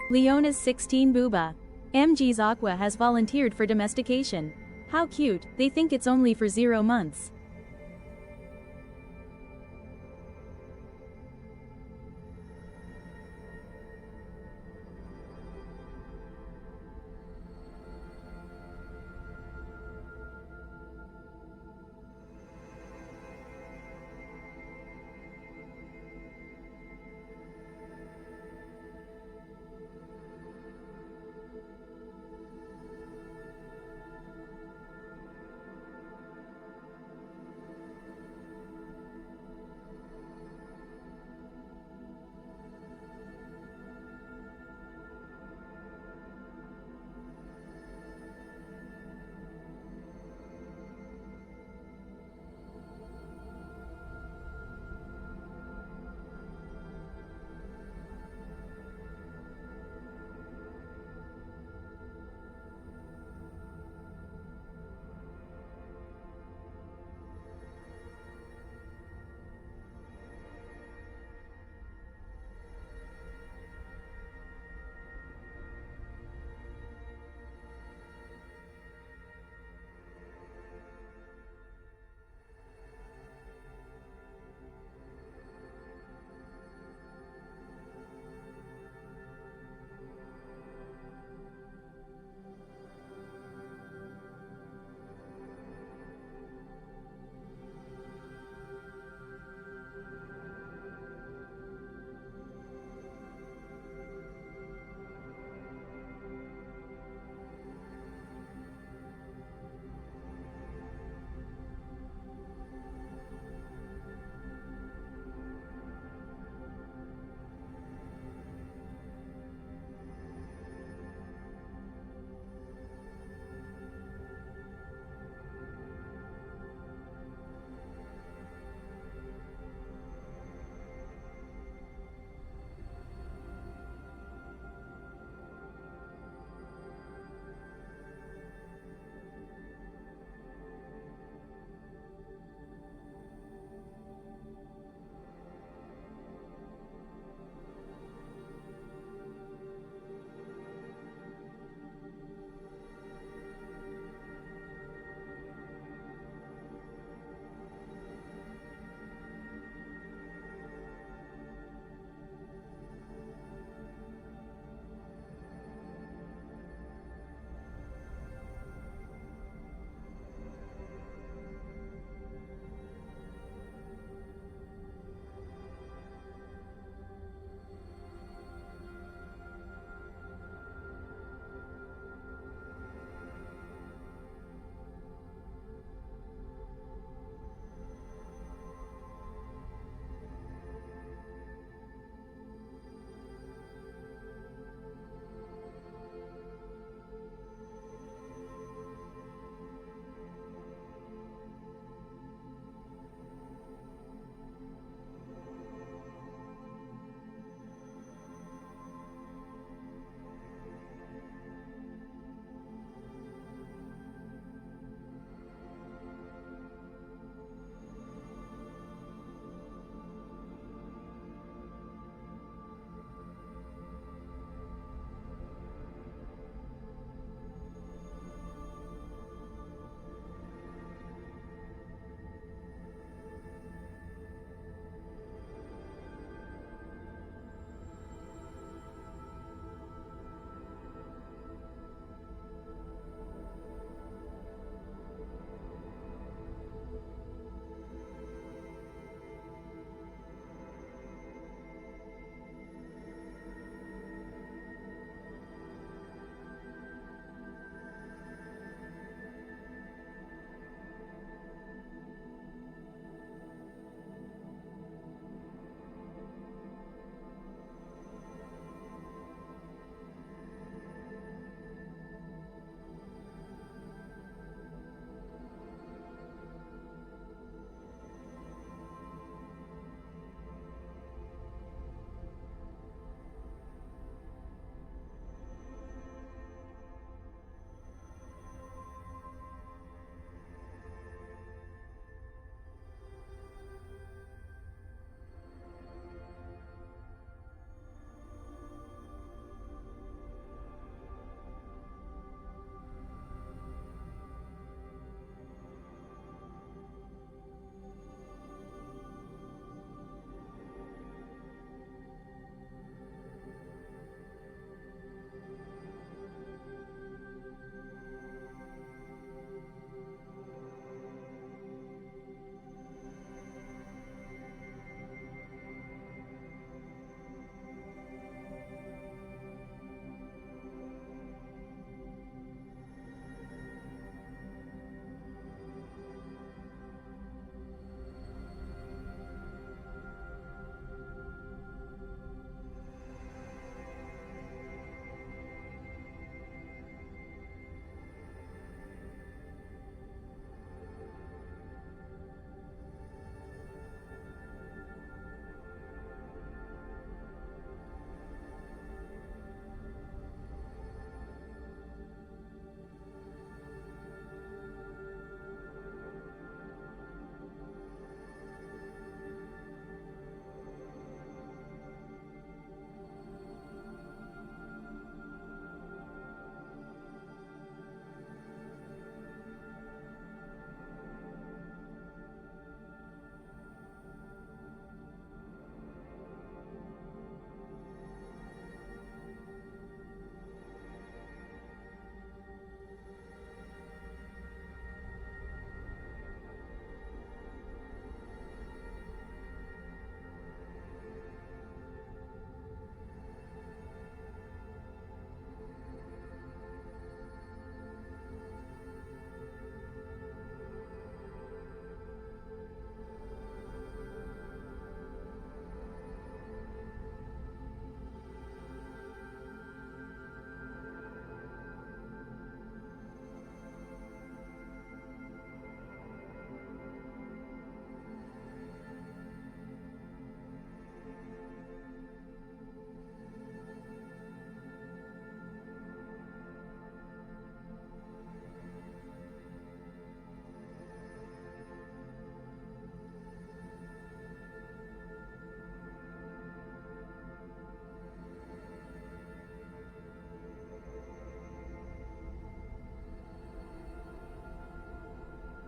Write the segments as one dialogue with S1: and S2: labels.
S1: Leona's 16 Booba. MG's Aqua has volunteered for domestication. How cute, they think it's only for 0 months.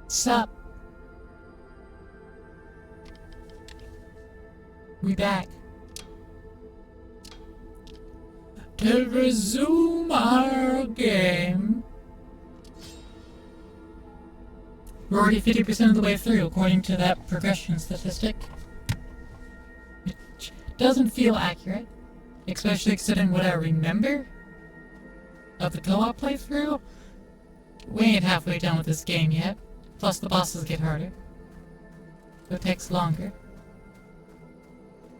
S2: Sup? We back. To resume our game. We're already 50% of the way through, according to that progression statistic. Which doesn't feel accurate, especially considering what I remember of the co-op playthrough. We ain't halfway done with this game yet. Plus the bosses get harder. So it takes longer.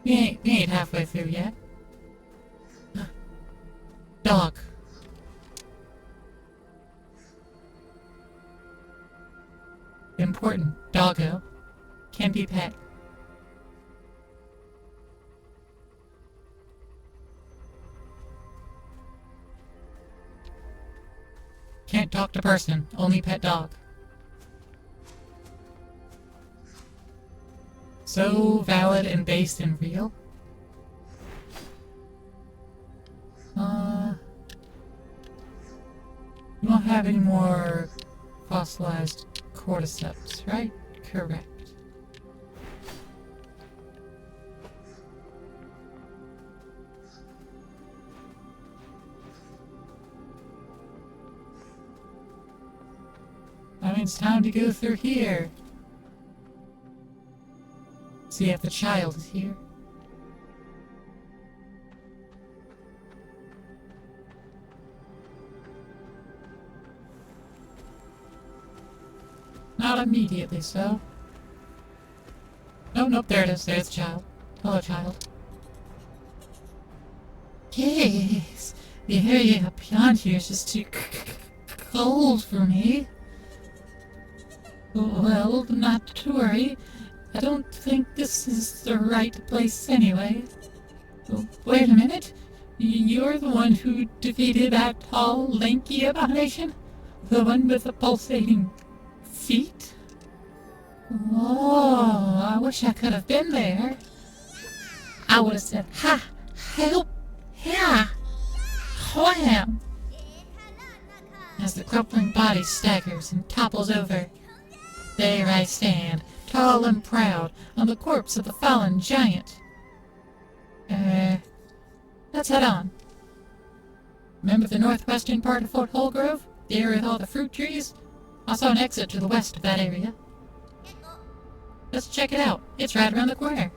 S2: We ain't halfway through yet. Dog. Important. Doggo. Can be pet. Can't talk to person. Only pet dog. So valid and based and real. You don't have any more fossilized cordyceps, right? Correct. That means it's time to go through here. See if the child is here. Not immediately, so. Oh, nope, there it is. There's the child. Hello, child. Yes, the area up beyond here is just too cold for me. Well, not to worry. I don't think this is the right place anyway. Wait a minute. You're the one who defeated that tall, lanky abomination? The one with the pulsating feet? Oh, I wish I could have been there. I would have said, ha, help, yeah, wham! As the crumpling body staggers and topples over, there I stand, tall and proud, on the corpse of the fallen giant. Let's head on. Remember the northwestern part of Fort Holgrove? The area with all the fruit trees? I saw an exit to the west of that area. Let's check it out. It's right around the corner.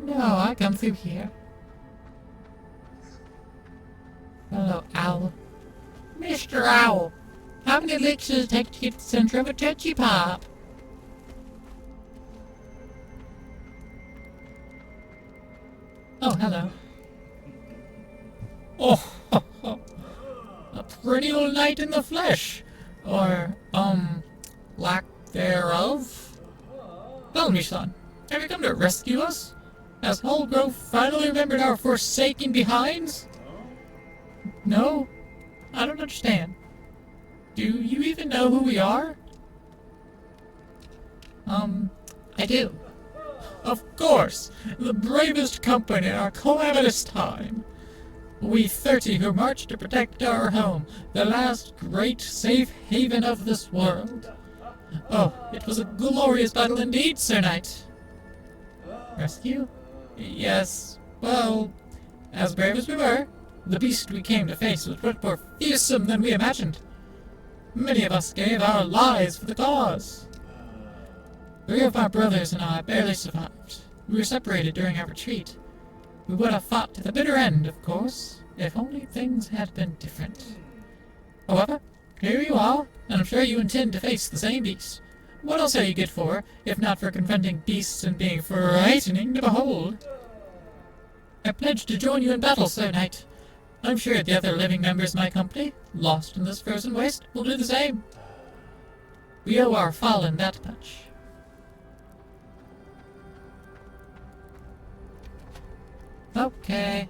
S2: No, I come through here. Hello, Owl. Mr. Owl, how many licks does it take to get to the center of a Tootsie Pop? Oh, hello. Oh, a pretty little knight in the flesh. Or, lack thereof. Tell me, son, have you come to rescue us? Has Holgrove finally remembered our forsaken behinds? No? I don't understand. Do you even know who we are? I do. Of course! The bravest company in our calamitous time. We 30 who marched to protect our home, the last great safe haven of this world. Oh, it was a glorious battle indeed, Sir Knight. Rescue? Yes, well, as brave as we were, the beast we came to face was much more fearsome than we imagined. Many of us gave our lives for the cause. 3 of my brothers and I barely survived. We were separated during our retreat. We would have fought to the bitter end, of course, if only things had been different. However, here you are, and I'm sure you intend to face the same beast. What else are you good for, if not for confronting beasts and being frightening to behold? I pledge to join you in battle, Sir Knight. I'm sure the other living members of my company, lost in this frozen waste, will do the same. We owe our fallen that much. Okay.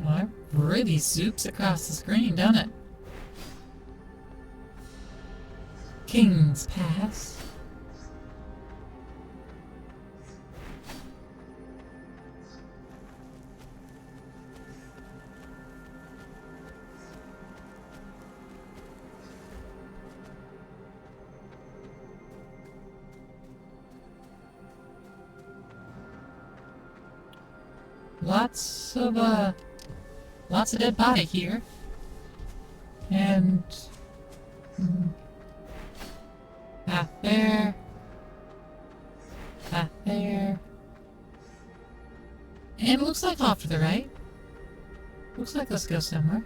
S2: Well, it really zoops across the screen, doesn't it? King's Pass. Lots of dead body here. And path there. Path there. And it looks like off to the right. Looks like let's go somewhere.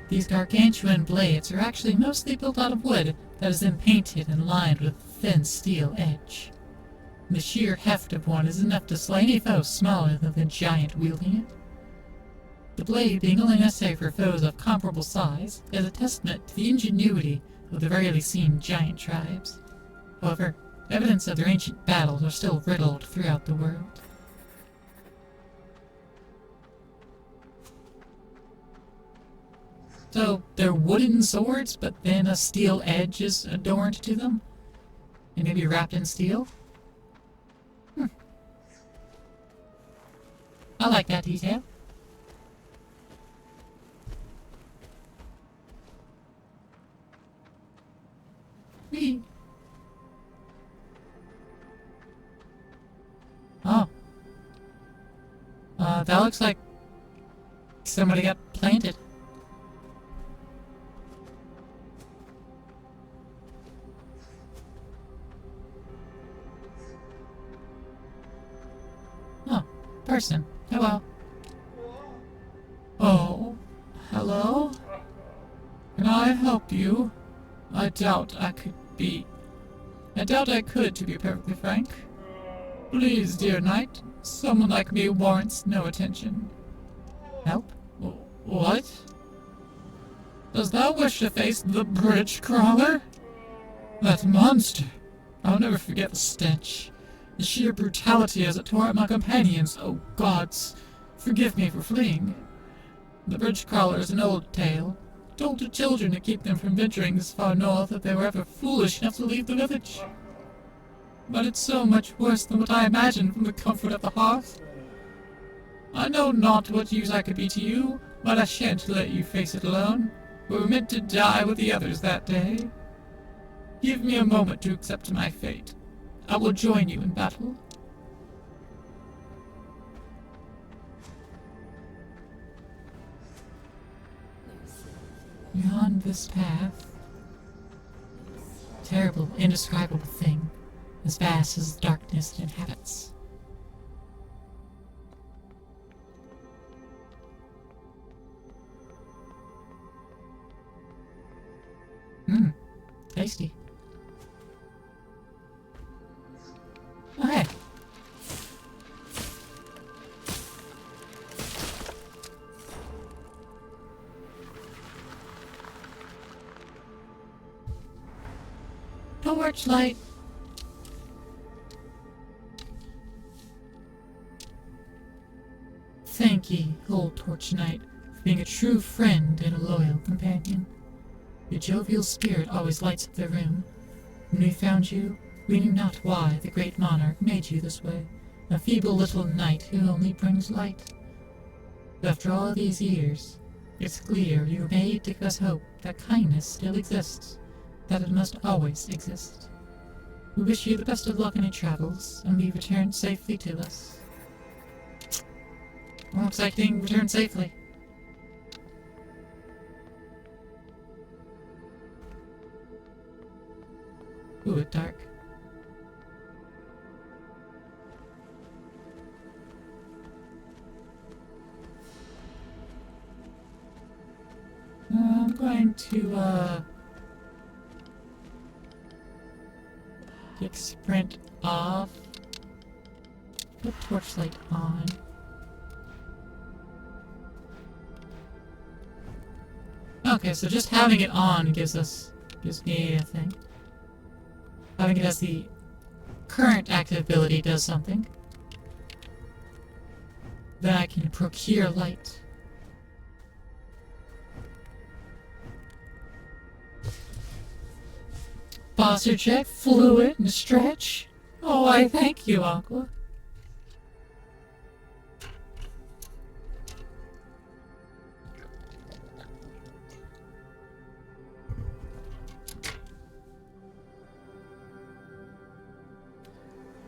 S2: These gargantuan blades are actually mostly built out of wood that is then painted and lined with a thin steel edge. The sheer heft of one is enough to slay any foe smaller than the giant wielding it. The blade being only necessary for foes of comparable size is a testament to the ingenuity of the rarely seen giant tribes. However, evidence of their ancient battles are still riddled throughout the world. So, they're wooden swords, but then a steel edge is adorned to them? And maybe wrapped in steel? I like that detail. Whee! Oh. That looks like somebody got planted. Oh, person. Hello. Oh, hello? Can I help you? I doubt I could, to be perfectly frank. Please, dear knight, someone like me warrants no attention. Help? What? Does thou wish to face the bridge crawler? That monster! I'll never forget the stench. The sheer brutality as it tore at my companions. Oh gods, forgive me for fleeing. The bridge crawler is an old tale, told to children to keep them from venturing this far north if they were ever foolish enough to leave the village. But it's so much worse than what I imagined from the comfort of the hearth. I know not what use I could be to you, but I shan't let you face it alone. We were meant to die with the others that day. Give me a moment to accept my fate. I will join you in battle. Beyond this path, a terrible, indescribable thing, as vast as the darkness it inhabits. Tasty. Okay. Torchlight. Thank ye, old Torch Knight, for being a true friend and a loyal companion. Your jovial spirit always lights up the room. When we found you, we knew not why the great monarch made you this way, a feeble little knight who only brings light. But after all these years, it's clear you were made to give us hope that kindness still exists, that it must always exist. We wish you the best of luck in your travels, and be returned safely to us. Well, looks like being returned safely. Ooh, it's dark. I'm going to, kick sprint off. Put torchlight on. Okay, so just having it on gives me a thing. Having it as the current active ability does something. Then I can procure light. Posture check, fluid, and stretch. Oh, I thank you, Aqua.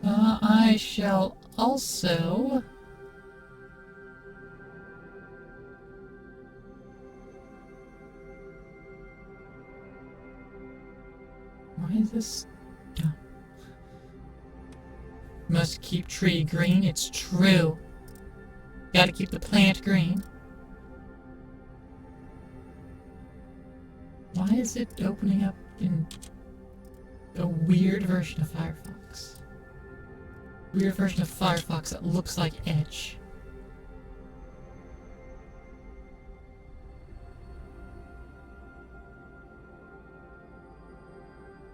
S2: I shall also... Why is this... Oh. Must keep tree green, it's true. Gotta keep the plant green. Why is it opening up in a weird version of Firefox? Weird version of Firefox that looks like Edge.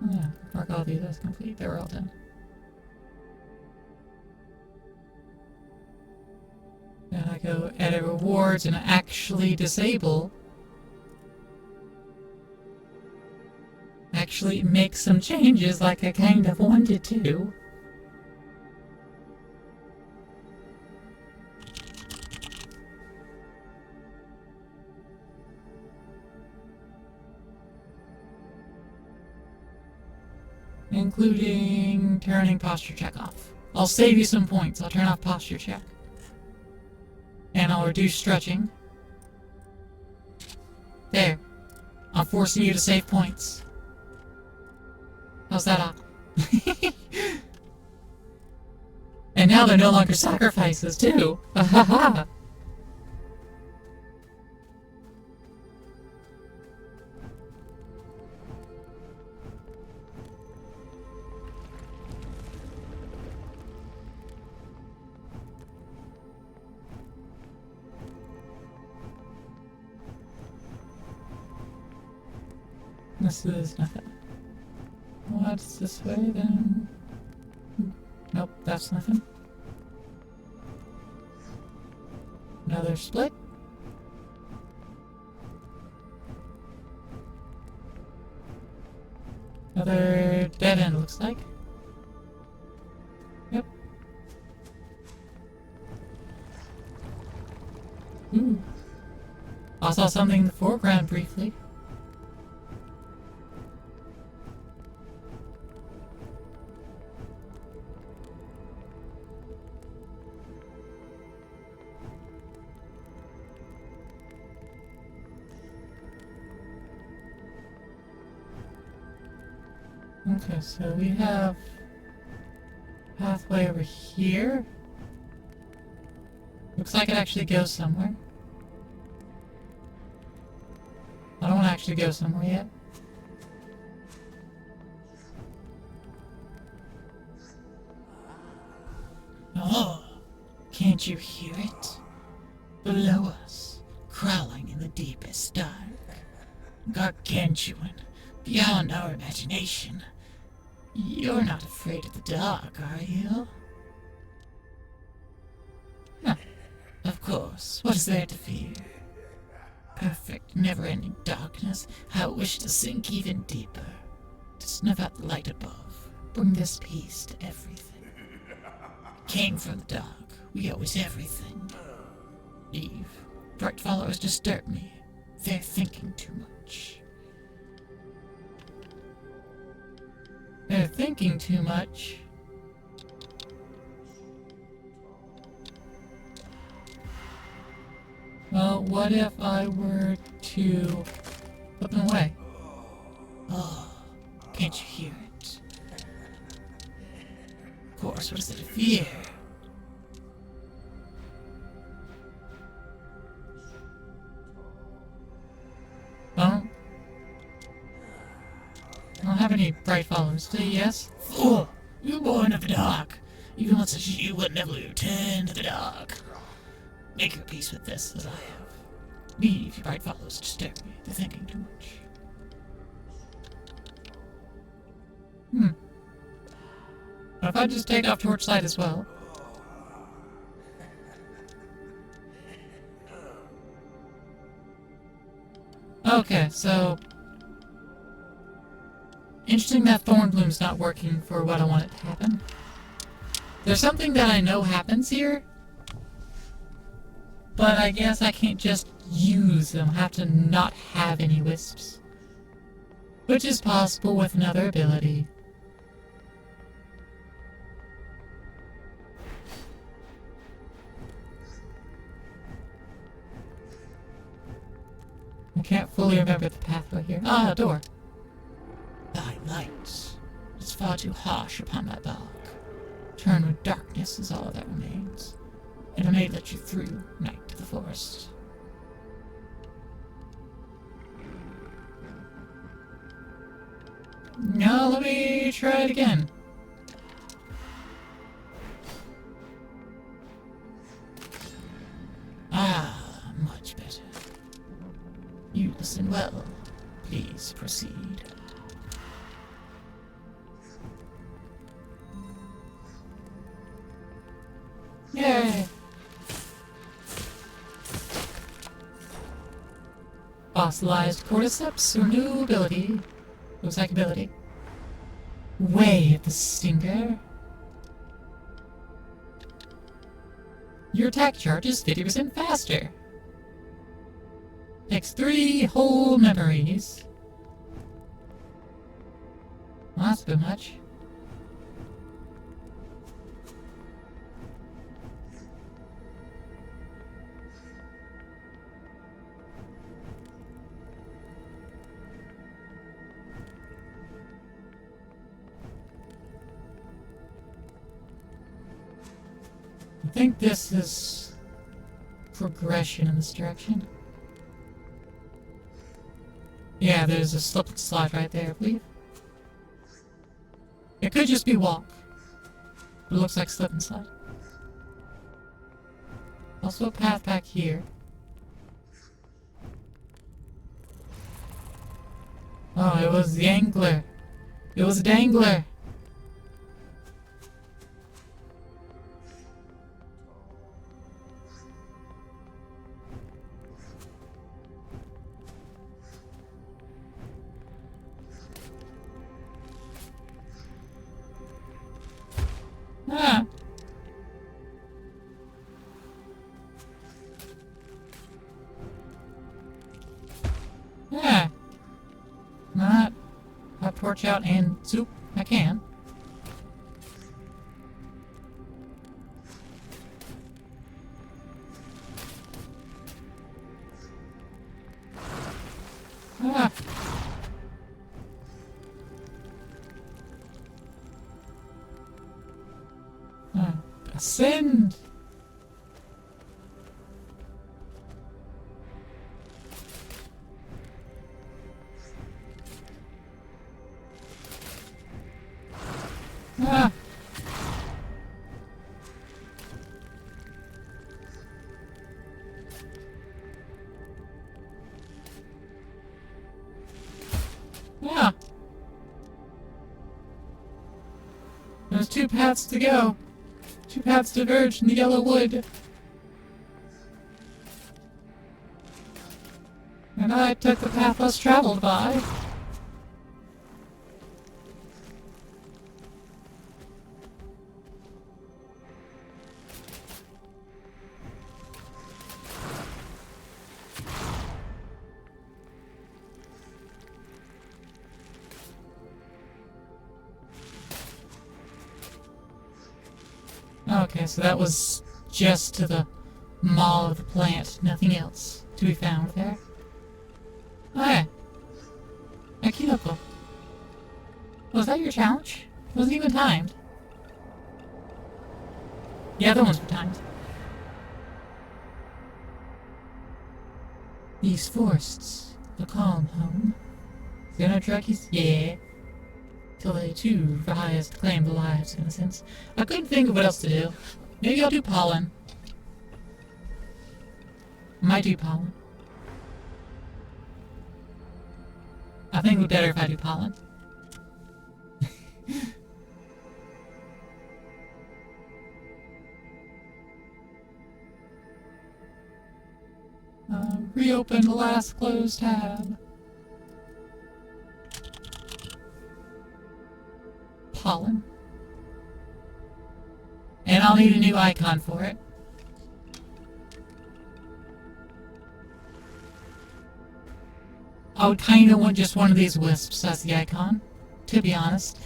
S2: Yeah, mark all these as complete. They were all done. Then I go edit rewards and actually disable. Actually make some changes like I kind of wanted to. Including turning posture check off. I'll save you some points. I'll turn off posture check. And I'll reduce stretching. There. I'm forcing you to save points. How's that, Aqua? And now they're no longer sacrifices, too. Ahaha! This is nothing. What's this way then? Nope, that's nothing. Another split. Another dead end, looks like. Yep. Ooh. I saw something in the foreground briefly. Okay, so we have pathway over here. Looks like it actually goes somewhere. I don't want to actually go somewhere yet. Oh, can't you hear it? Below us, crawling in the deepest dark. Gargantuan, beyond our imagination. You're not afraid of the dark, are you? Huh. Of course, what is there to fear? Perfect, never-ending darkness. How I wish to sink even deeper. To snuff out the light above. Bring this peace to everything. Came from the dark. We owe it everything. Eve, bright followers disturb me. They're thinking too much. They're thinking too much. Well, what if I were to put them away? Oh, can't you hear it? Of course, what is there to fear? I don't have any bright followers, do you? Yes? Fool! You're born of the dark. Even one such as you would never return to the dark. Make your peace with this, as I have. Leave your bright followers disturb me. They're thinking too much. What if I just take off Torchlight as well? Okay, so... Interesting that Thornbloom's not working for what I want it to happen. There's something that I know happens here, but I guess I can't just use them. I have to not have any wisps. Which is possible with another ability. I can't fully remember the pathway here. Ah, a door. Thy light is far too harsh upon my bark. Turn with darkness is all that remains, and I may let you through, night to the forest. Now let me try it again. Ah, much better. You listen well. Please proceed. Yay! Fossilized cordyceps or new ability. Looks like ability. Way of the Stinger. Your attack charge is 50% faster. Takes 3 whole memories. Well, that's a bit much. I think this is progression in this direction. Yeah, there's a slip and slide right there, I believe. It could just be walk, but it looks like slip and slide. Also a path back here. Oh, it was the angler. It was a dangler. Ah. Yeah. Not hot torch out and soup. I can. Ah. Ascend! Ah! Yeah! There's 2 paths to go. 2 paths diverge in the yellow wood. And I took the path less traveled by. Okay, so that was just to the maw of the plant, nothing else to be found there. Okay. Ekinoko. Was that your challenge? It wasn't even timed. Yeah, the ones were timed. These forests, the calm home. Xenotruckies? Yeah. Till they too rise to claim the lives of innocents. I couldn't think of what else to do. Maybe I'll do pollen. Might do pollen. I think it would be better if I do pollen. Reopen the last closed tab. pollen. And I'll need a new icon for it. I would kinda want just one of these wisps as the icon, to be honest.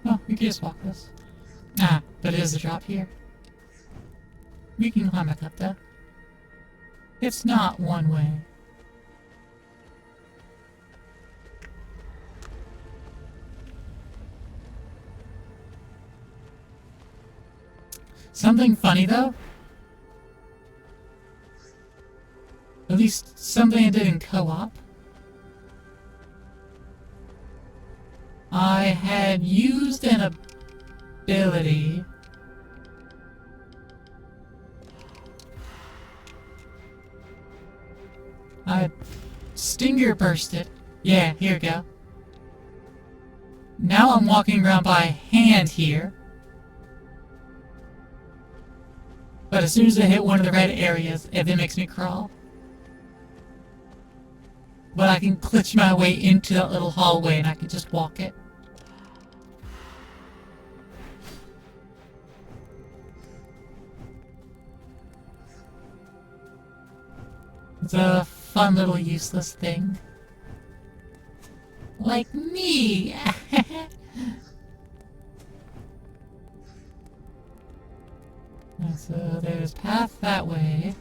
S2: Oh, we can just walk this. Ah, but it is a drop here. We can climb back up though. It's not one way. Something funny though? At least something I did in co-op. I had used an ability I stinger bursted. Yeah, here we go. Now I'm walking around by hand here. But as soon as I hit one of the red areas, it then makes me crawl. But I can glitch my way into that little hallway and I can just walk it. It's a fun little useless thing. Like me! So there's path that way.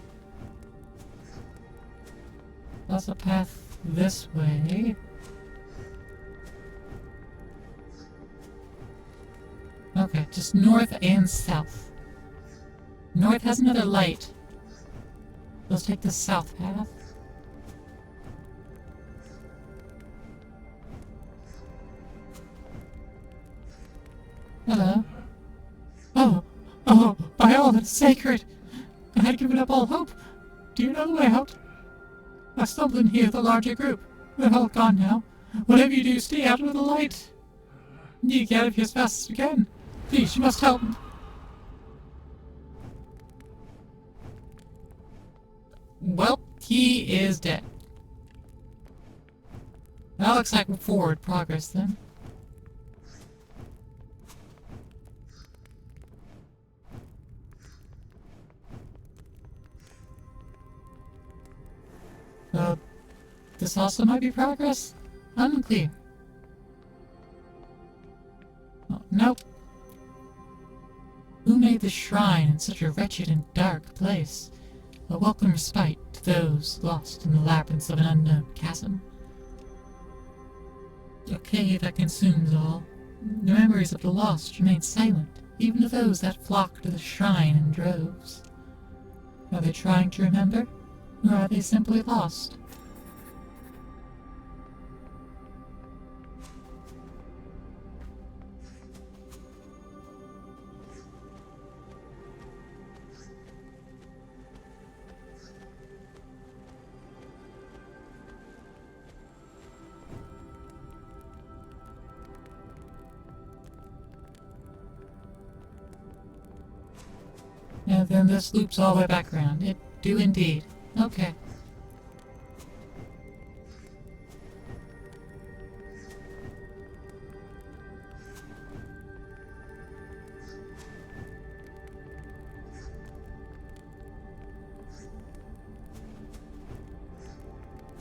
S2: There's a path this way. Okay, just north and south. North has another light. Let's take the south path. Hello. Oh, by all that's sacred! I had given up all hope. Do you know the way out? I stumbled in here with a larger group. They're all gone now. Whatever you do, stay out of the light. You get out of here as fast as you can. Please, you must help. Well, he is dead. That looks like forward progress then. This also might be progress? Unclear. Oh, nope. Who made the shrine in such a wretched and dark place? A welcome respite to those lost in the labyrinths of an unknown chasm. A cave that consumes all. The memories of the lost remain silent, even to those that flock to the shrine in droves. Are they trying to remember, or are they simply lost? And then this loops all the way back around. It do indeed. Okay.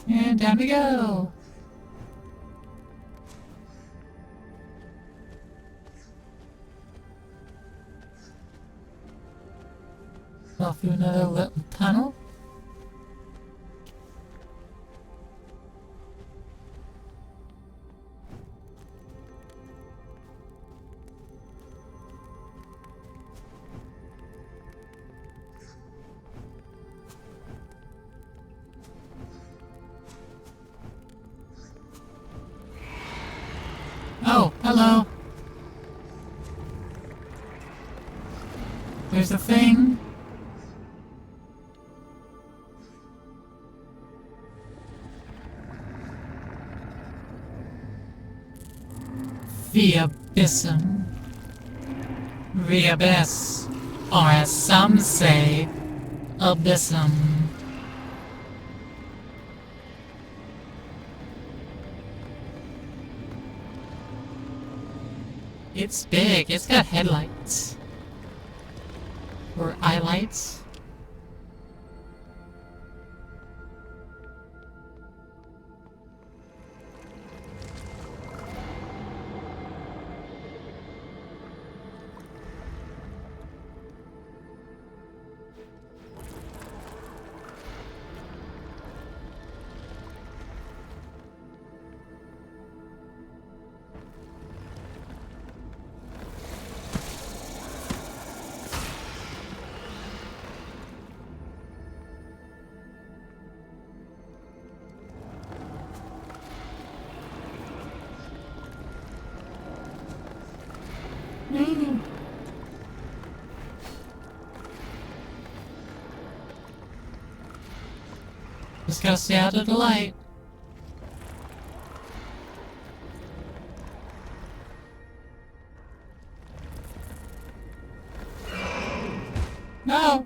S2: And down we go! Off through another little tunnel. Oh, hello. There's a thing. the abyssum. The abyss, or as some say, abyssum. It's big, it's got headlights. Or eye lights. Just gotta stay out of the light. No!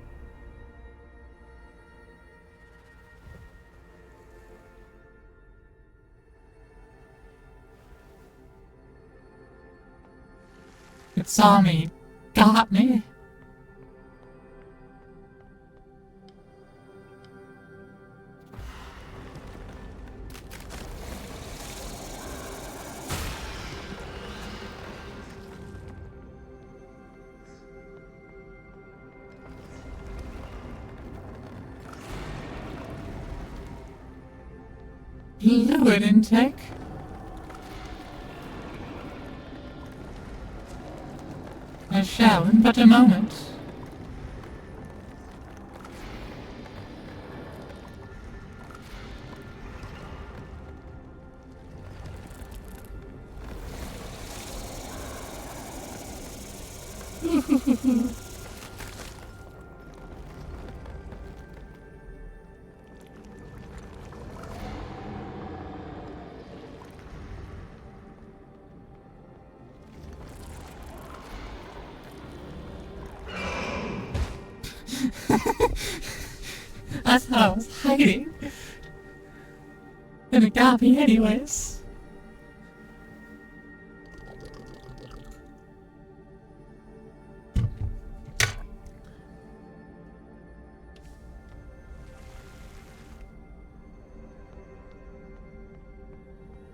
S2: It saw me. Got me. Fluid intake? I shall in but a moment. I thought I was hiding. And it got me anyways.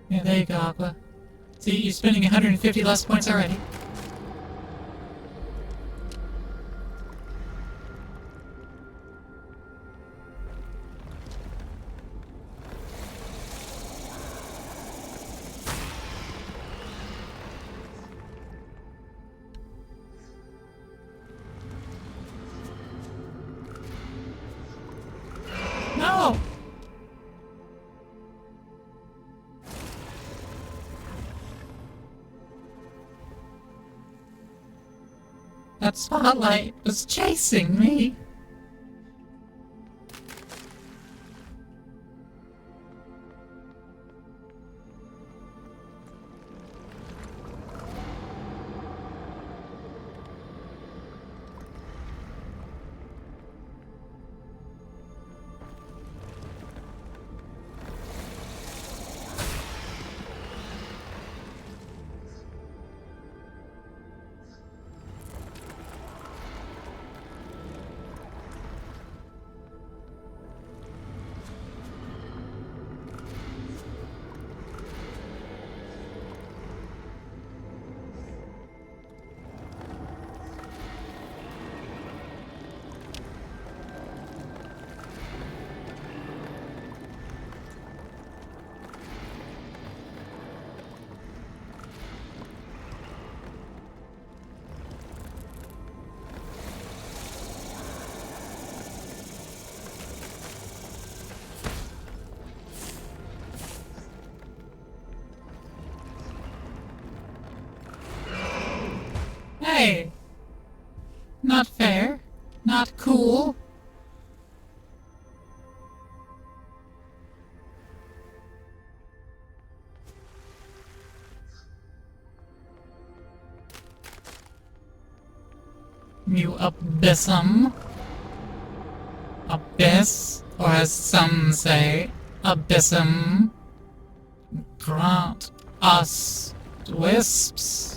S2: Yeah, there you go, Aqua. See, you're spending 150 less points already. No! That spotlight was chasing me. You abyssum. Abyss, or as some say, abyssum. Grant us wisps.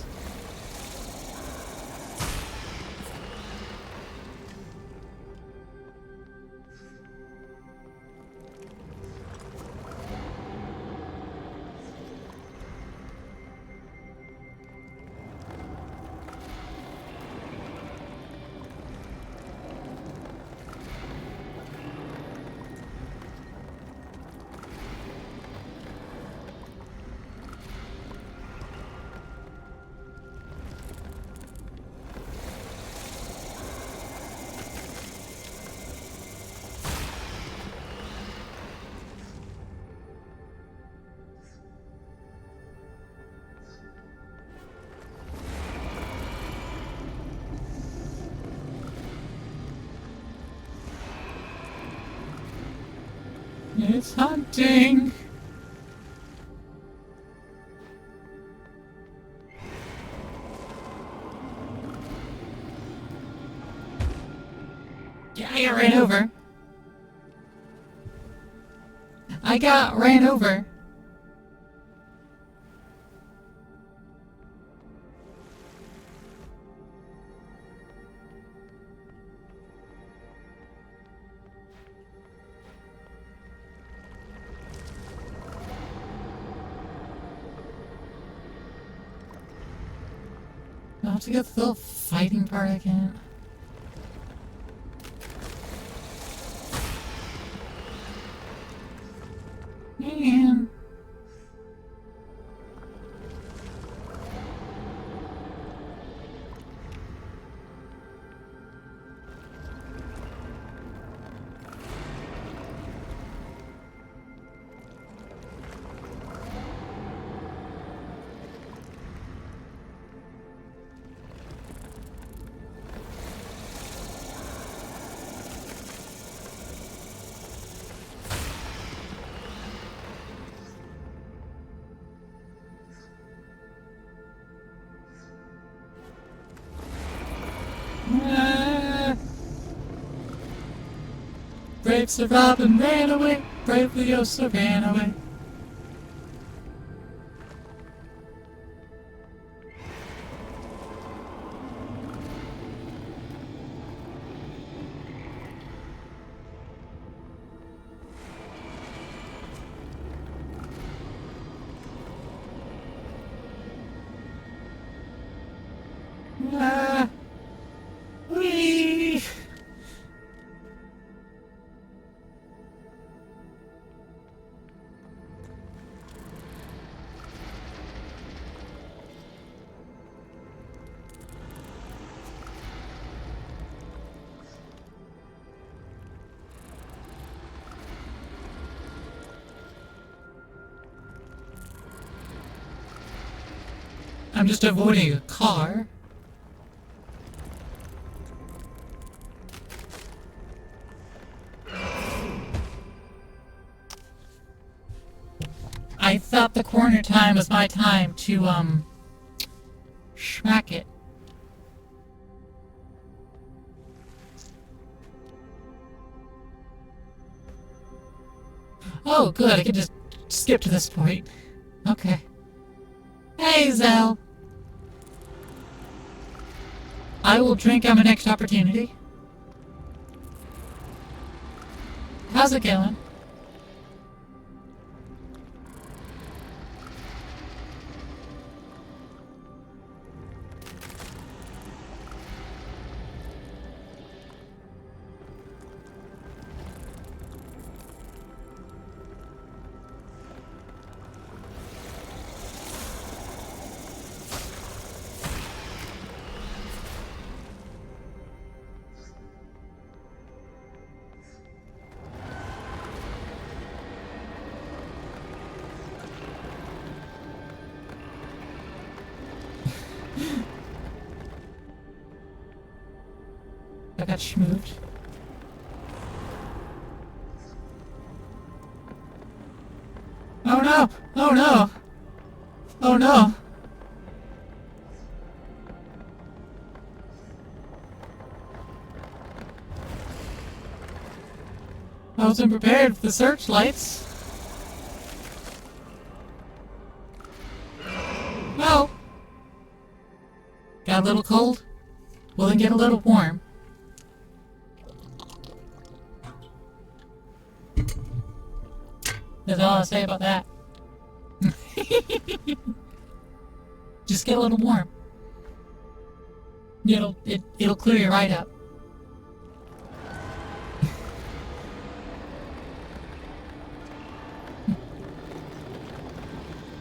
S2: It's hunting! Yeah, I got ran over. I got ran over. I'll have to get the little fighting part again. Man. Brave Sir Robin ran away, brave Leosa ran away. Whee! I'm just avoiding a car. I thought the corner time was my time to, smack it. Oh, good, I can just skip to this point. Okay. Hey, Zell. I will drink on my next opportunity. How's it going? I got schmooved. Oh no! Oh no! Oh no! wasn't prepared for the searchlights. Well, got a little cold? Well, then get a little warm. That's all I'll say about that. Just get a little warm. It'll clear you right up.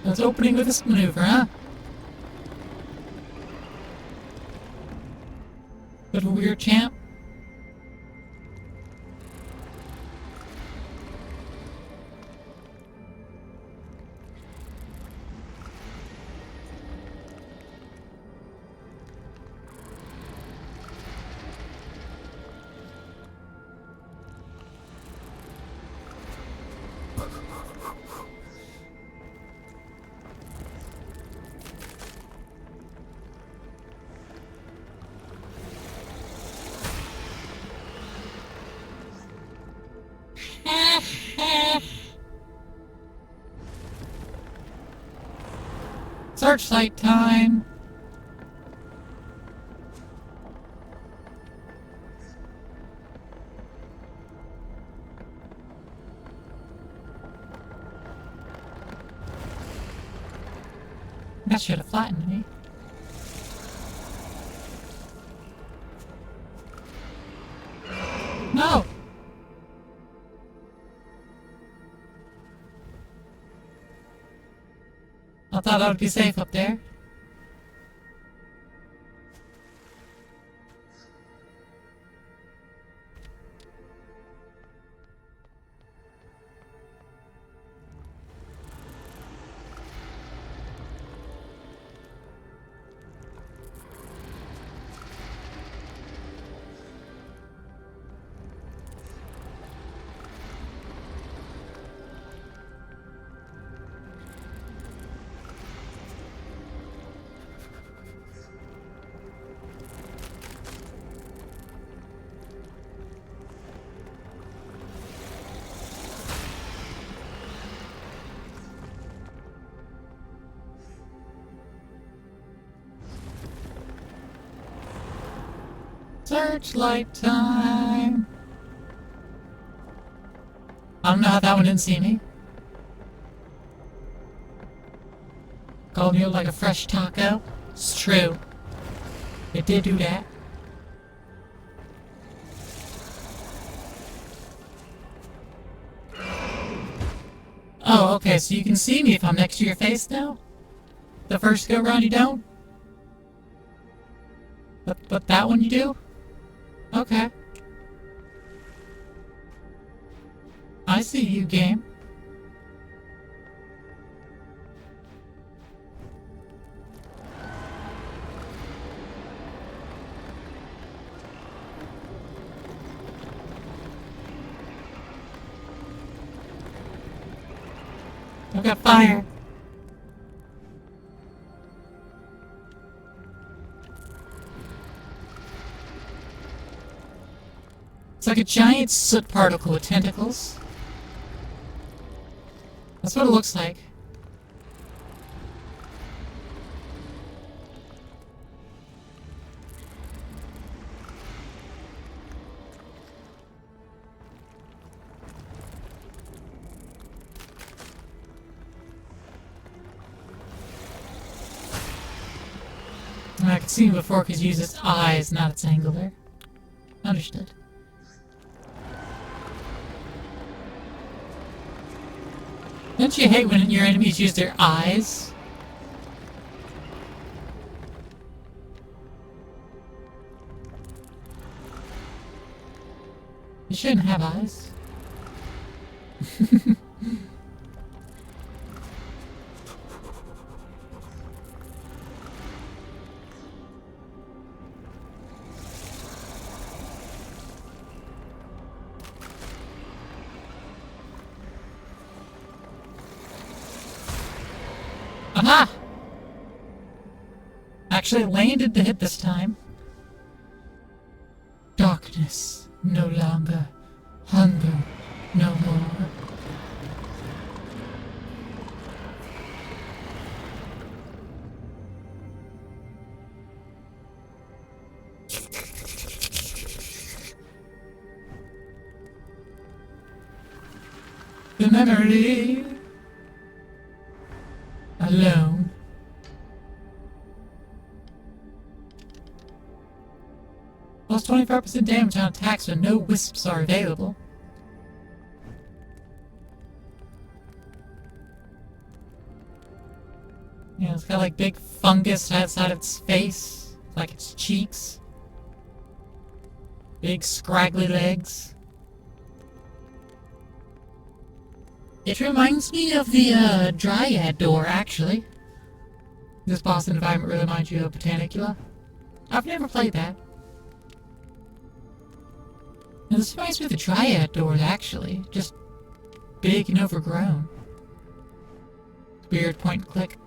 S2: That's opening with this maneuver, huh? Bit of a weird champ. Searchlight time! That should have flattened me. No! I thought I would be safe up there. Searchlight time! I don't know how that one didn't see me. Called you like a fresh taco? It's true. It did do that. Oh, okay, so you can see me if I'm next to your face now? The first go round you don't? But that one you do? Okay. I see you, game. I've got fire. It's like a giant soot particle with tentacles. That's what it looks like. I could see him before because he used its eyes, not its angular. Understood. Don't you hate when your enemies use their eyes? You shouldn't have eyes. Aha! Actually landed the hit this time. Darkness no longer. Hunger no the memory. Alone. Plus 25% damage on attacks when no wisps are available. Yeah, it's got like big fungus outside of its face, like its cheeks. Big scraggly legs. It reminds me of the Dryad door, actually. This boss environment really reminds you of Botanicula. I've never played that. Now, this reminds me of the Dryad doors, actually. Just big and overgrown. Weird point and click.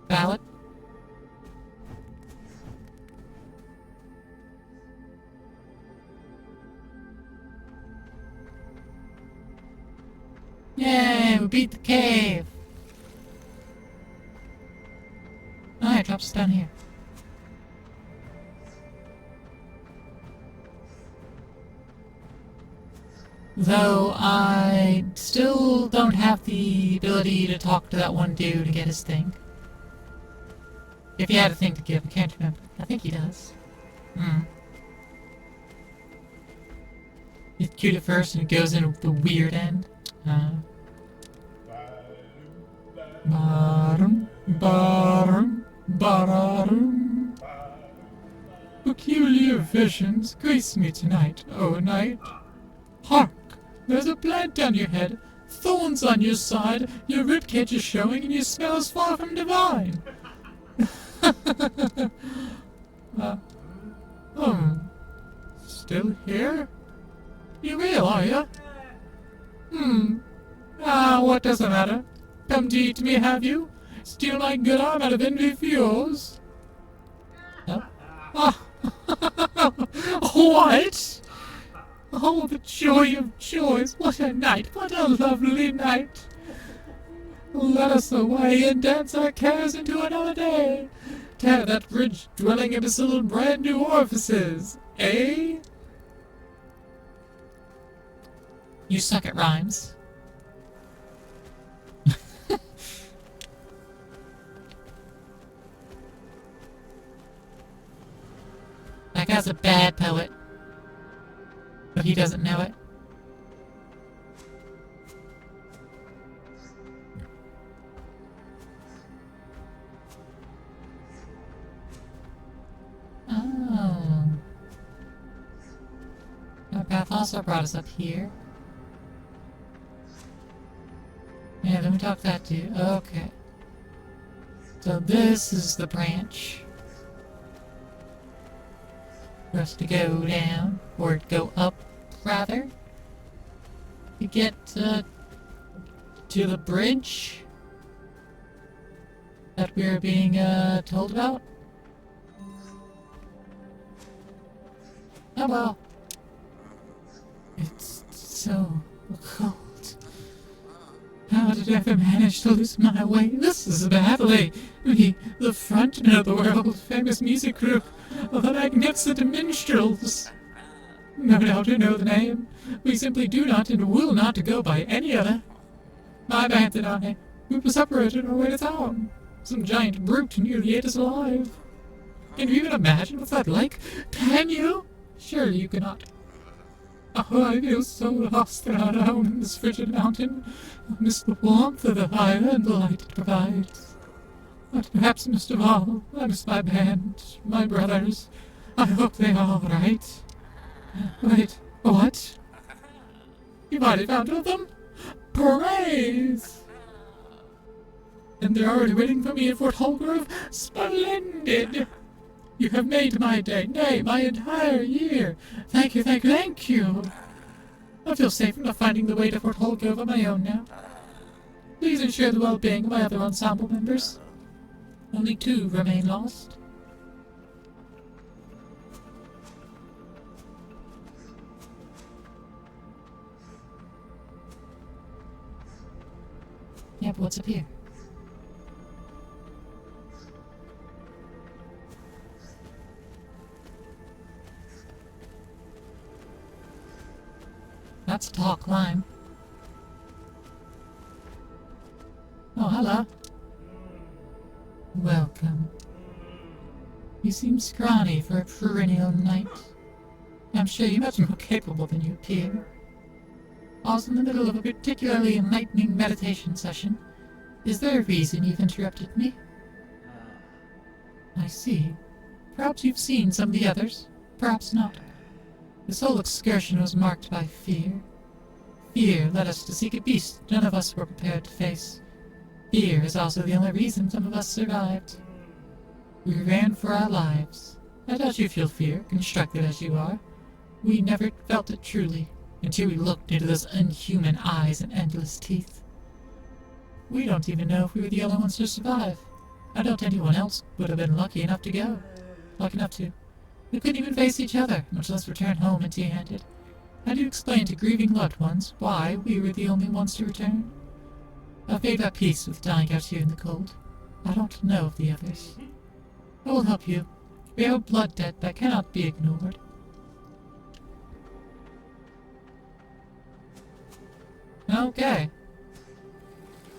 S2: Ballot. Yay, we beat the cave! Oh, it drops us down here. Though I still don't have the ability to talk to that one dude to get his thing. If he had a thing to give, I can't remember. I think he does. He's cute at first and it goes into the weird end. Peculiar visions grace me tonight, O night. Hark! There's a plant on your head, thorns on your side, your ribcage is showing, and you smell as far from divine. Still here? You real, are ya? What does it matter? Come to eat me, have you? Steal my good arm out of envy for yours? What? Oh, the joy of joys! What a night! What a lovely night! Let us away and dance our cares into another day. Tear that bridge, dwelling imbecile in brand new orifices, eh? You suck at rhymes. That guy's a bad poet. But he doesn't know it. Oh. Our path also brought us up here. Yeah, let me talk to that dude. Okay. So this is the branch for us to go down, or go up, rather, to get to the bridge that we're being told about. Oh well. It's so cold. How did I ever manage to lose my way? This is badly. Me, the frontman of the world-famous music group, the magnificent minstrels. No doubt you know the name. We simply do not and will not go by any other. My band and I, we were separated on our way to town. Some giant brute nearly ate us alive. Can you even imagine what's that like? Can you? Surely you cannot. Oh, I feel so lost and alone in this frigid mountain. I miss the warmth of the fire and the light it provides. But perhaps most of all, I miss my band, my brothers. I hope they are all right. Wait, what? You might have found two of them? Praise! And they're already waiting for me at Fort Holgrove? Splendid! You have made my day, nay, my entire year. Thank you, thank you, thank you. I feel safe enough finding the way to Fort Holgrove on my own now. Please ensure the well-being of my other ensemble members. Only 2 remain lost. Yeah, but what's up here? That's a tall climb. Oh, hello. Welcome. You seem scrawny for a perennial knight. I'm sure you're much more capable than you appear. Also in the middle of a particularly enlightening meditation session. Is there a reason you've interrupted me? I see. Perhaps you've seen some of the others. Perhaps not. This whole excursion was marked by fear. Fear led us to seek a beast none of us were prepared to face. Fear is also the only reason some of us survived. We ran for our lives. I doubt you feel fear, constructed as you are. We never felt it truly, until we looked into those unhuman eyes and endless teeth. We don't even know if we were the only ones to survive. I doubt anyone else would have been lucky enough to go. Lucky enough to. We couldn't even face each other, much less return home empty-handed. How do you explain to grieving loved ones why we were the only ones to return? I've made my peace with dying out here in the cold. I don't know of the others. I will help you. We have a blood debt that cannot be ignored. Okay.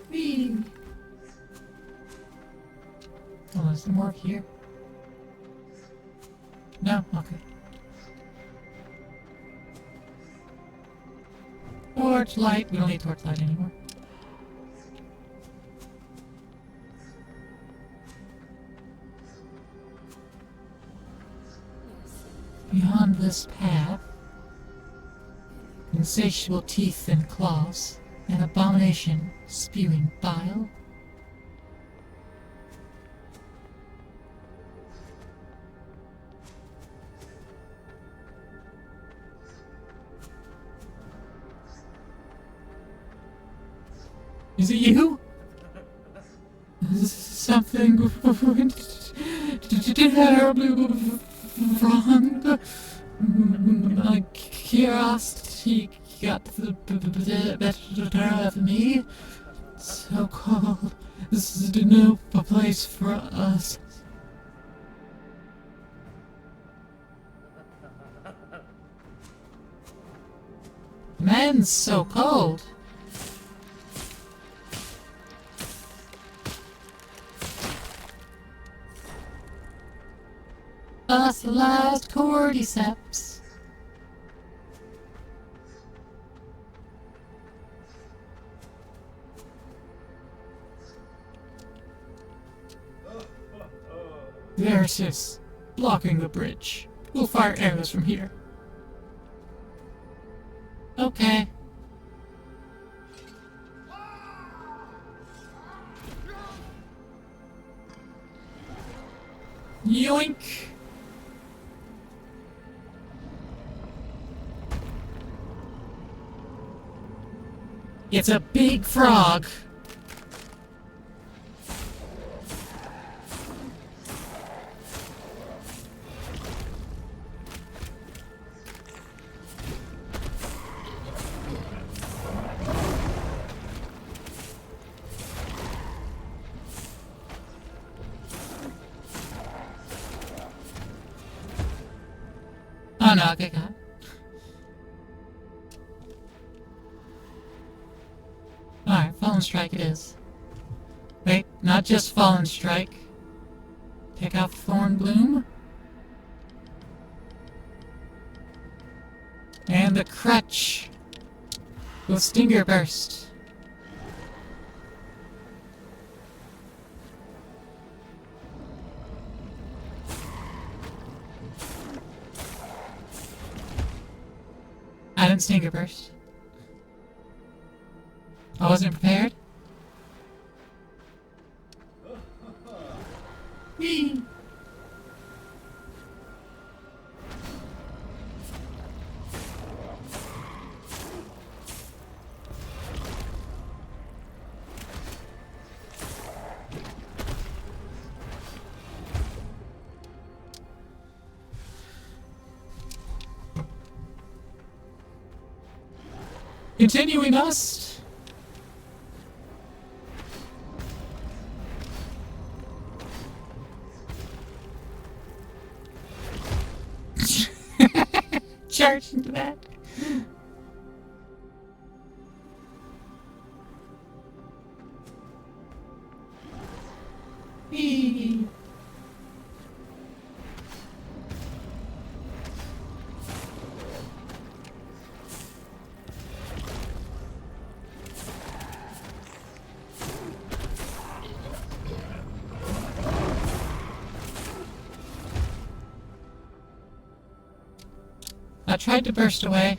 S2: Whee! Oh, is there more here? No? Okay. Torchlight. We don't need torchlight anymore. Beyond this path, insatiable teeth and claws, an abomination spewing bile. Is it you? Something terribly wrong. My curiosity got the better of me. So cold. This is no place for us. Man's so cold. Fossilized cordyceps. There's this, blocking the bridge. We'll fire arrows from here. Okay. Yoink! It's a big frog! Oh no, okay, got it. Alright, Fallen Strike it is. Wait, not just Fallen Strike. Take out Thorn Bloom. And the Crutch with Stinger Burst. I didn't Stinger Burst. I wasn't prepared. Whee! Continue we must. Charge into that. tried to burst away.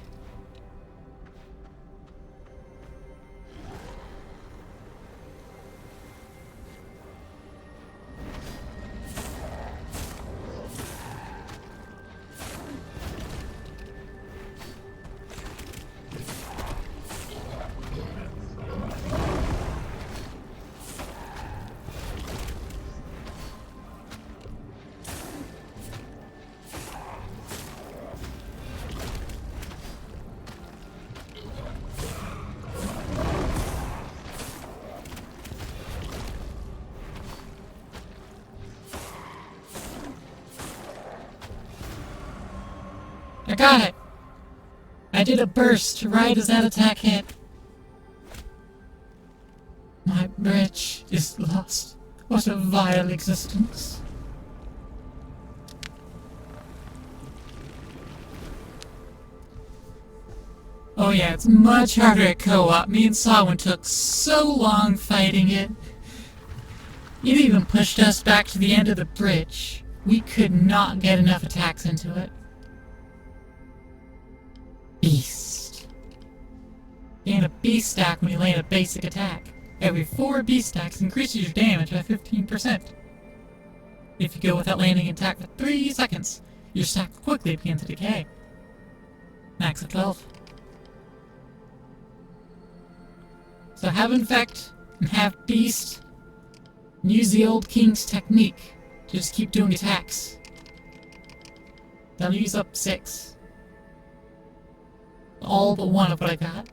S2: I got it! I did a burst right as that attack hit. My bridge is lost. What a vile existence. Oh yeah, it's much harder at co-op. Me and Sawin took so long fighting it. It even pushed us back to the end of the bridge. We could not get enough attacks into it. Beast. Gain a beast stack when you land a basic attack. Every 4 beast stacks increases your damage by 15%. If you go without landing an attack for 3 seconds, your stack will quickly begin to decay. Max of 12. So have Infect and have Beast. And use the old King's technique to just keep doing attacks. That'll use up 6. All but 1 of what I got.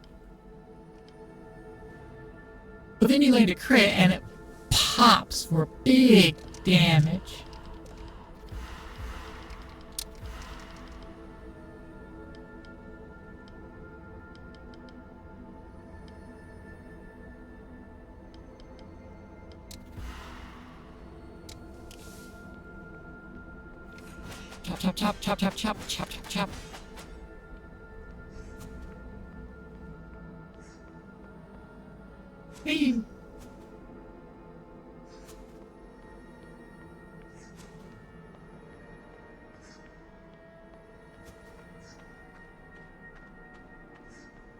S2: But then you land a crit and it pops for big damage. Chop, chop, chop, chop, chop, chop, chop, chop, chop. Hey!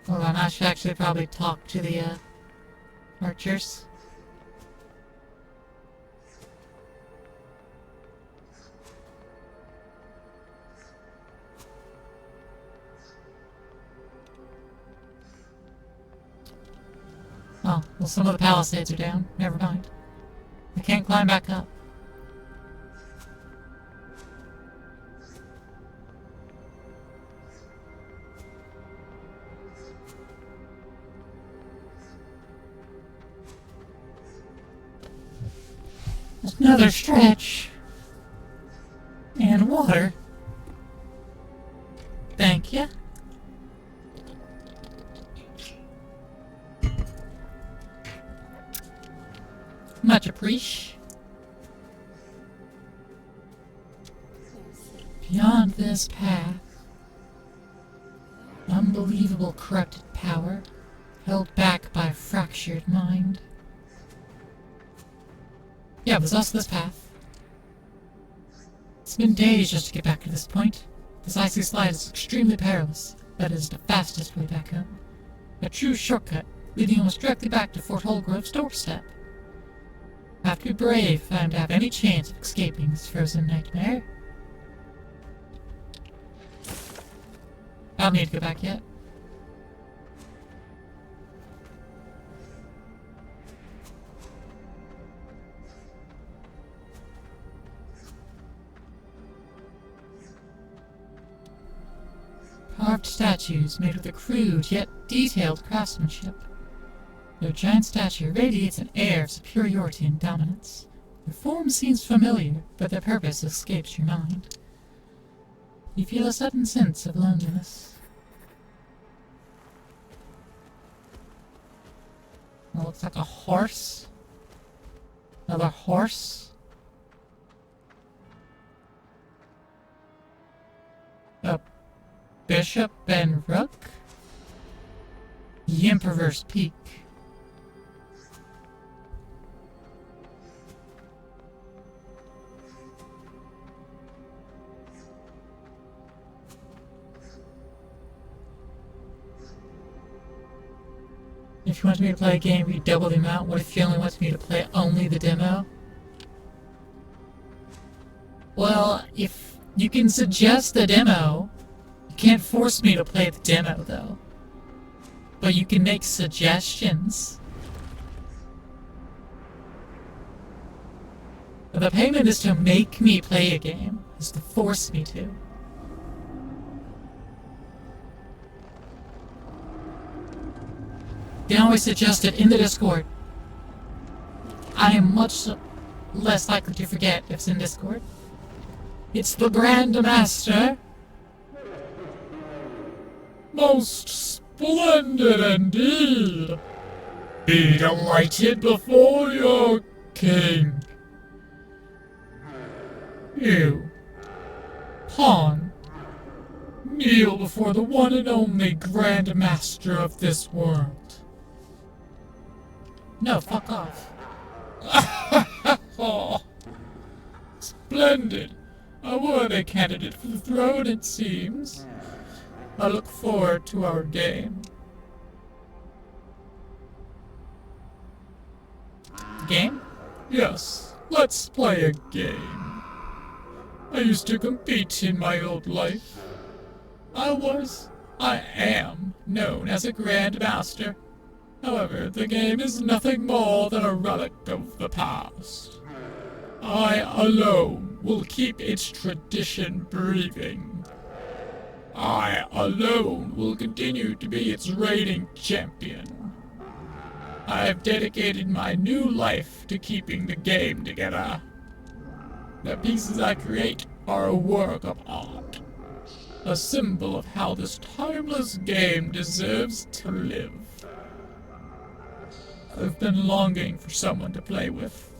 S2: Hold on, I should actually probably talk to the, archers. Oh, well, some of the palisades are down. Never mind. I can't climb back up. Another stretch. And water. Thank you. Much appreciated. Beyond this path, unbelievable corrupted power, held back by a fractured mind. Yeah, there's also this path. It's been days just to get back to this point. This icy slide is extremely perilous, but it is the fastest way back up. A true shortcut, leading almost directly back to Fort Holgrove's doorstep. I have to be brave if I am to have any chance of escaping this frozen nightmare. I don't need to go back yet. Carved statues made with a crude yet detailed craftsmanship. Their giant stature radiates an air of superiority and dominance. Their form seems familiar, but their purpose escapes your mind. You feel a sudden sense of loneliness. It looks like a horse. Another horse. A bishop and rook. The Emperor's Peak. if you wanted me to play a game, you double the amount. What if you only wanted me to play only the demo? Well, if you can suggest the demo, you can't force me to play the demo, though. But you can make suggestions. The payment is to make me play a game, is to force me to. You can always suggest it in the Discord. I am much less likely to forget if it's in Discord. It's the Grand Master. Most splendid indeed. Be delighted before your king. You, pawn, kneel before the one and only Grand Master of this world. No, fuck off. Oh, splendid. A worthy candidate for the throne, it seems. I look forward to our game. Game? Yes, let's play a game. I used to compete in my old life. I am known as a Grand Master. However, the game is nothing more than a relic of the past. I alone will keep its tradition breathing. I alone will continue to be its reigning champion. I have dedicated my new life to keeping the game together. The pieces I create are a work of art, a symbol of how this timeless game deserves to live. I've been longing for someone to play with.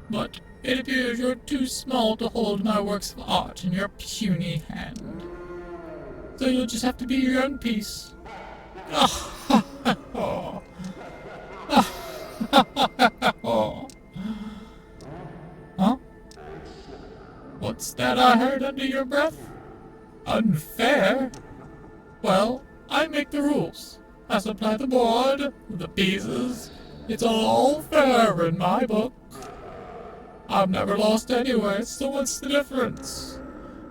S2: But it appears you're too small to hold my works of art in your puny hand. So you'll just have to be your own piece. Huh? What's that I heard under your breath? Unfair? Well, I make the rules. I supply the board, the pieces. It's all fair in my book. I've never lost anyway, so what's the difference?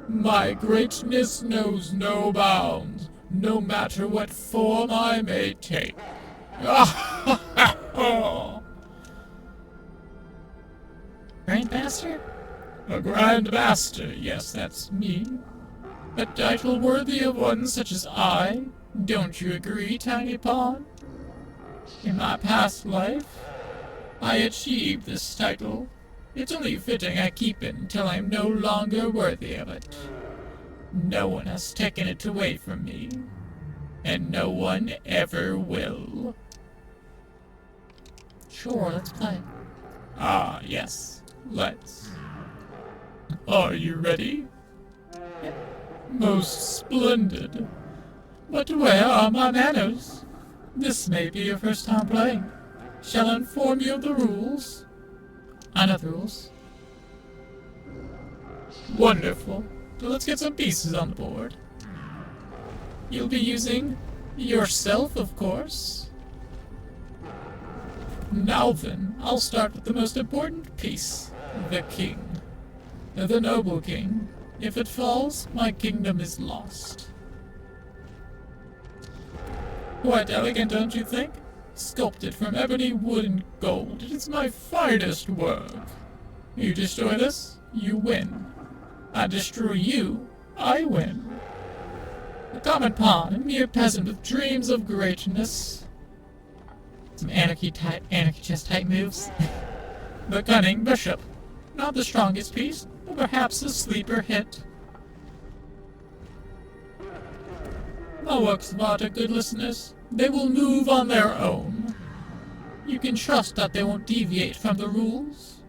S2: My greatness knows no bounds, no matter what form I may take. Grand Master? A Grand Master, yes, that's me. A title worthy of one such as I. Don't you agree, Tiny Pawn? In my past life, I achieved this title. It's only fitting I keep it until I'm no longer worthy of it. No one has taken it away from me, and no one ever will. Sure, let's play. Ah, yes, let's. Are you ready? Most splendid. But where are my manners? This may be your first time playing. Shall I inform you of the rules? I know the rules. Wonderful. So let's get some pieces on the board. You'll be using yourself, of course. Now then, I'll start with the most important piece. The king. The noble king. If it falls, my kingdom is lost. Quite elegant, don't you think? Sculpted from ebony, wood, and gold. It is my finest work. You destroy this, you win. I destroy you, I win. A common pawn, a mere peasant with dreams of greatness. Some anarchy chess type moves. The cunning bishop. Not the strongest piece, but perhaps a sleeper hit. My works of art are good listeners. They will move on their own. You can trust that they won't deviate from the rules.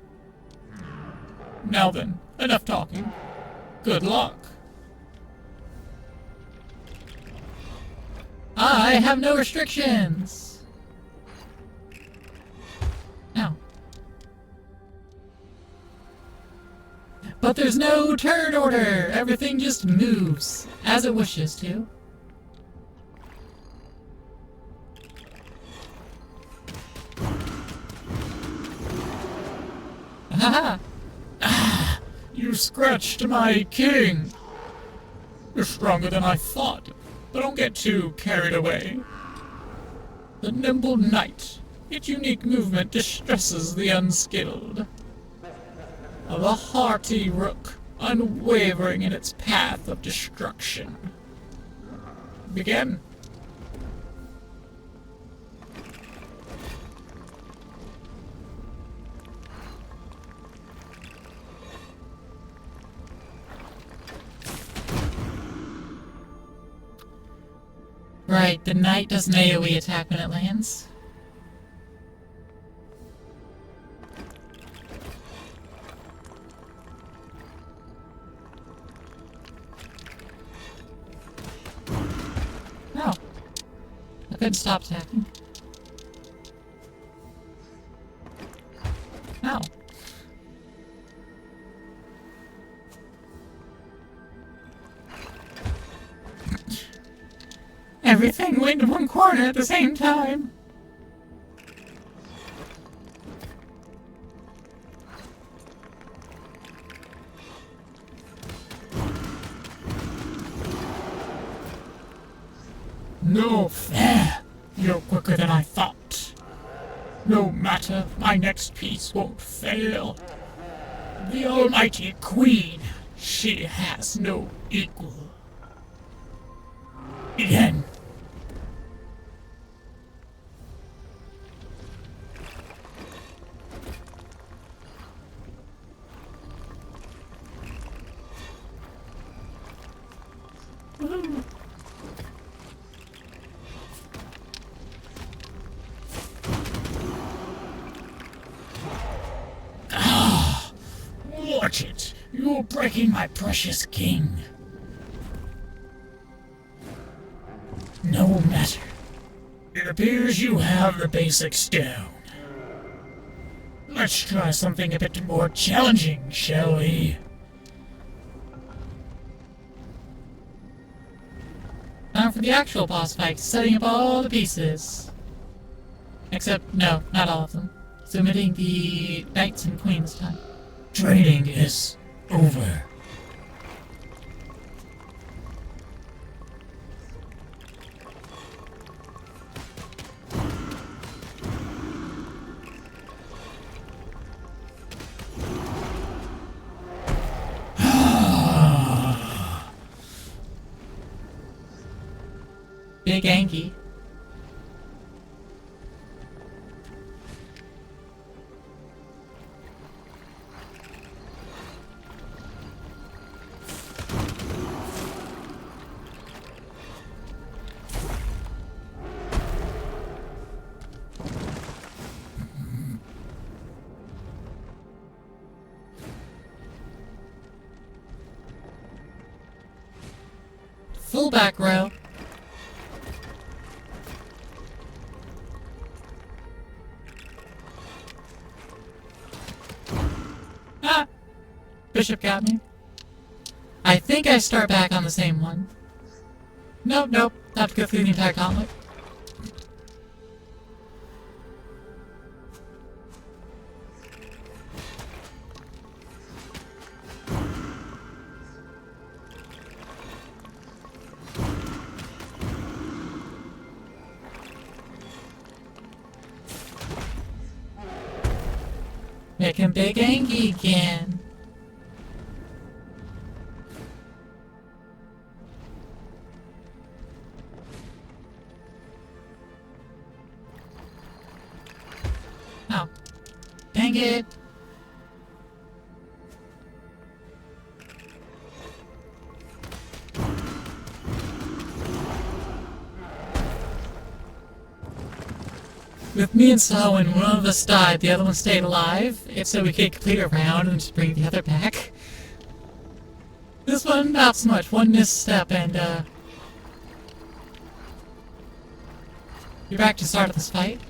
S2: Now then, enough talking. Good luck. I have no restrictions. Now. But there's no turn order. Everything just moves as it wishes to. Ha! Ah! You scratched my king! You're stronger than I thought, but don't get too carried away. The nimble knight. Its unique movement distresses the unskilled. The hardy rook, unwavering in its path of destruction. Begin. Right, the knight does an AoE attack when it lands. Oh. I couldn't stop attacking. Oh. Everything went to one corner at the same time. No fair. You're quicker than I thought. No matter, my next piece won't fail. The almighty queen, she has no equal. Begin. Watch it! You're breaking my precious king. No matter. It appears you have the basics down. Let's try something a bit more challenging, shall we? Time for the actual boss fight, setting up all the pieces. Except, no, not all of them. Submitting the knights and queens time. Training is over. Big Angie. Full back row. Ah! Bishop got me. I think I start back on the same one. Nope. Have to go through the entire gauntlet. Making Big Angie again. Oh. Dang it. With me and Saw, when one of us died, the other one stayed alive. It's so we could complete a round and just bring the other back. This one, not so much. One misstep and, you're back to start of this fight.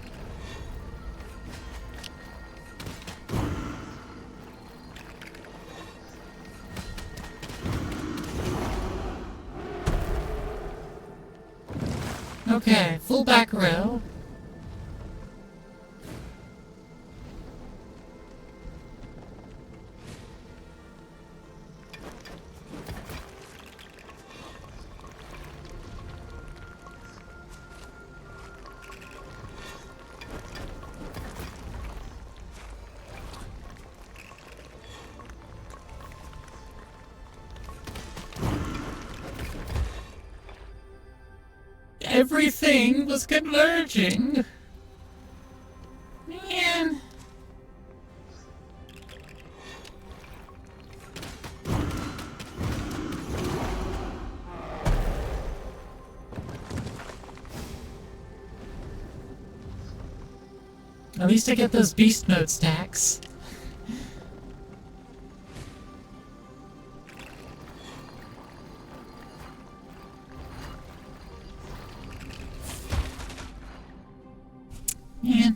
S2: Okay, full back row. everything was converging. Man. At least I get those beast mode stacks. Man.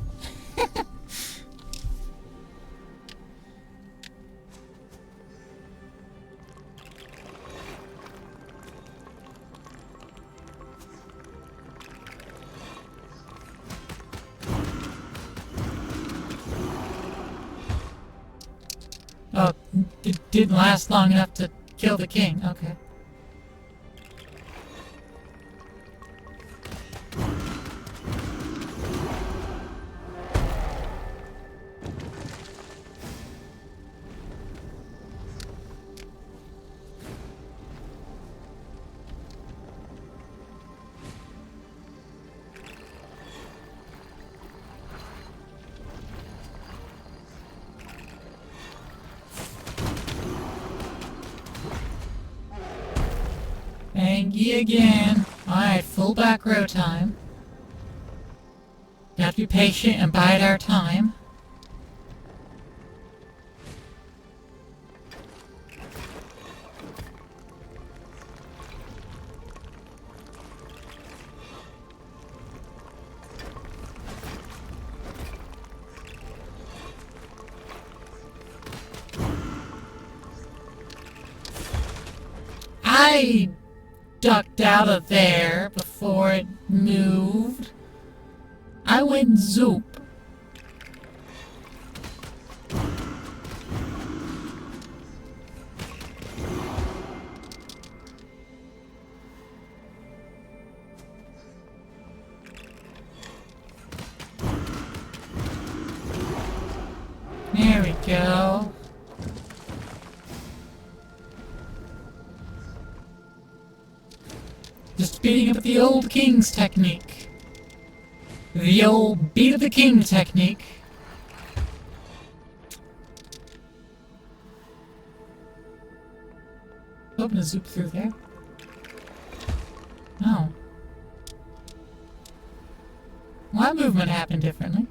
S2: Oh, it didn't last long enough to kill the king. Okay. Angie again. Alright, full back row time. Gotta be patient and bide our time. I ducked out of there before it moved. I went zoop. There we go. Just beating up the old king's technique. The old beat of the king technique. Hoping to zoop through there. Oh. Well, that movement happened differently.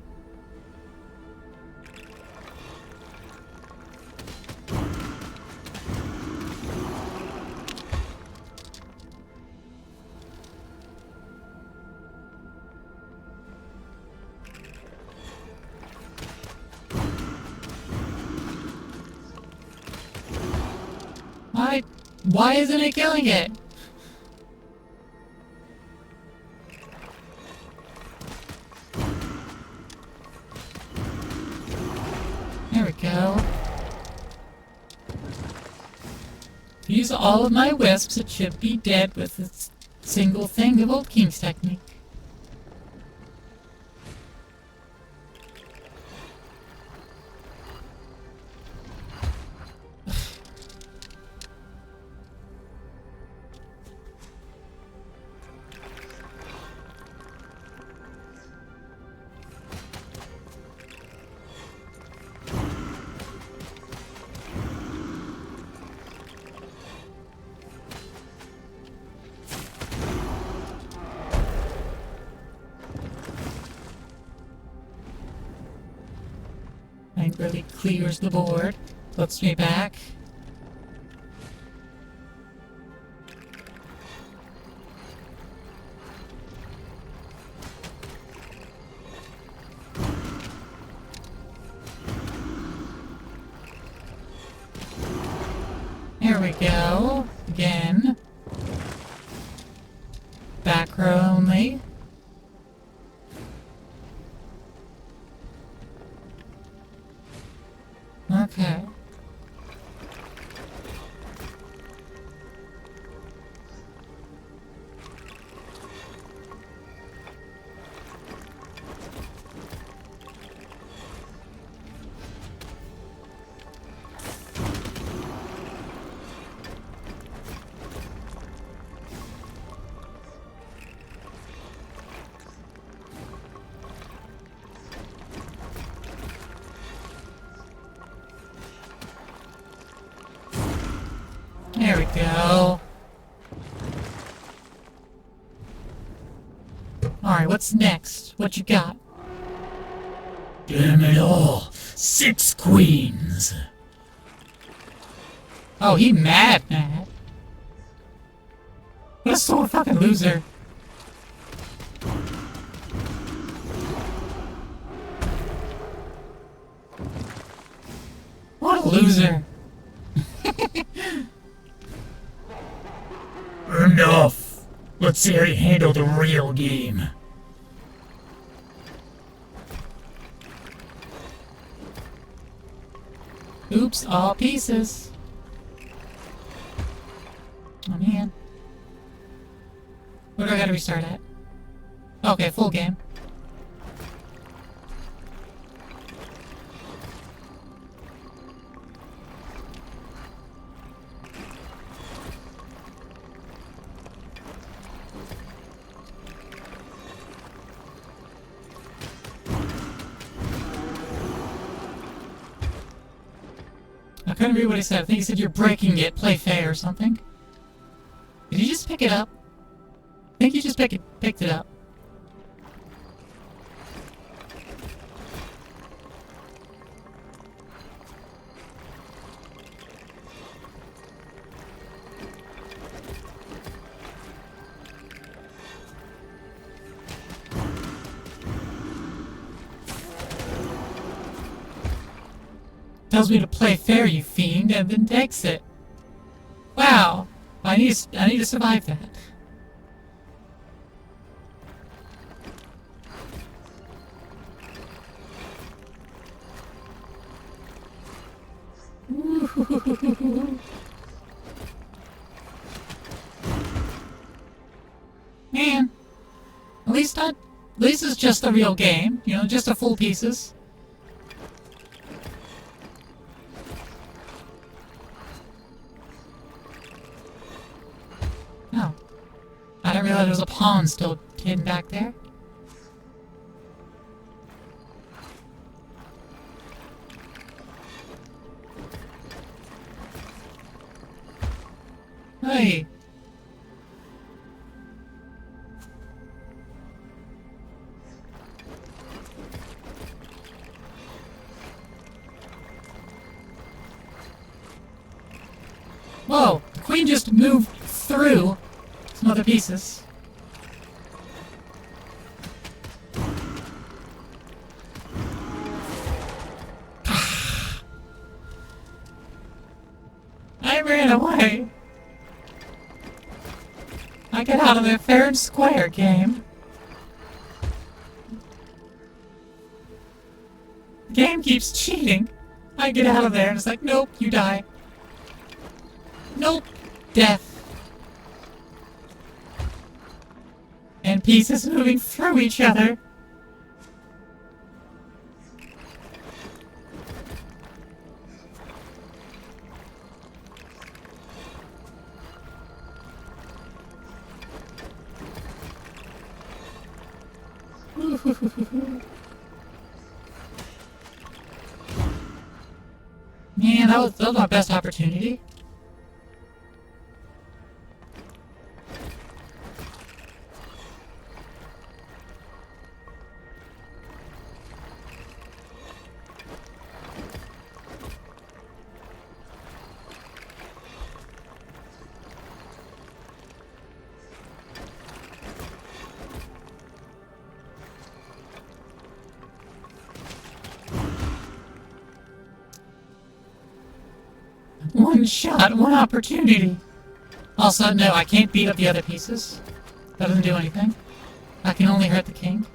S2: Why isn't it killing it? There we go. Use all of my wisps, it should be dead with a single thing of Old King's technique. Really clears the board, puts me back. There we go. Again. Back row only. Okay. Alright, what's next? What you got?
S3: Damn it all. 6 queens.
S2: Oh, he mad. What a sore fucking loser. What a loser.
S3: Enough. Let's see how you handle the real game.
S2: Oops, all pieces. Oh man. Where do I gotta restart at? Okay, full game. I couldn't read what he said. I think he said you're breaking it, play fair or something. Did you just pick it up? I think you just picked it up. Tells me to play fair, you fiend, and then takes it. Wow, I need to survive that. Man, at least it's just the real game, you know, just the full pieces. Oh. I didn't realize there was a pawn still hidden back there. Hey. Whoa, the queen just moved through some other pieces. I ran away. I get out of there fair and square, game. The game keeps cheating. I get out of there and it's like, nope, you die. Nope, death. And pieces moving through each other. Man, that was my best opportunity. One shot, one opportunity. Also, no, I can't beat up the other pieces. That doesn't do anything. I can only hurt the king.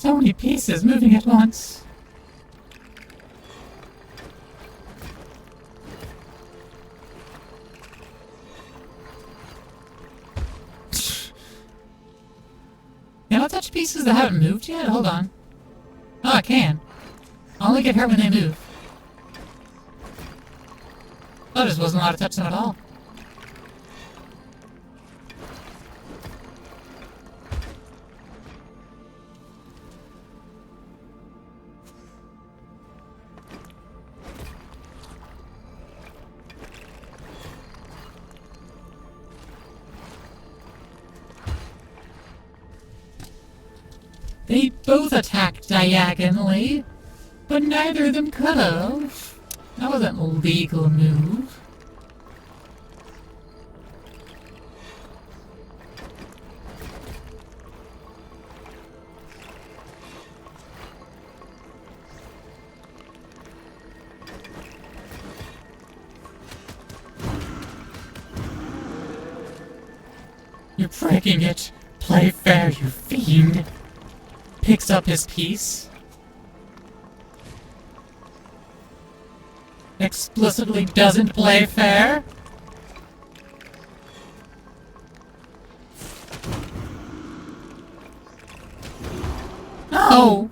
S2: So many pieces moving at once. Can I touch pieces that haven't moved yet? Hold on. Oh, I can. I only get hurt when they move. I just wasn't allowed to touch them at all. They both attacked diagonally, but neither of them could have. That wasn't a legal move. You're breaking it. Play fair, you fiend. Picks up his piece. Explicitly doesn't play fair. No!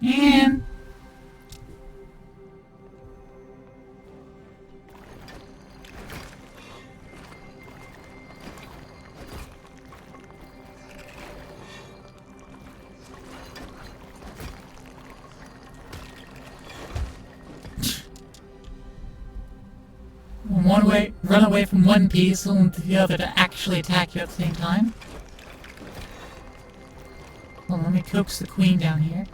S2: And run away from one piece and the other to actually attack you at the same time. Well, let me coax the queen down here.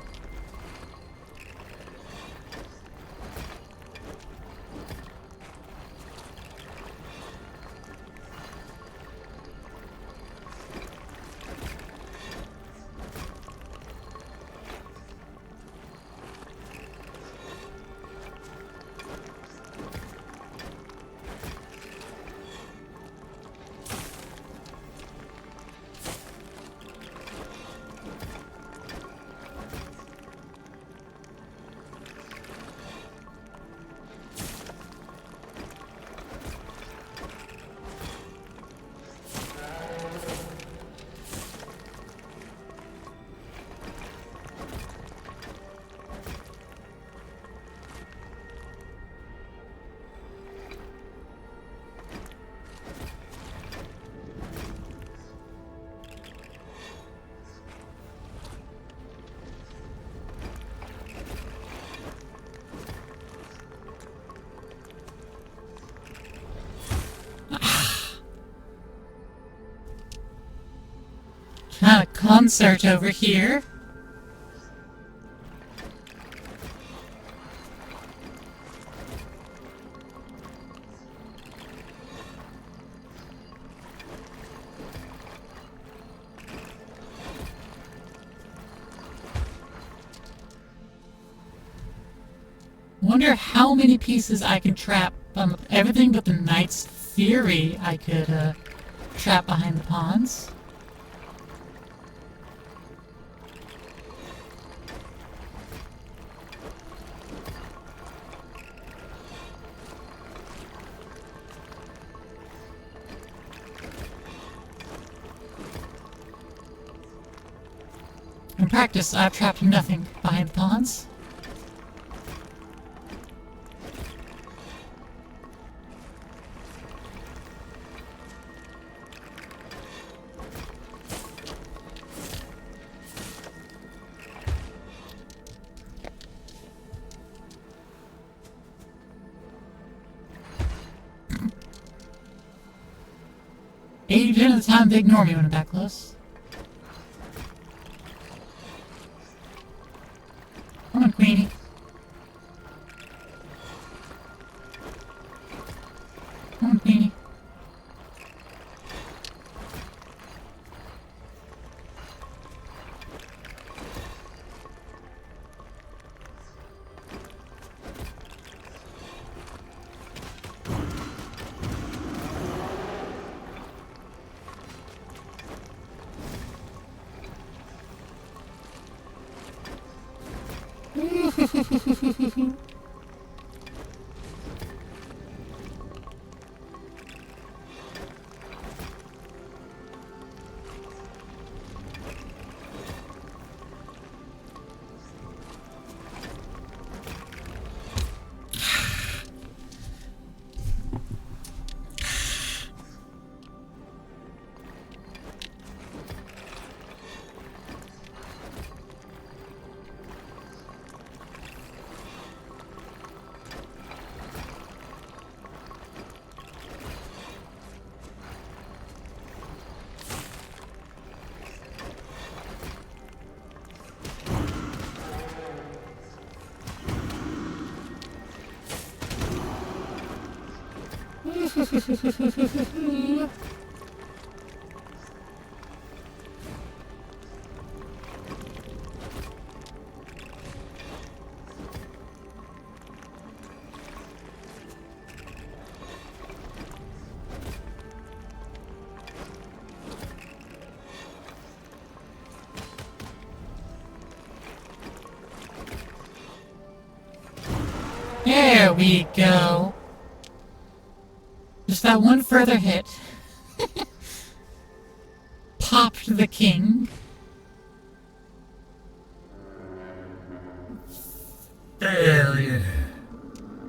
S2: Kind of concert over here. Wonder how many pieces I can trap. Everything but the Knight's Theory I could trap behind the pawns. In practice, I've trapped nothing behind the pawns. 90% of the time they ignore me when I'm that close. Come on, Queenie. Come on, Queenie. There we go. Just that one further hit. Popped the king.
S3: Failure.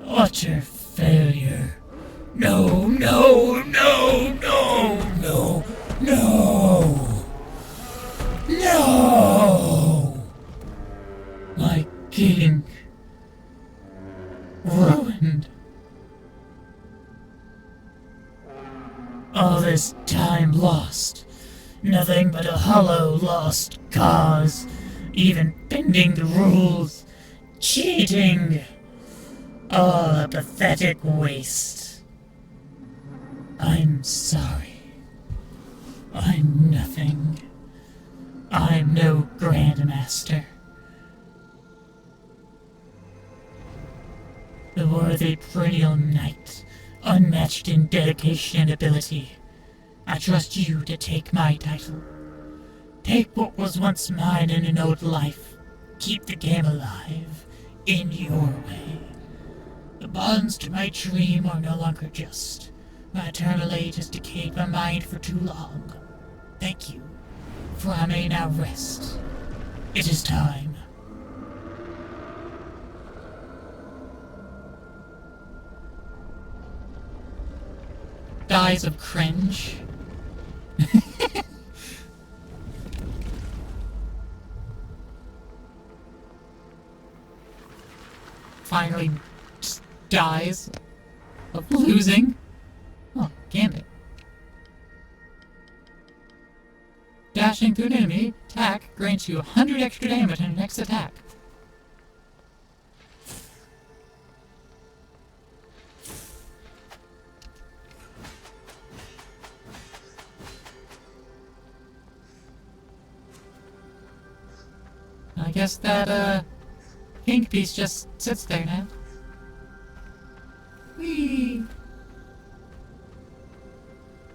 S3: Utter failure. No, no, no, no, no, no. No. My king. Ruined. All this time lost. Nothing but a hollow lost cause. Even bending the rules. Cheating. All a pathetic waste. I'm sorry. I'm nothing. I'm no Grandmaster. The worthy perennial knight, unmatched in dedication and ability. I trust you to take my title. Take what was once mine in an old life. Keep the game alive, in your way. The bonds to my dream are no longer just. My eternal age has decayed my mind for too long. Thank you, for I may now rest. It is time.
S2: Dies of cringe. Finally just dies of losing. Oh, Gambit. Dashing through an enemy attack grants you 100 extra damage on your next attack. I guess that, pink piece just sits there now. Whee!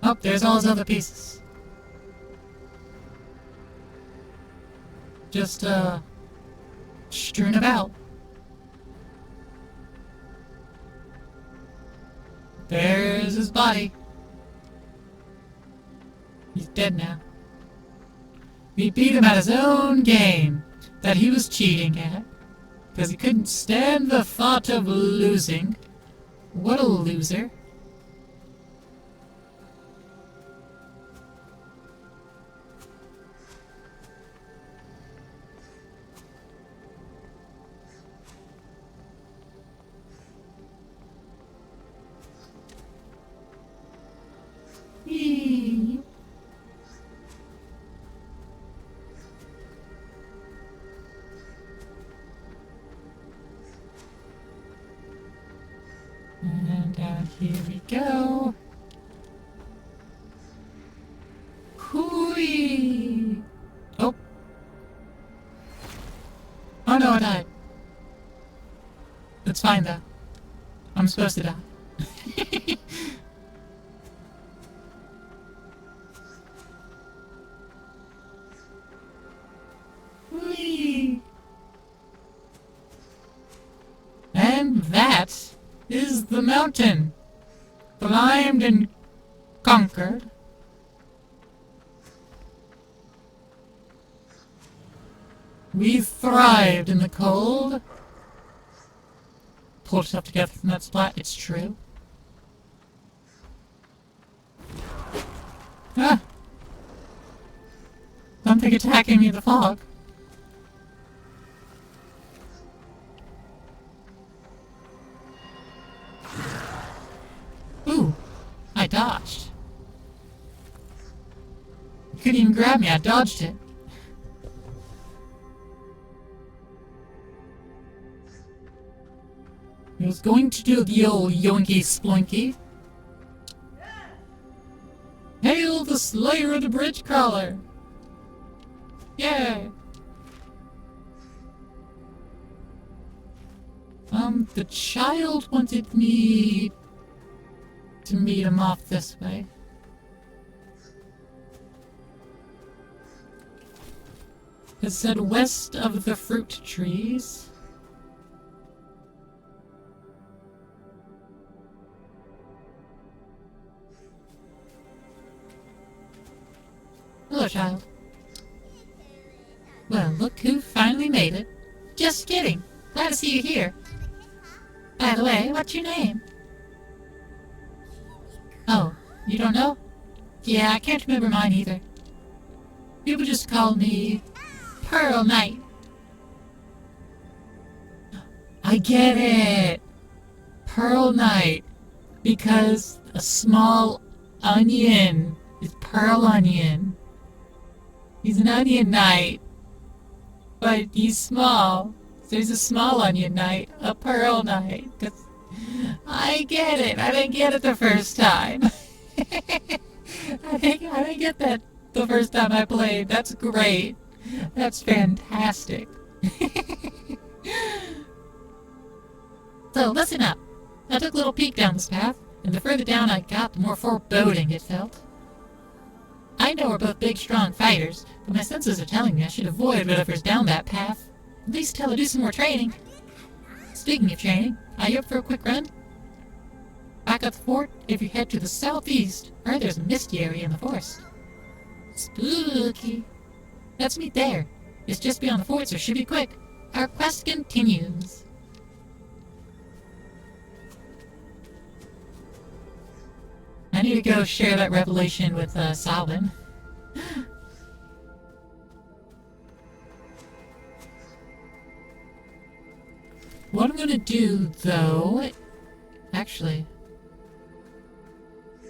S2: Oh, there's all his other pieces. Just, strewn about. There's his body. He's dead now. We beat him at his own game that he was cheating at, because he couldn't stand the thought of losing. What a loser. Eee. Here we go. Hooey! Oh. Oh no, I died. It's fine though. I'm supposed to die. Whee! And that is the mountain. Climbed and conquered. We thrived in the cold. Pulled yourself together from that splat, it's true. Ah! Something attacking me in the fog. Ooh, I dodged. You couldn't even grab me, I dodged it. I was going to do the old yoinky sploinky. Hail the slayer of the bridge crawler! Yay! The child wanted me to meet him off this way. It said west of the fruit trees. Hello, child. Well, look who finally made it. Just kidding. Glad to see you here. By the way, what's your name? Oh, you don't know? Yeah, I can't remember mine either. People just call me Pearl Knight. I get it! Pearl Knight. Because a small onion is Pearl Onion. He's an onion knight, but he's small. So he's a small onion knight, a pearl knight. 'Cause I get it. I didn't get it the first time. I didn't get that the first time I played. That's great. That's fantastic. So listen up. I took a little peek down this path, and the further down I got, the more foreboding it felt. I know we're both big, strong fighters, but my senses are telling me I should avoid whatever's down that path. At least till I do some more training. Speaking of training, are you up for a quick run? Back at the fort, if you head to the southeast, or there's a misty area in the forest. Spooky. Let's meet there. It's just beyond the fort, so it should be quick. Our quest continues. I need to go share that revelation with Salvin. What I'm gonna do, though... Actually...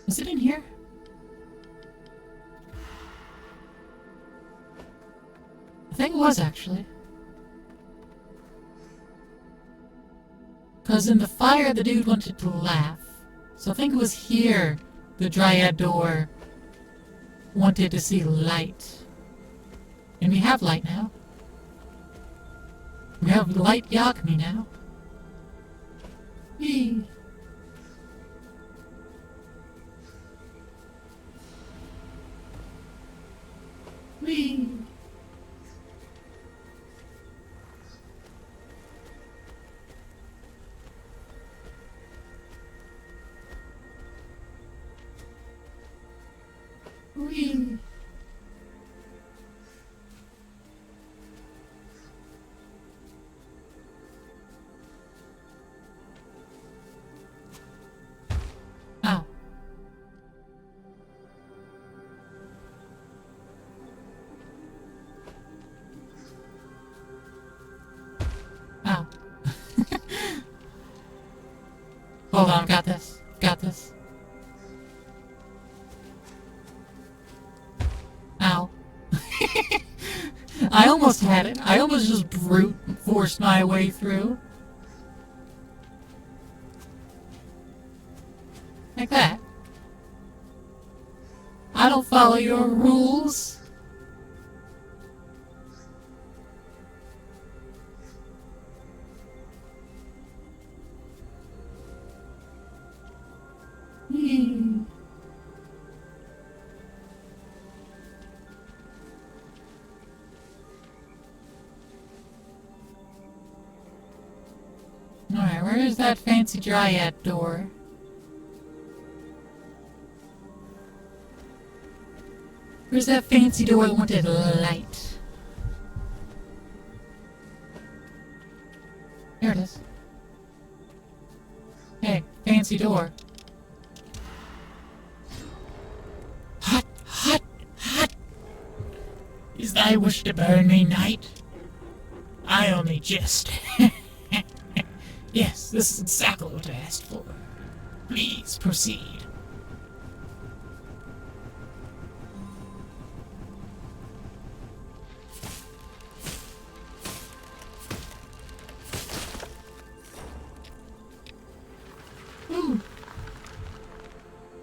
S2: Was it in here? I think it was, actually. Because in the fire, the dude wanted to laugh. So I think it was here the Dryad Door wanted to see light. And we have light now. We have light Yakmi now. Whee! Whee! Whee! Ow. Ow. Hold on, got this. Got this. Ow. I almost had it. I almost just brute forced my way through. Like that? I don't follow your rules. Alright, where is that fancy dryad door? Where's that fancy door that wanted light? There it is. Hey, fancy door. Hot, hot, hot! Is thy wish to burn me, knight? I only jest. Yes, this is exactly what I asked for. Please proceed.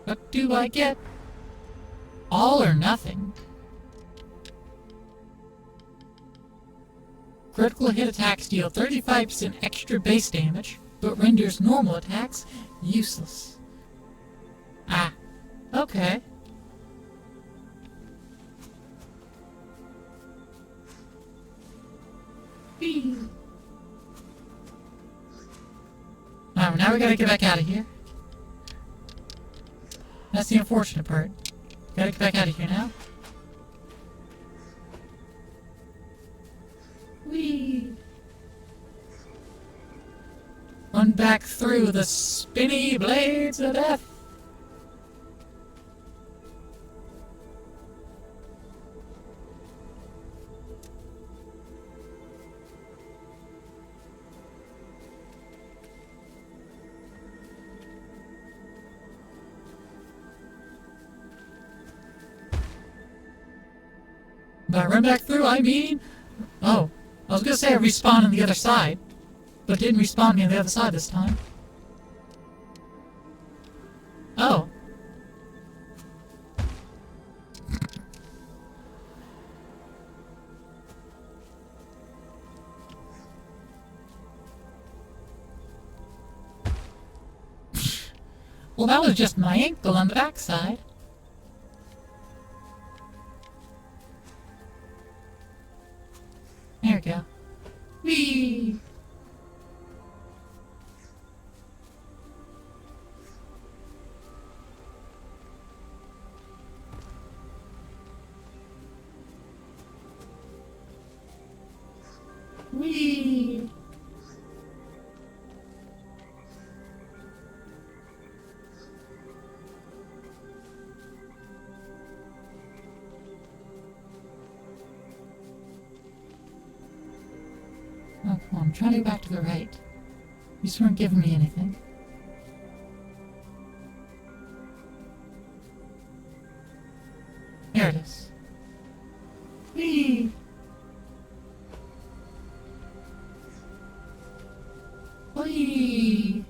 S2: What do I get? All or nothing. Critical hit attacks deal 35% extra base damage, but renders normal attacks useless. Ah, okay. Now we gotta get back out of here. That's the unfortunate part. Gotta get back out of here now. Whee! Run back through the spinny blades of death. By run back through, I mean... Oh, I was gonna say I respawned on the other side, but it didn't respawn me on the other side this time. Oh. Well, that was just my ankle on the backside. There we go. Whee! Whee! Oh, come on, I'm trying to go back to the right. You just weren't giving me anything. There it is. Whee! Whee!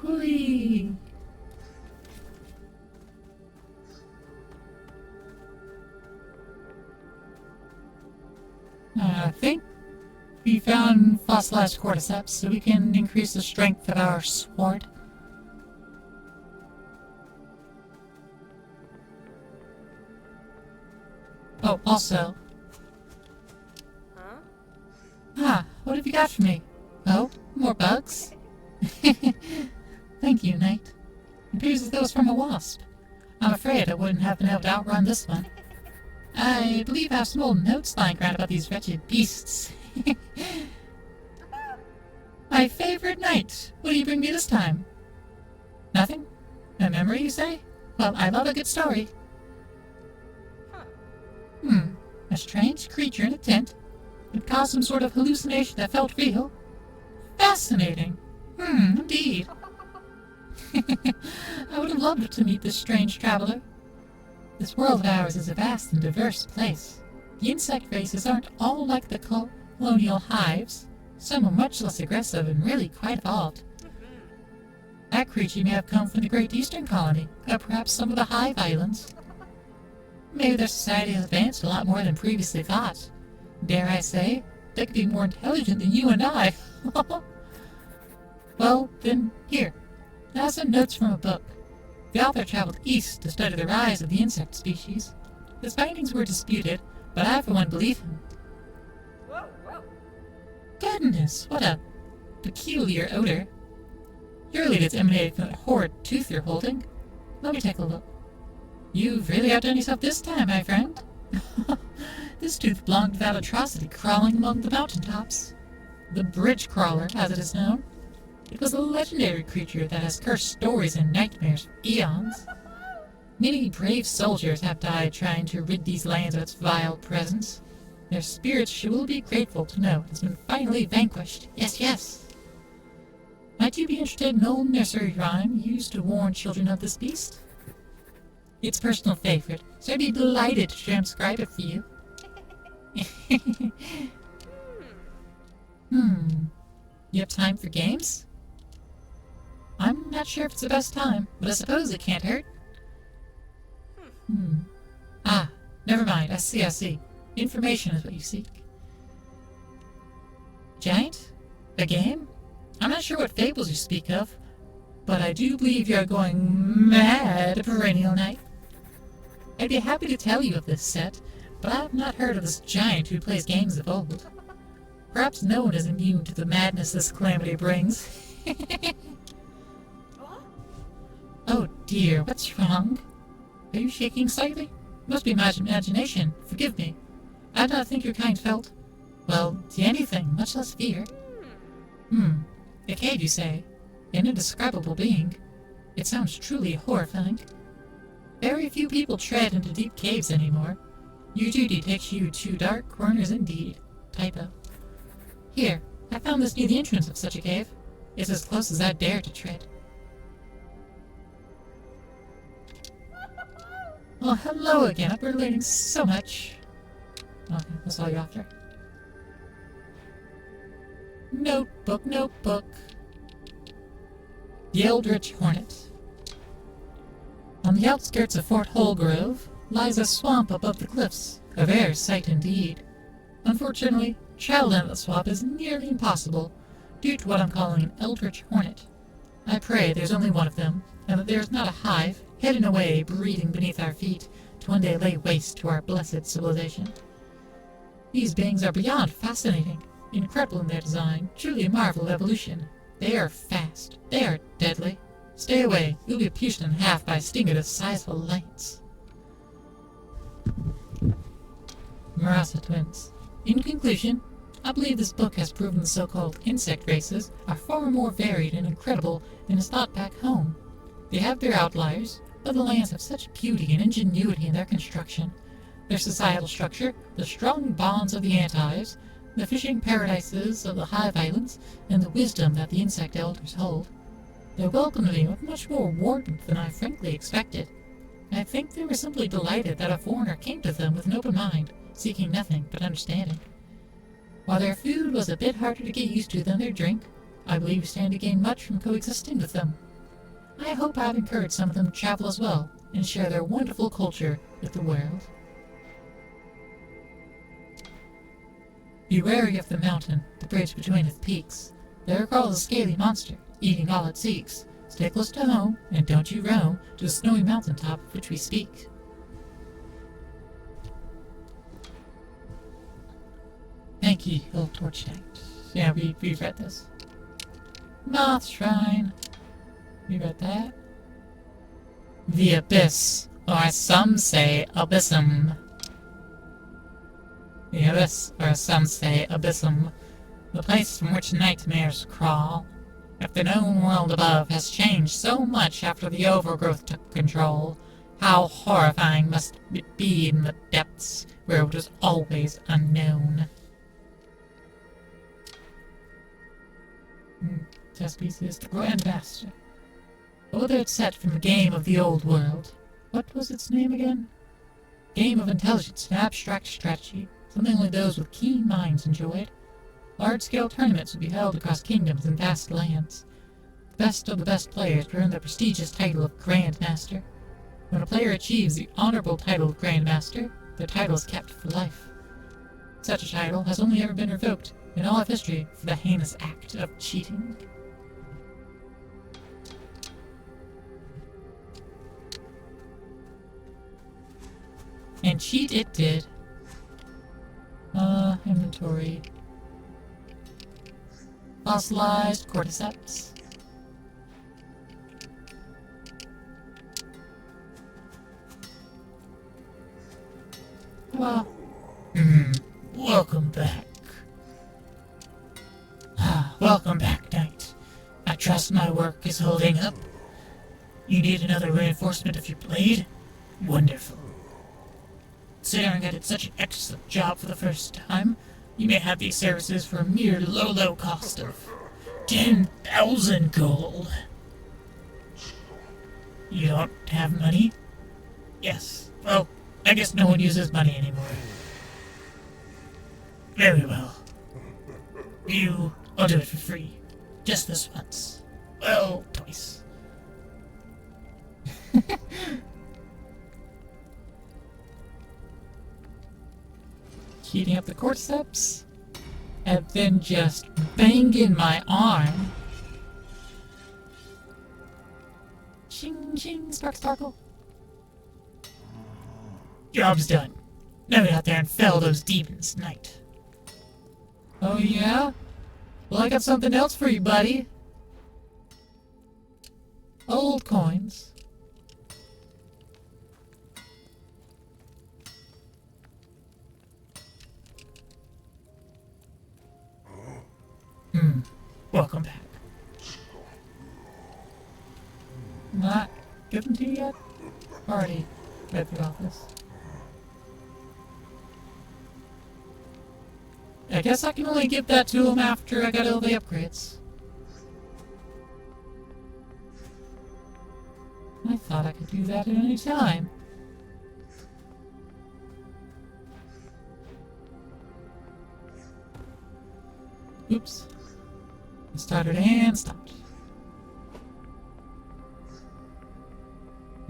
S2: Whee! I think we found fossilized cordyceps, so we can increase the strength of our sword. Oh, also.
S4: Huh?
S2: Ah, what have you got for me? Oh, more bugs? Thank you, Knight. It appears as though it's from a wasp. I'm afraid I wouldn't have been able to outrun this one. I believe I have some old notes lying around about these wretched beasts. My favorite knight! What do you bring me this time? Nothing? A memory, you say? Well, I love a good story. A strange creature in a tent. It caused some sort of hallucination that felt real. Fascinating. Indeed.
S3: I would have loved to meet this strange traveler. This world of ours is a vast and diverse place. The insect races aren't all like the colonial hives. Some are much less aggressive and really quite evolved. That creature may have come from the Great Eastern Colony, or perhaps some of the Hive Islands. Maybe their society has advanced a lot more than previously thought. Dare I say, they could be more intelligent than you and I. Well, then, here. Now some notes from a book. The author traveled east to study the rise of the insect species. His findings were disputed, but I for one believe him. Goodness, what a peculiar odor. Surely it's emanating from that horrid tooth you're holding. Let me take a look. You've really outdone yourself this time, my friend. This tooth belonged to that atrocity crawling among the mountaintops. The bridge crawler, as it is known. It was a legendary creature that has cursed stories and nightmares for eons. Many brave soldiers have died trying to rid these lands of its vile presence. Their spirits will be grateful to know it has been finally vanquished. Yes, yes. Might you be interested in an old nursery rhyme used to warn children of this beast? It's a personal favorite, so I'd be delighted to transcribe it for you. You have time for games? I'm not sure if it's the best time, but I suppose it can't hurt. Ah, never mind. I see. Information is what you seek. Giant? A game? I'm not sure what fables you speak of, but I do believe you're going mad, Perennial Knight. I'd be happy to tell you of this set, but I have not heard of this giant who plays games of old. Perhaps no one is immune to the madness this calamity brings. Oh dear, what's wrong? Are you shaking slightly? Must be my imagination. Forgive me. I did not think your kind felt, well, to anything, much less fear. A cave, you say? An indescribable being? It sounds truly horrifying. Very few people tread into deep caves anymore. Your duty takes you to dark corners indeed. Typo. Here, I found this near the entrance of such a cave. It's as close as I dare to tread. Well, hello again. We're learning so much. Okay, that's all you're after. Notebook. The Eldritch Hornet. On the outskirts of Fort Holgrove lies a swamp above the cliffs, a rare sight indeed. Unfortunately, travel in that swamp is nearly impossible, due to what I'm calling an Eldritch Hornet. I pray there's only one of them, and that there's not a hive, hidden away, breeding beneath our feet, to one day lay waste to our blessed civilization. These beings are beyond fascinating, incredible in their design, truly a marvel of evolution. They are fast, they are deadly. Stay away, you'll be pierced in half by a stinger the size of a lance. Marasa twins. In conclusion, I believe this book has proven the so-called insect races are far more varied and incredible than is thought back home. They have their outliers, but the lands have such beauty and ingenuity in their construction. Their societal structure, the strong bonds of the ant-hives, the fishing paradises of the Hive Islands, and the wisdom that the insect elders hold. They welcomed me with much more warmth than I frankly expected. I think they were simply delighted that a foreigner came to them with an open mind, seeking nothing but understanding. While their food was a bit harder to get used to than their drink, I believe we stand to gain much from coexisting with them. I hope I've encouraged some of them to travel as well, and share their wonderful culture with the world. Be wary of the mountain, the bridge between its peaks. There crawls a scaly monster, eating all it seeks. Stay close to home, and don't you roam to the snowy mountaintop of which we speak. Thank ye, old torch knight. Yeah, we've read this. Moth Shrine. We read that. The Abyss, or as some say, Abyssum. The Abyss, or as some say, Abyssum. The place from which nightmares crawl. If the known world above has changed so much after the overgrowth took control, how horrifying must it be in the depths where it was always unknown. Chess pieces to Grandmaster. whether it's set from a game of the old world. What was its name again? Game of intelligence and abstract strategy. Something only those with keen minds enjoyed. Large-scale tournaments would be held across kingdoms and vast lands. The best of the best players would earn the prestigious title of Grand Master. When a player achieves the honorable title of Grand Master, their title is kept for life. Such a title has only ever been revoked in all of history for the heinous act of cheating. And cheat it did. Inventory. Fossilized cordyceps. Well, welcome back. Welcome back, Knight. I trust my work is holding up. You need another reinforcement of your blade? Wonderful. Considering I did such an excellent job for the first time, you may have these services for a mere low cost of 10,000 gold. You don't have money? Yes. Well, I guess no one uses money anymore. Very well. I'll do it for free. Just this once. Well, twice. Heating up the cordyceps, and then just banging my arm. Ching ching, sparkle. Job's done. Now get out there and fell those demons, Knight. Oh yeah? Well, I got something else for you, buddy. Old coins. Welcome back. Not give them to you yet? Already read through all this. I guess I can only give that to him after I got all the upgrades. I thought I could do that at any time. Oops. Started and stopped.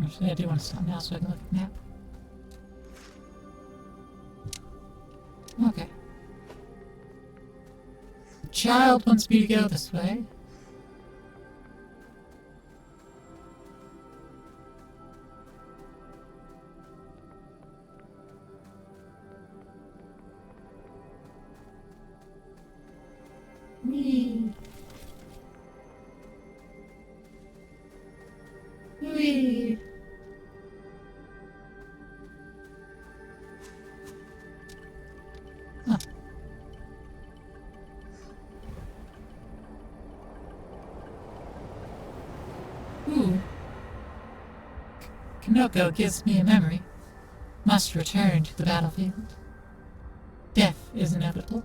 S3: Actually, I do want to stop now so I can look at the map. Okay. The child wants me to go this way. Wee. Wee. Huh. Ooh. Kanoko gives me a memory. Must return to the battlefield. Death is inevitable.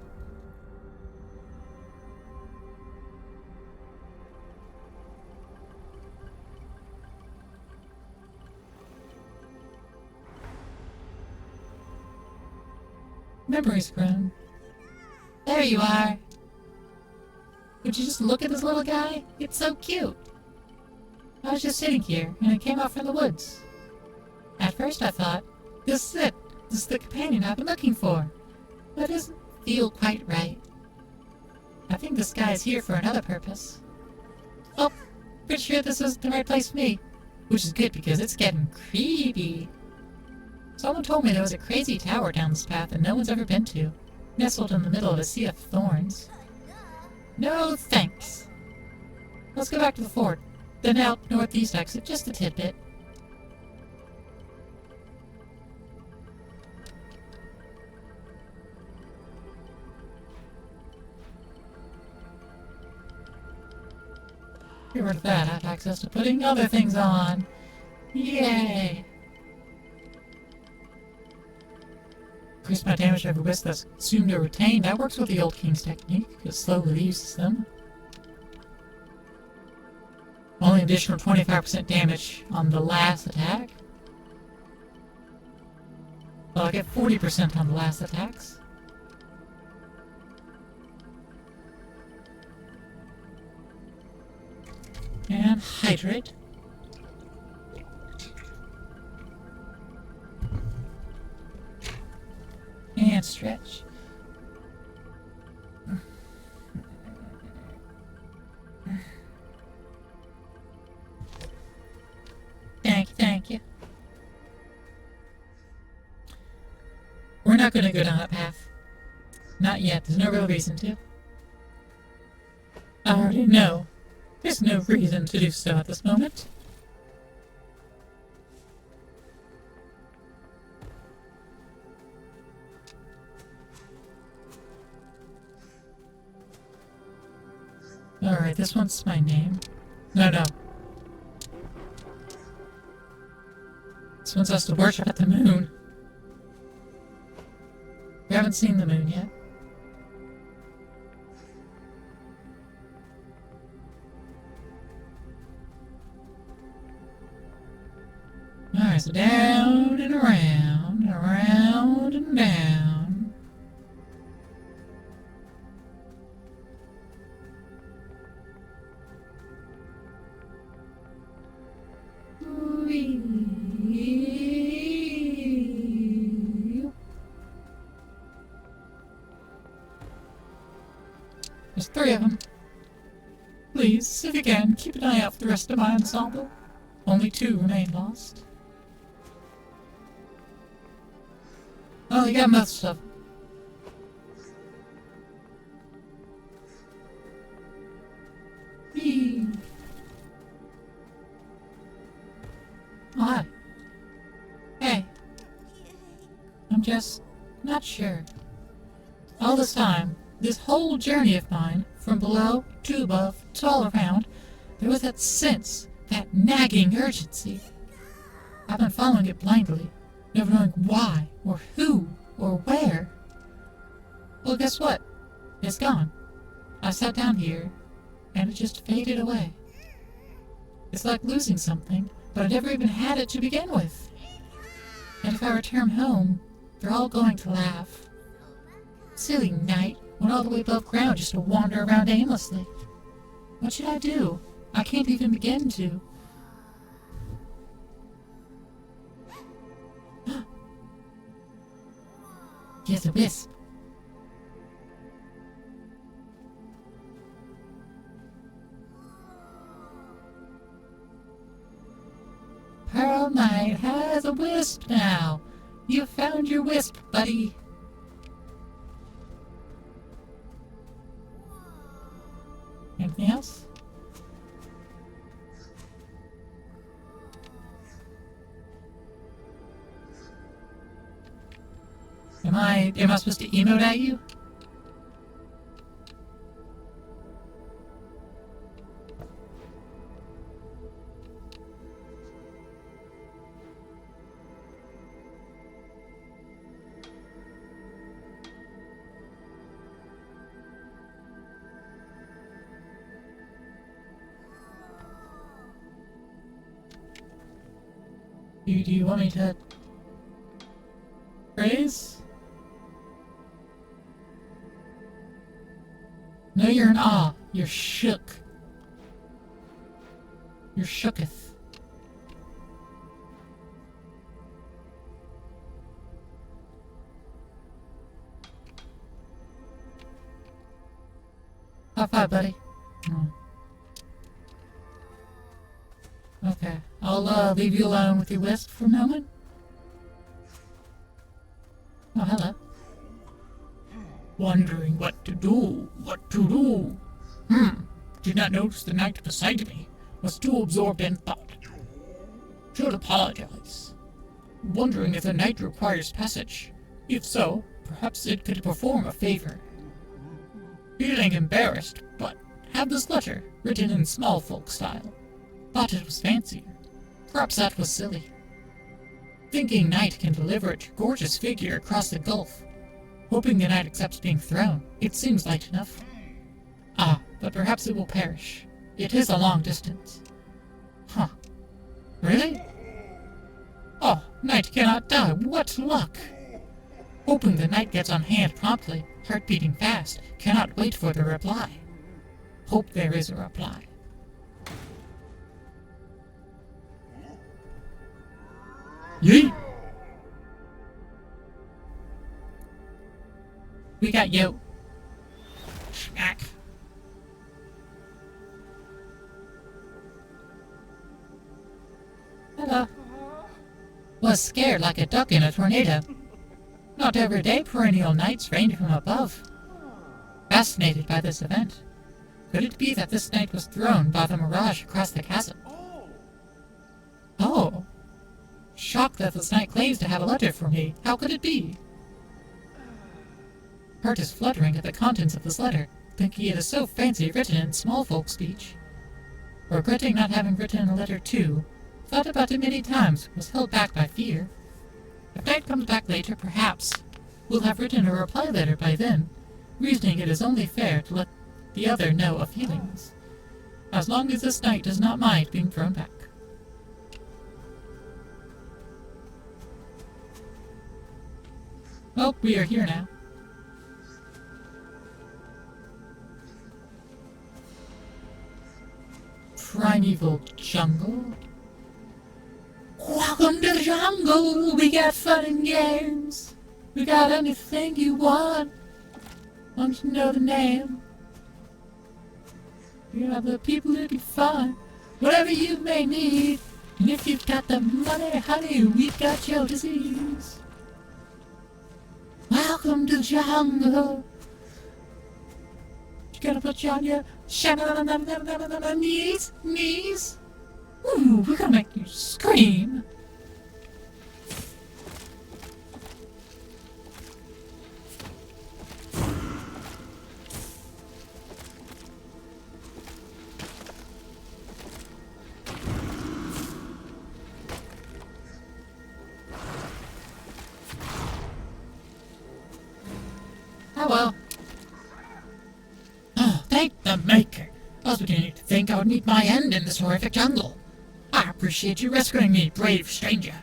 S3: Memories grown. There you are. Would you just look at this little guy? It's so cute. I was just sitting here, and it came out from the woods. At first I thought, this is it. This is the companion I've been looking for. But it doesn't feel quite right. I think this guy is here for another purpose. Oh, pretty sure this is the right place for me. Which is good because it's getting creepy. Someone told me there was a crazy tower down this path that no one's ever been to, nestled in the middle of a sea of thorns. No thanks. Let's go back to the fort, then out northeast exit just a tidbit. Get rid of that, I have access to putting other things on. Yay! Increase my damage every whisk that's consumed or retained. That works with the old king's technique, because slowly uses them. Only
S2: dealing additional 25% damage on the last attack. So I get 40% on the last attacks. And hydrate. And stretch. Thank you. We're not going to go down that path. Not yet. There's no real reason to. I already know. There's no reason to do so at this moment. Alright, this one's my name. No. This one's us to worship at the moon. We haven't seen the moon yet. Alright, so down and around and down. There's 3 of them. Please, if you can, keep an eye out for the rest of my ensemble. Only 2 remain lost. Oh, you got most of them. Whee. Oh, hi. Hey. I'm just not sure. All this time, this whole journey of mine, from below to above to all around, there was that sense, that nagging urgency. I've been following it blindly, never knowing why, or who, or where. Well, guess what? It's gone. I sat down here, and it just faded away. It's like losing something, but I never even had it to begin with. And if I return home, they're all going to laugh. Silly knight, went all the way above ground just to wander around aimlessly. What should I do? I can't even begin to. Here's a wisp. Pearl Knight has a wisp now. You found your wisp, buddy. Anything else? Am I supposed to emote at you? Do you want me to praise? No, you're in awe. You're shook. You're shooketh. High five, buddy. Okay. I'll leave you alone with your wisp for a moment. Oh, hello. Wondering what to do. Did not notice the knight beside me. Was too absorbed in thought. Should apologize. Wondering if the knight requires passage. If so, perhaps it could perform a favor. Feeling embarrassed, but had this letter, written in small folk style. Thought it was fancier. Perhaps that was silly. Thinking knight can deliver it to gorgeous figure across the gulf. Hoping the knight accepts being thrown, it seems light enough. Ah, but perhaps it will perish. It is a long distance. Really? Oh, Knight cannot die. What luck! Hoping the Knight gets on hand promptly, heart beating fast, cannot wait for the reply. Hope there is a reply. Yeet! We got you. Smack. Hello. Was scared like a duck in a tornado. Not every day perennial knights rained from above. Fascinated by this event. Could it be that this knight was thrown by the mirage across the chasm? Oh. Shocked that this knight claims to have a letter for me. How could it be? Heart is fluttering at the contents of this letter, thinking it is so fancy written in small folk speech. Regretting not having written a letter too, thought about it many times, was held back by fear. If Knight comes back later, perhaps we'll have written a reply letter by then, reasoning it is only fair to let the other know of feelings, as long as this Knight does not mind being thrown back. Well, we are here now. Primeval jungle? Welcome to the jungle! We got fun and games! We got anything you want! Want to know the name? We have the people who can find whatever you may need. And if you've got the money, honey, we've got your disease. Welcome to the jungle! You gotta put you on your knees? Ooh, we're gonna make you scream! Oh well. Oh, thank the Maker. I was beginning to think I would meet my end in this horrific jungle. I appreciate you rescuing me, brave stranger.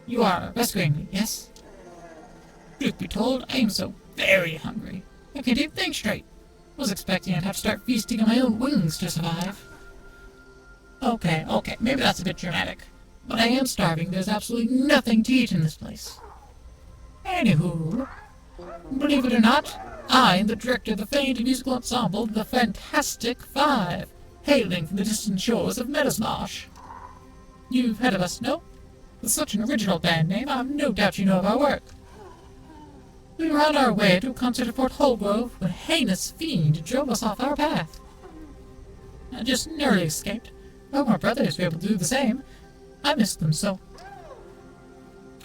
S2: You are rescuing me, yes? Truth be told, I am so very hungry. I can't even think straight. Was expecting I'd have to start feasting on my own wings to survive. Okay, maybe that's a bit dramatic. But I am starving. There's absolutely nothing to eat in this place. Anywho, believe it or not, I am the director of the famed musical ensemble, the Fantastic Five, hailing from the distant shores of Meadowsmarsh. You've heard of us, no? With such an original band name, I've no doubt you know of our work. We were on our way to a concert at Fort Holgrove when a heinous fiend drove us off our path. I just narrowly escaped. I hope my brothers were able to do the same. I missed them so.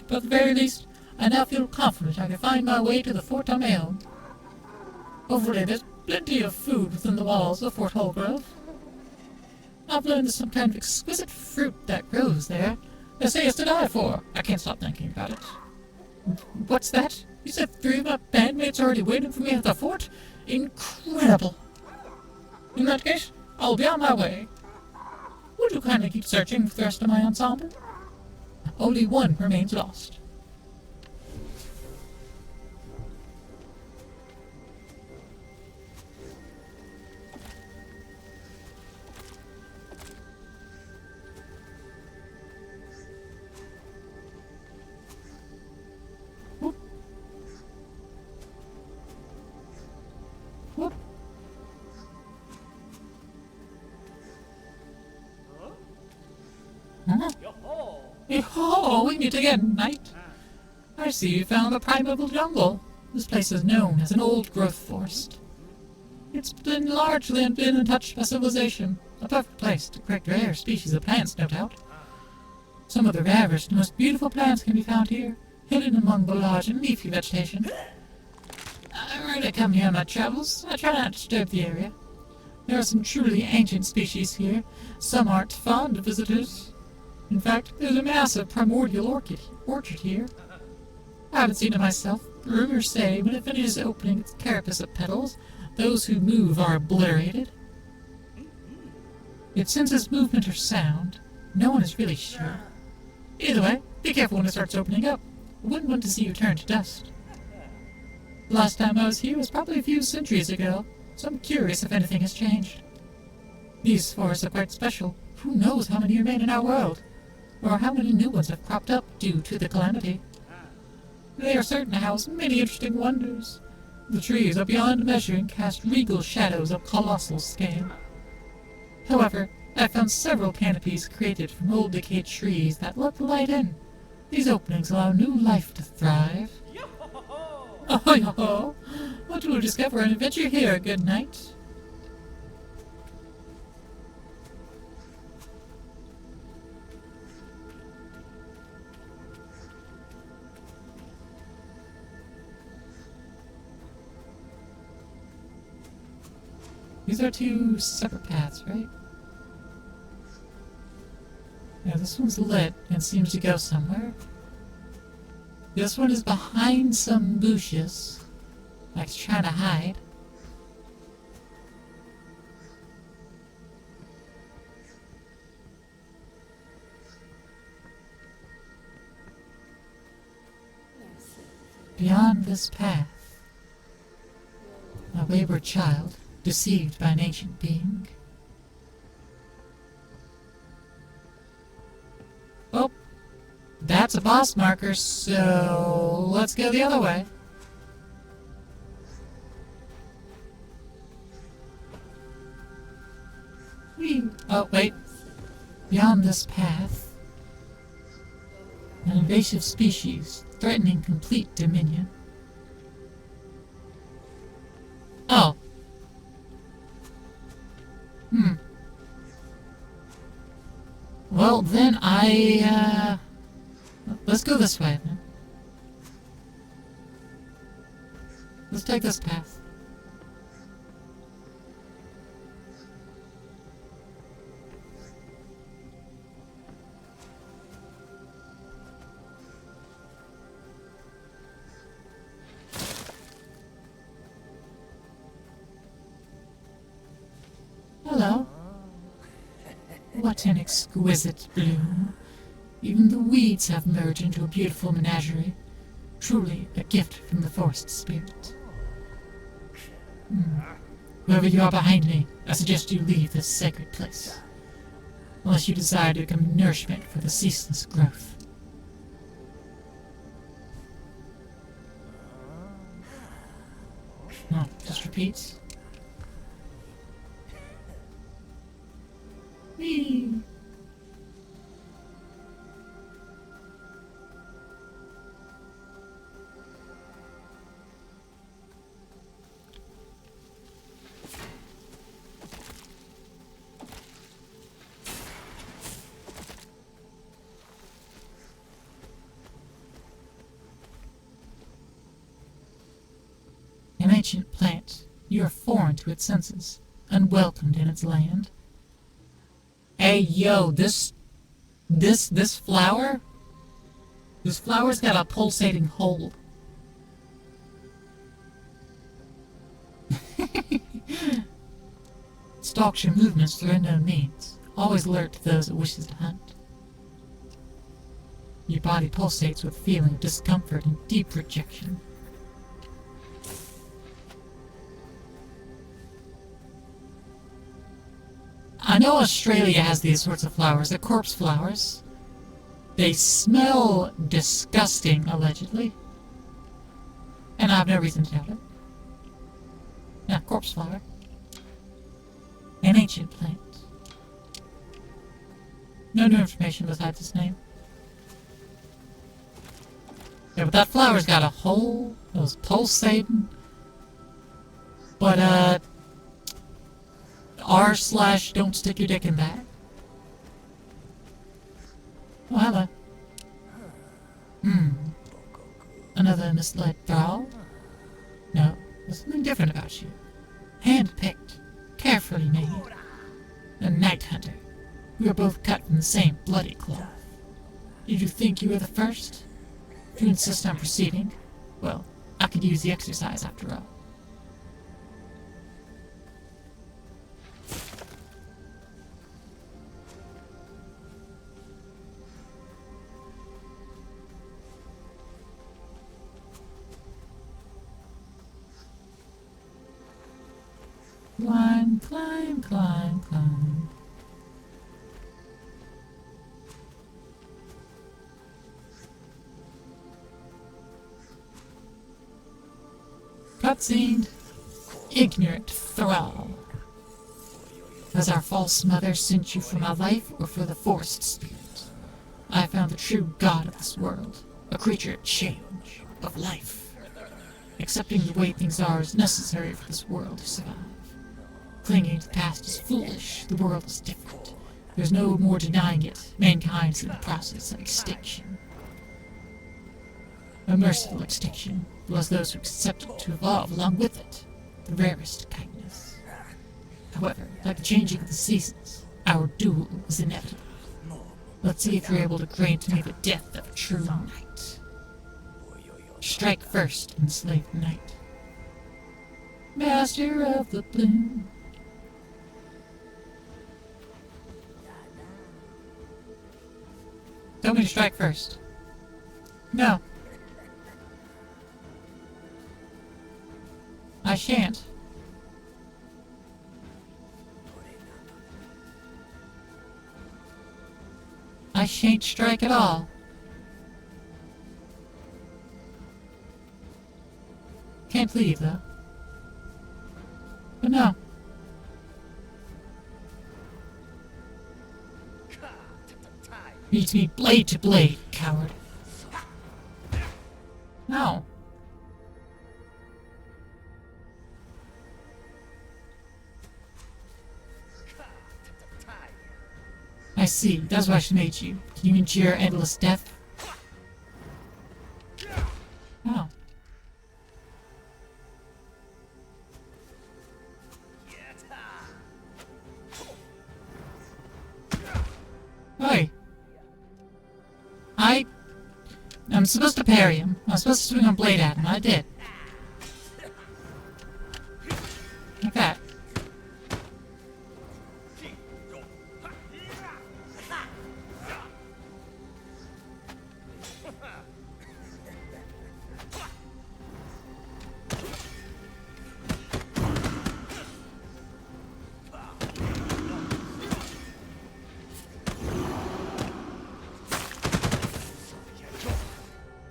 S2: But at the very least, I now feel confident I can find my way to the fort on my own. Hopefully there's plenty of food within the walls of Fort Holgrove. I've learned there's some kind of exquisite fruit that grows there. They say it's to die for. I can't stop thinking about it. What's that? You said 3 of my bandmates are already waiting for me at the fort? Incredible! In that case, I'll be on my way. Would you kindly keep searching for the rest of my ensemble? Only one remains lost. Whoop. Huh? Yo-ho, we meet again, Knight. I see you found the primeval jungle. This place is known as an old-growth forest. It's been largely been untouched by civilization. A perfect place to collect rare species of plants, no doubt. Some of the rarest and most beautiful plants can be found here, hidden among the large and leafy vegetation. I rarely come here on my travels. I try not to disturb the area. There are some truly ancient species here. Some aren't fond of visitors. In fact, there's a massive primordial orchard here. I haven't seen it myself. Rumors say when it finishes opening its carapace of petals, those who move are obliterated. It senses movement or sound. No one is really sure. Either way, be careful when it starts opening up. I wouldn't want to see you turn to dust. Last time I was here was probably a few centuries ago, so I'm curious if anything has changed. These forests are quite special. Who knows how many remain in our world, or how many new ones have cropped up due to the calamity. They are certain to house many interesting wonders. The trees are beyond measure and cast regal shadows of colossal scale. However, I found several canopies created from old decayed trees that let the light in. These openings allow new life to thrive. Oh, yo-ho! Want to discover an adventure here, good night? These are two separate paths, right? Yeah, this one's lit and seems to go somewhere. This one is behind some bushes, like it's trying to hide. Beyond this path, a wayward child, deceived by an ancient being. Oh, that's a boss marker, so let's go the other way. Whee. Oh, wait. Beyond this path, an invasive species threatening complete dominion. Oh. Well, then let's go this way, then. Let's take this path. Hello. What an exquisite bloom. Even the weeds have merged into a beautiful menagerie. Truly a gift from the forest spirit. Whoever you are behind me, I suggest you leave this sacred place. Unless you desire to become nourishment for the ceaseless growth. No, just repeat. Whee! An ancient plant, you are foreign to its senses, unwelcomed in its land. Hey, yo, this flower? This flower's got a pulsating hole. Stalks your movements through unknown means, always alert to those it wishes to hunt. Your body pulsates with feeling of discomfort and deep rejection. I know Australia has these sorts of flowers. They're corpse flowers. They smell disgusting, allegedly. And I have no reason to doubt it. Yeah, corpse flower. An ancient plant. No new information besides its name. Yeah, but that flower's got a hole. It was pulsating. But, r/don't stick your dick in that. Oh, hello. Another misled thrall? No, there's something different about you. Hand-picked, carefully made. A night hunter. We are both cut from the same bloody cloth. Did you think you were the first? If you insist on proceeding, well, I could use the exercise after all. climb, climb, climb, climb. Cutscene. Ignorant thrall. Has our false mother sent you for my life or for the forest spirit? I have found the true god of this world, a creature of change, of life. Accepting the way things are is necessary for this world to survive. Clinging to the past is foolish, the world is different. There's no more denying it, mankind is in the process of extinction. A merciful extinction, bless those who accept it to evolve along with it, the rarest kindness. However, like the changing of the seasons, our duel is inevitable. Let's see if you're able to grant me the death of a true knight. Strike first, enslaved knight. Master of the bloom. Tell me to strike first. No. I shan't. I shan't strike at all. Can't leave, though. But no. Meet me blade to blade, coward. No. I see. That's why she made you. Can you endure endless death? Oh. Hey. I'm supposed to parry him. I'm supposed to swing a blade at him. I did. Like that.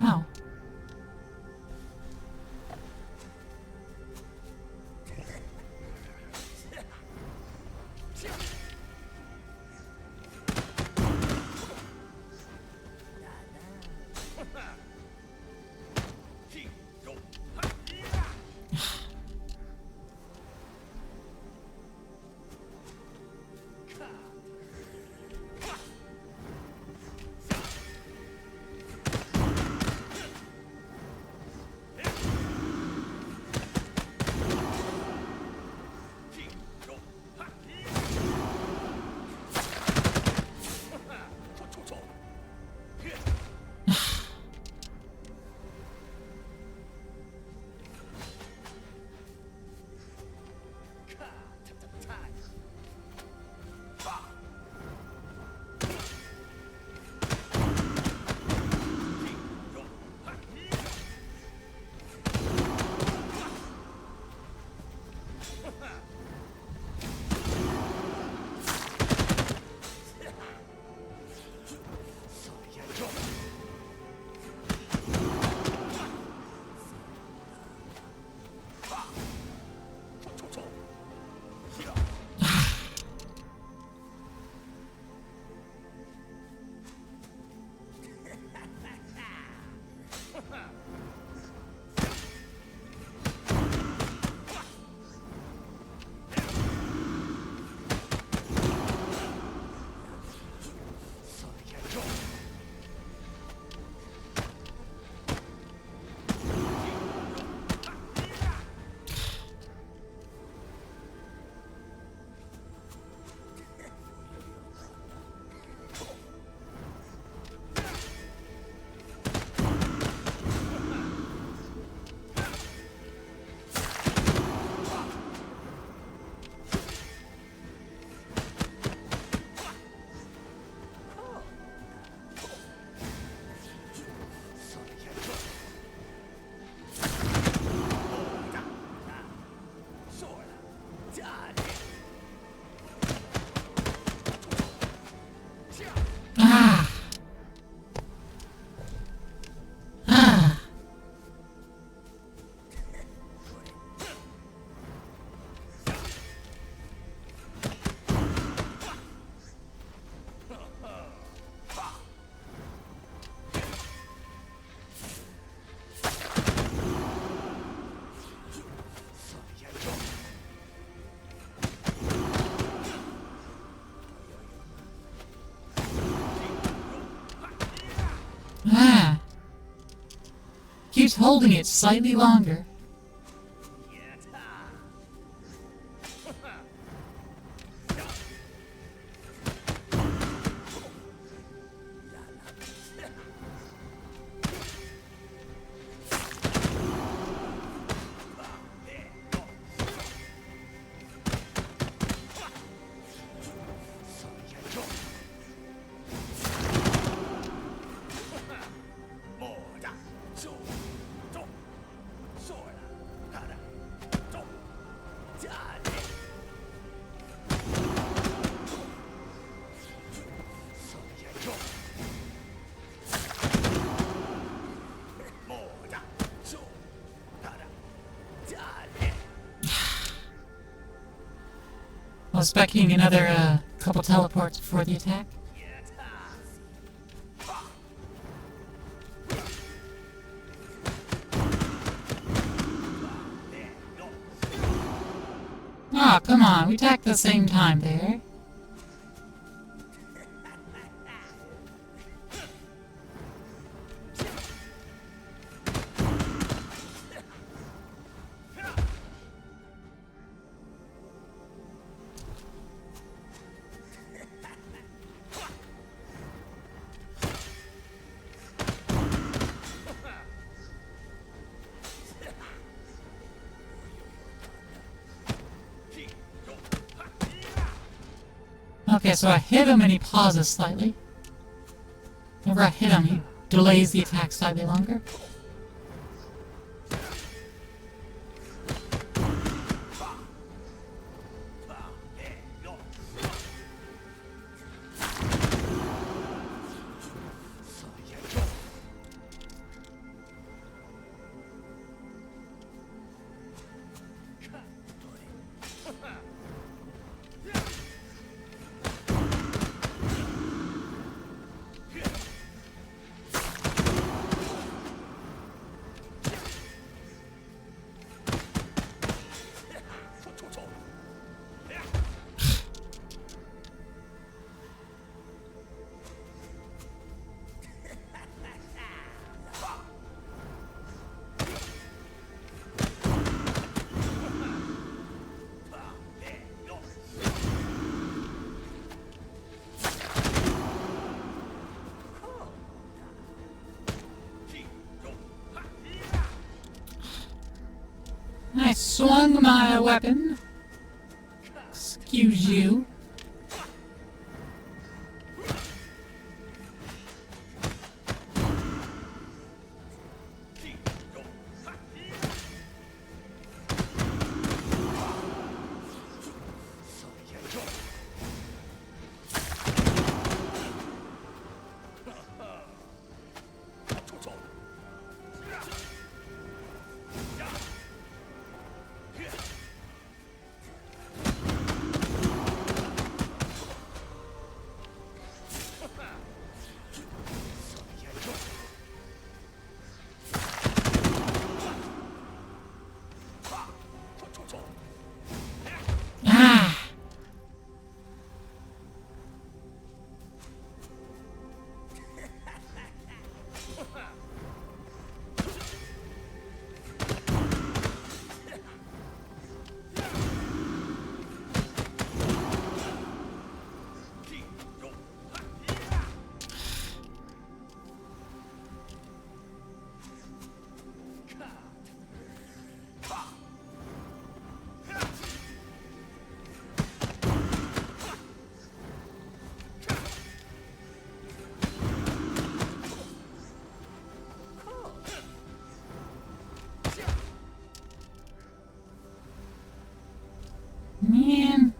S2: Oh.
S3: just holding it slightly longer. I was expecting another couple teleports before the attack. Aw, come on, we attacked at the same time there. Okay, so I hit him and he pauses slightly. Whenever I hit him, he delays the attack slightly longer. I swung my weapon. Excuse you. Man.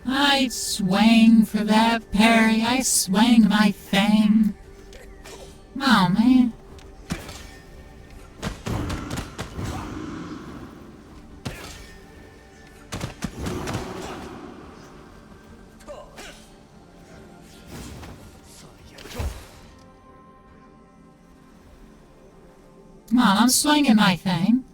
S3: I swang for that parry. I swang my thing. Oh, man. Come on, I'm swinging my thing.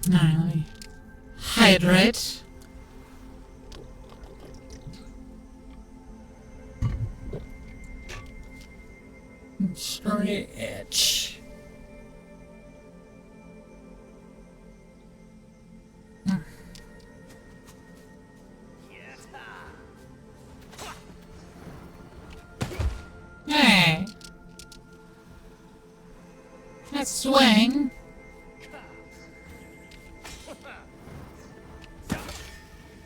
S3: Alright, let me hydrate.
S2: Stretch.
S3: Hey! Let's swing!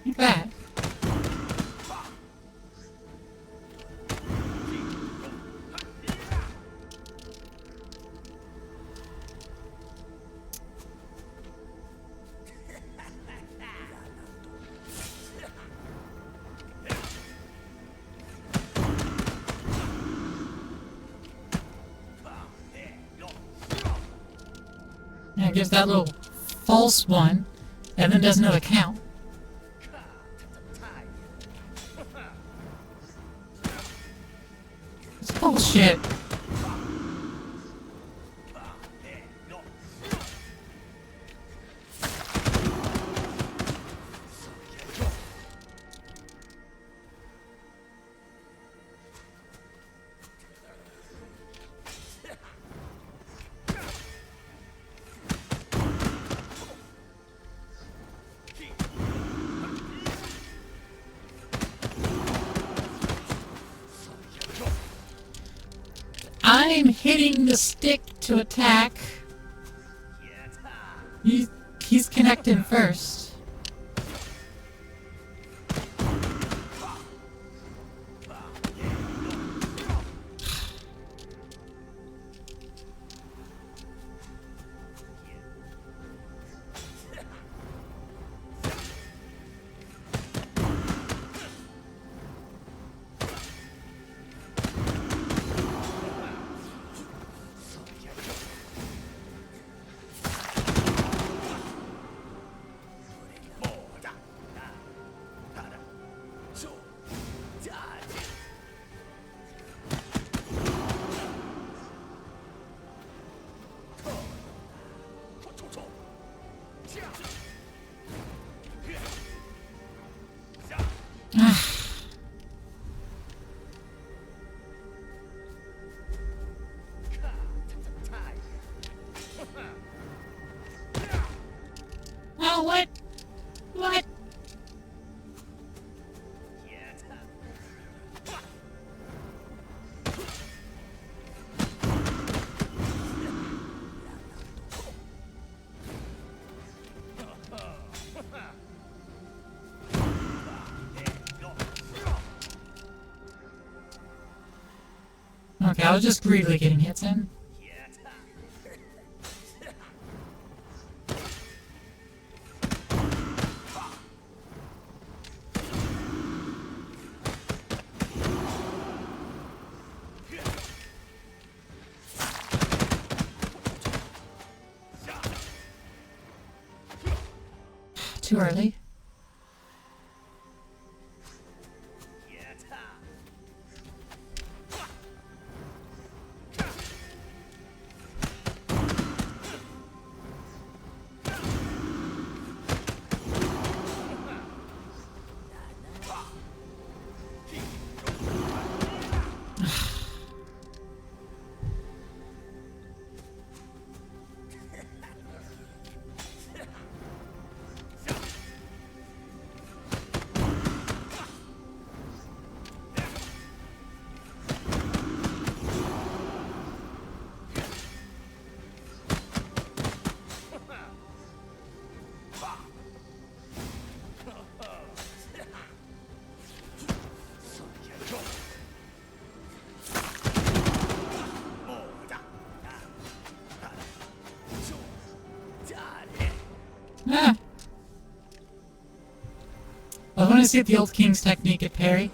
S3: Like that. Yeah, it gives that little false one, and then does another count. It's bullshit. I'm hitting the stick to attack. He's connecting first. Oh, what? What? Okay, I was just greedily getting hits in. Too early. Ah. I want to see if the old king's technique at parry.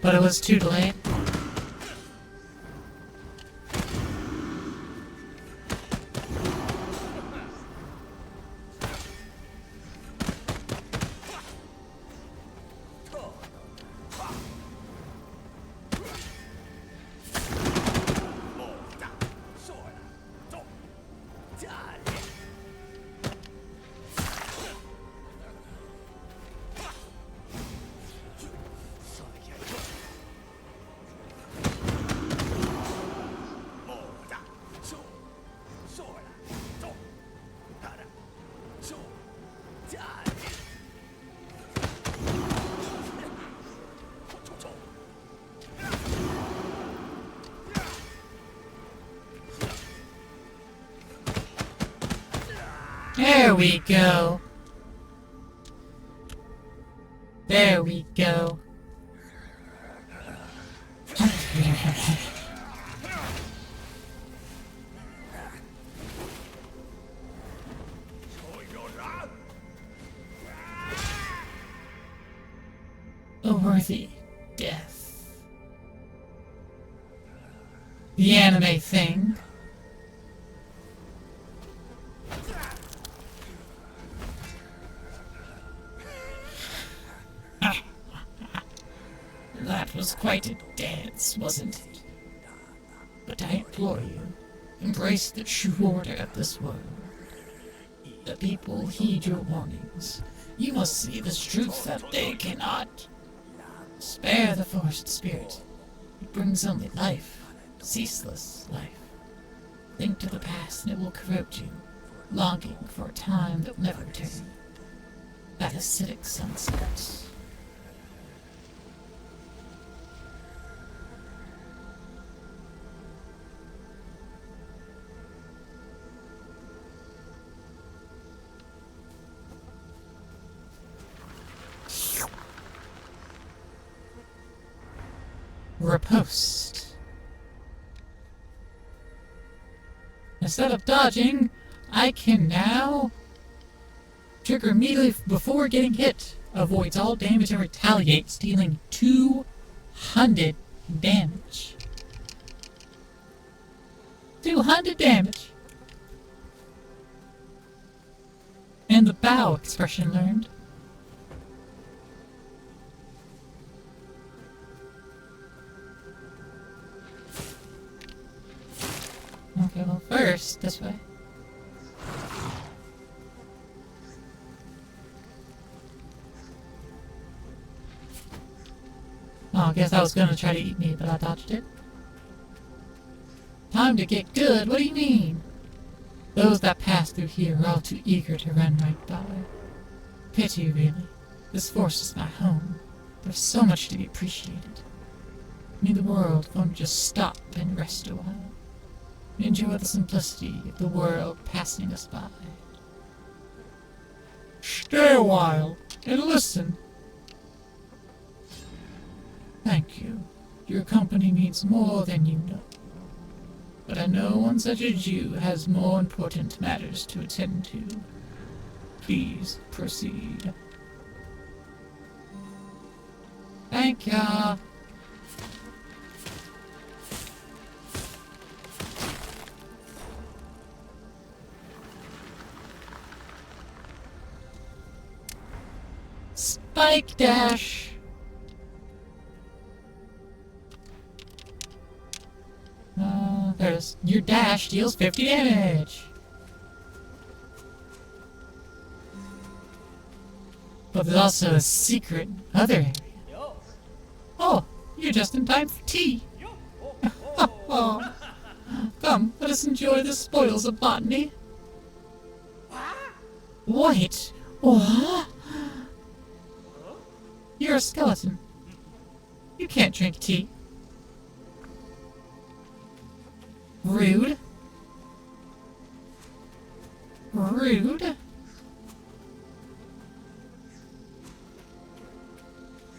S3: But it was too delayed. There we go. There we go. A worthy death. The anime thing. That was quite a dance, wasn't it? But I implore you, embrace the true order of this world. The people heed your warnings. You must see this truth that they cannot. Spare the forest spirit. It brings only life, ceaseless life. Think to the past and it will corrode you, longing for a time that will never return. That acidic sunset. Riposte. Instead of dodging, I can now trigger immediately before getting hit. Avoids all damage and retaliates, dealing 200 damage. 200 damage! And the bow expression learned. Okay, well, first, this way. Oh, I guess I was gonna try to eat me, but I dodged it. Time to get good? What do you mean? Those that pass through here are all too eager to run right by. Pity, really. This forest is my home. There's so much to be appreciated. Need the world won't just stop and rest a while. Enjoy the simplicity of the world passing us by. Stay a while and listen. Thank you. Your company means more than you know. But I know one such as you has more important matters to attend to. Please proceed. Thank ya. Spike dash. There's your dash deals 50 damage. But there's also a secret other area. Oh, you're just in time for tea. Oh. Come, let us enjoy the spoils of botany. Wait, what? You're a skeleton. You can't drink tea. Rude. Rude.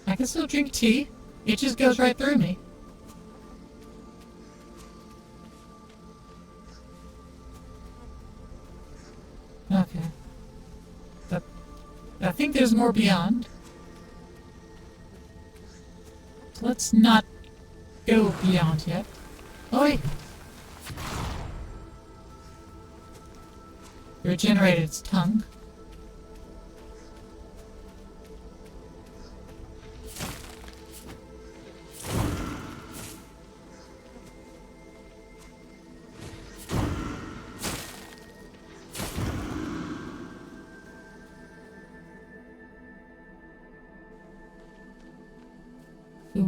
S3: I can still drink tea. It just goes right through me. Okay. I think there's more beyond. So let's not go beyond yet. Oh wait! It regenerated its tongue.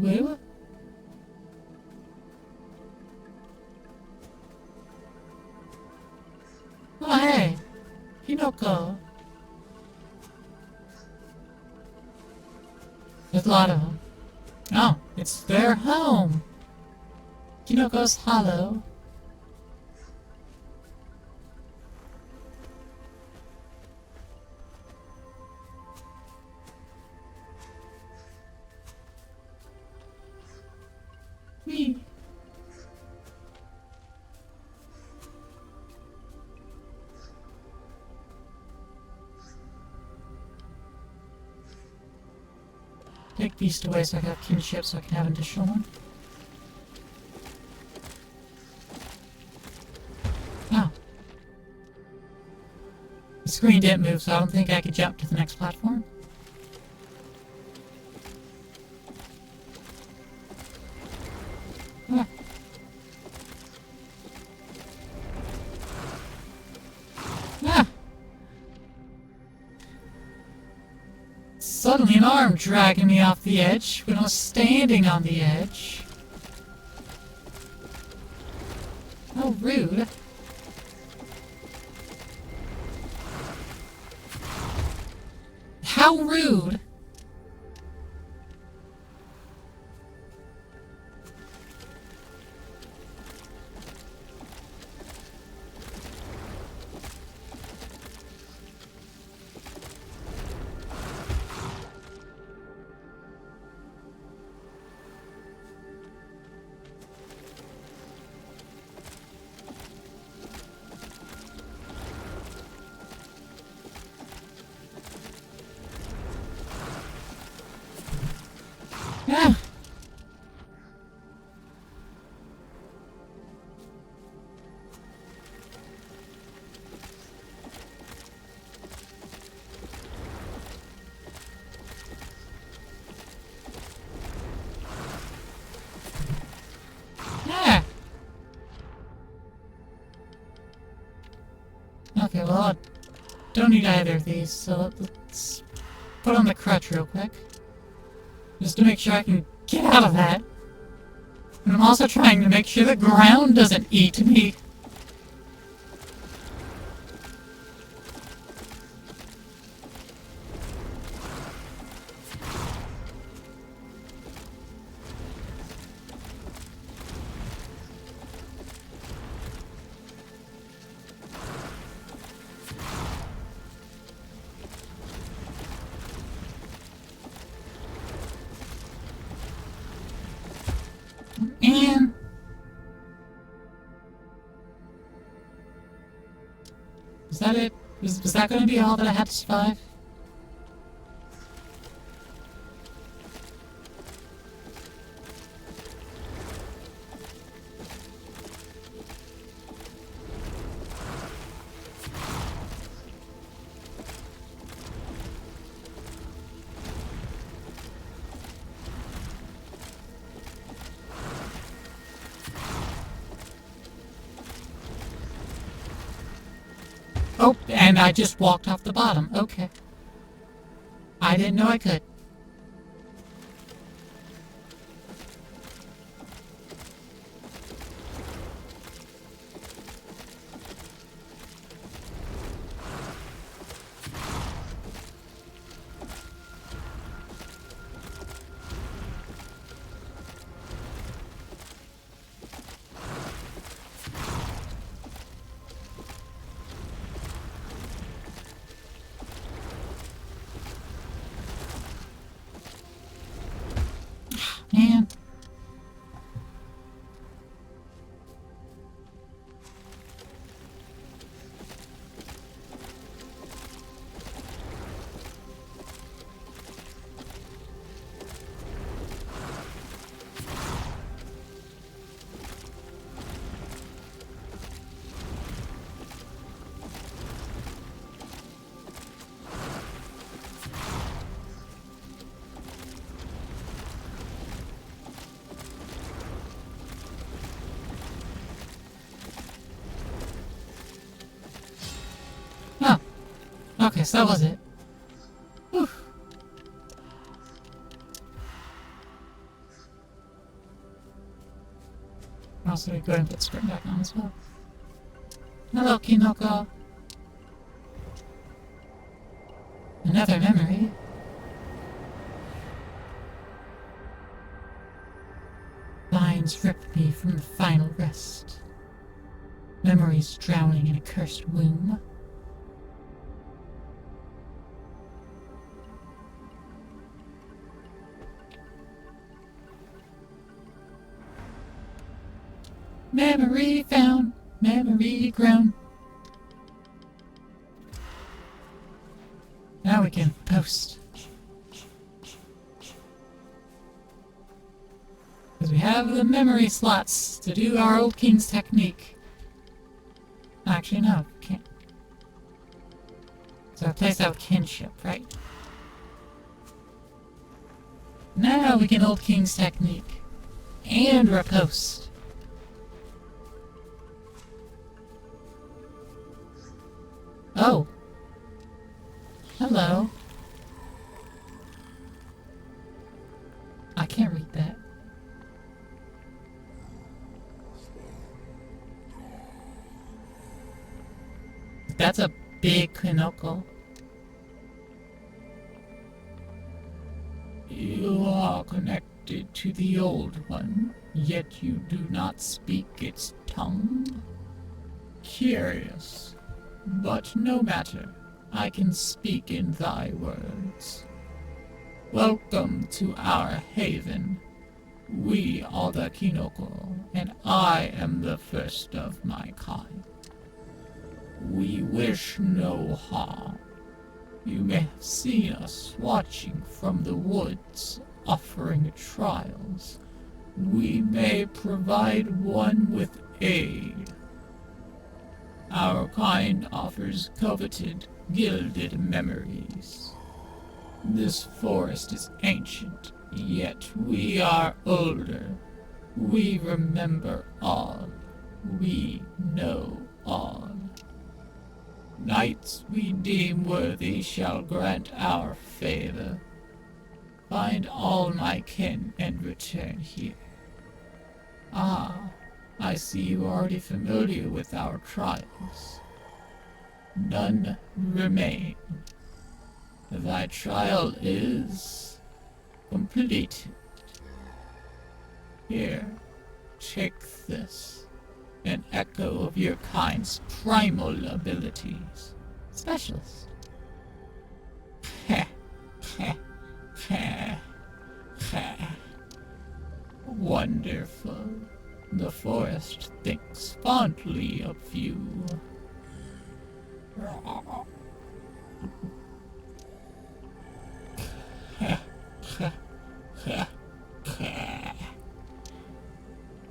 S2: Boo? Oh, hey! Hinoko. There's a lot of them. Oh, it's their home! Hinoko's hollow. Whee! Take Beast away so I can have kinship so I can have an additional one. Oh. The screen didn't move, so I don't think I could jump to the next platform. Ah. Ah. Suddenly an arm dragging me off the edge when I was standing on the edge. How rude. How rude! Ah. Ah. Okay, well, I don't need either of these, so let's put on the crutch real quick. Just to make sure I can get out of that. And I'm also trying to make sure the ground doesn't eat me. And is that it? Was that going to be all that I had to survive? Oh, and I just walked off the bottom. Okay. I didn't know I could. Man. Oh. Okay, so that was it. Whew. also go ahead and put script back on as well. Hello, Kinoko. Another memory. Lines ripped me from the final rest. Memories drowning in a cursed womb. Memory found, memory grown. Now we can post. Because we have the memory slots to do our old king's technique. Actually, no, can't. So replace that with kinship, right? Now we can old king's technique. And repost. Oh. Hello. I can't read that. That's a big Kinoko. You are connected to the old one, yet you do not speak its tongue? Curious. But no matter, I can speak in thy words. Welcome to our haven. We are the Kinoko, and I am the first of my kind. We wish no harm. You may have seen us watching from the woods, offering trials. We may provide one with aid. Our kind offers coveted, gilded memories. This forest is ancient, yet we are older. We remember all. We know all. Knights we deem worthy shall grant our favor. Find all my kin and return here. Ah, I see you are already familiar with our trials. None remain. Thy trial is completed. Here, take this, an echo of your kind's primal abilities. Specialist. Wonderful. The forest thinks fondly of you.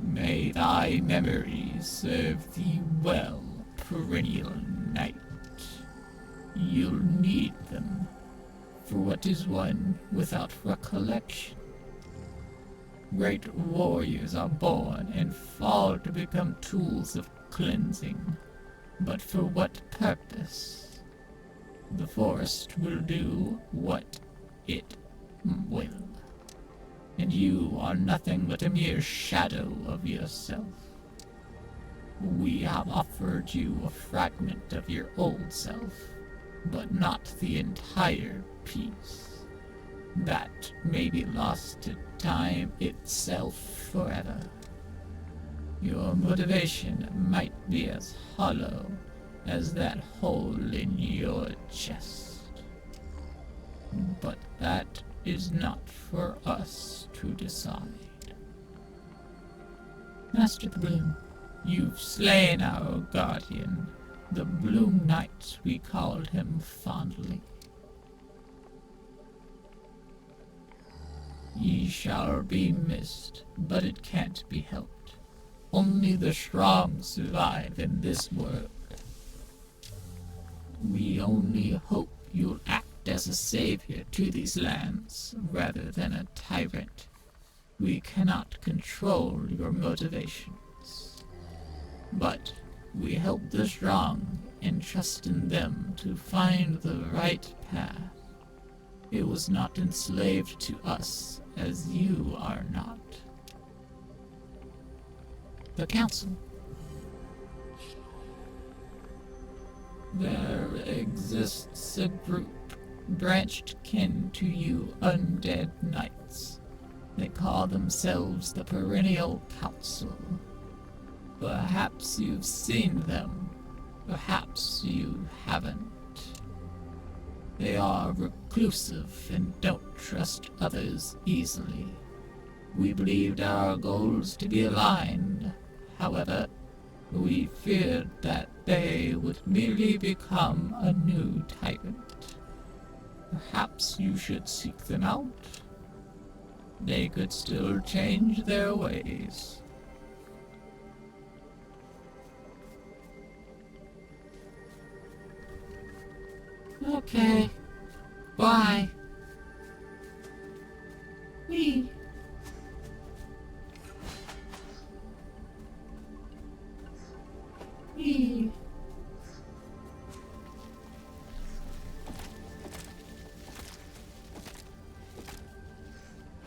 S2: May thy memories serve thee well, perennial knight. You'll need them, for what is one without recollection? Great warriors are born and fall to become tools of cleansing. But for what purpose? The forest will do what it will. And you are nothing but a mere shadow of yourself. We have offered you a fragment of your old self, but not the entire piece. That may be lost to time itself forever. Your motivation might be as hollow as that hole in your chest. But that is not for us to decide. Master the Bloom, you've slain our guardian, the Bloom Knight we called him fondly. Ye shall be missed, but it can't be helped. Only the strong survive in this world. We only hope you'll act as a savior to these lands, rather than a tyrant. We cannot control your motivations. But we help the strong and trust in them to find the right path. It was not enslaved to us as you are not. the council. There exists a group branched kin to you undead knights. They call themselves the Perennial Council. Perhaps you've seen them. Perhaps you haven't. They are reclusive and don't trust others easily. We believed our goals to be aligned. However, we feared that they would merely become a new tyrant. Perhaps you should seek them out. They could still change their ways. Okay. Bye. Me. Me.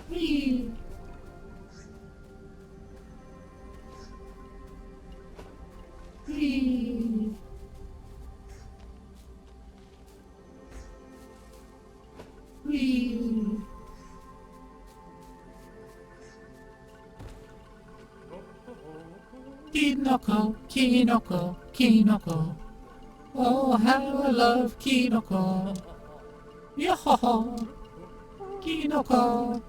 S2: Me. Me. Me. Kinoko, Kinoko, Kinoko. Oh, how I love Kinoko. Yo-ho-ho. Kinoko.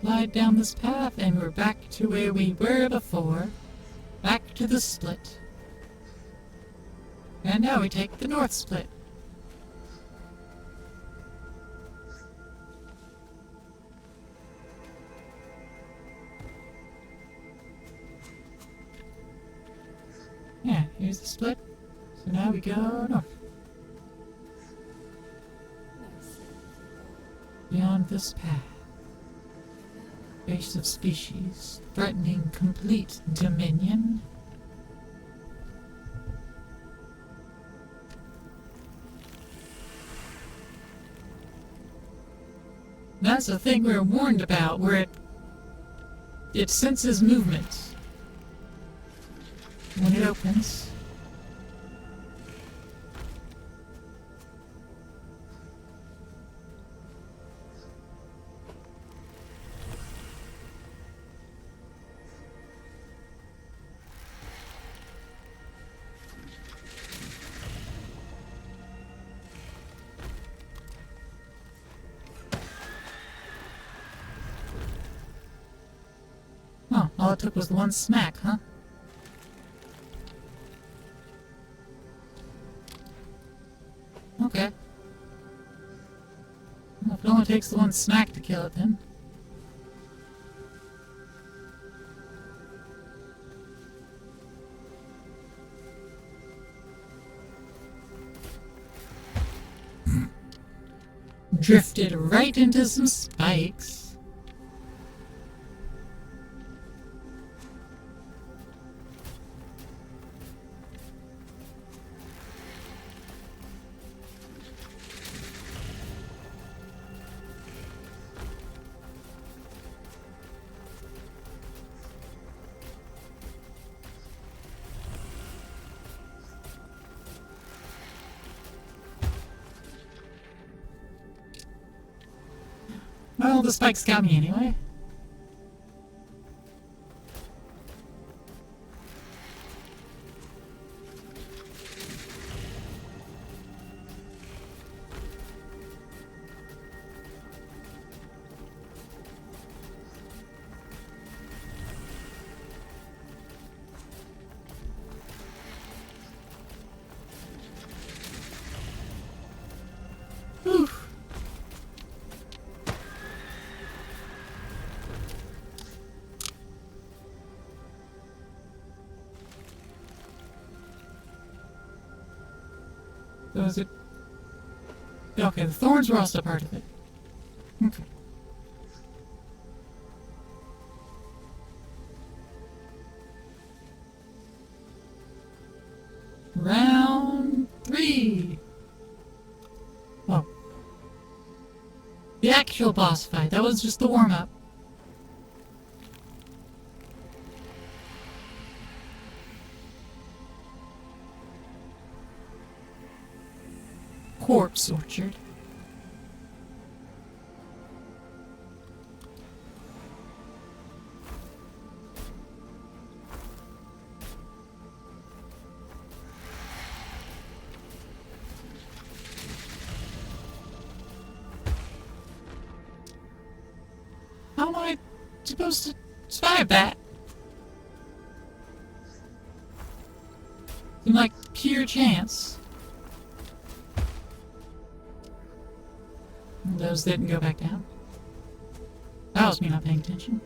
S2: Glide down this path and we're back to where we were before. Back to the split. And now we take the north split. Yeah, here's the split. So now we go north. Beyond this path. Race of species, threatening complete dominion. That's the thing we were warned about, where it senses movement when it opens. Oh, all it took was the one smack, huh? Okay. Well, if it only takes the one smack to kill it, then. Drifted right into some spikes. Well, the spikes got me anyway. Whew. So is it Okay, the thorns were also part of it. Okay. Round 3. Oh. The actual boss fight. That was just the warm-up. Corpse Orchard. How am I supposed to survive that? In like pure chance. Those didn't go back down. That was me not paying attention.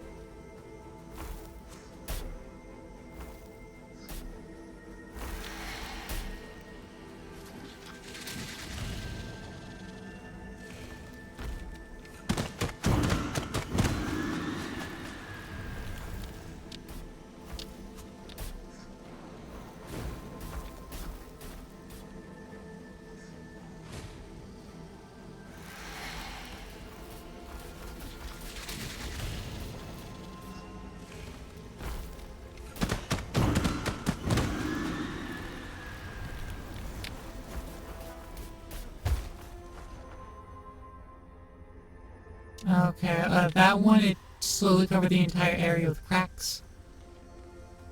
S2: Okay, that one, it slowly covered the entire area with cracks.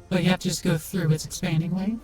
S2: But you have to just go through its expanding wave.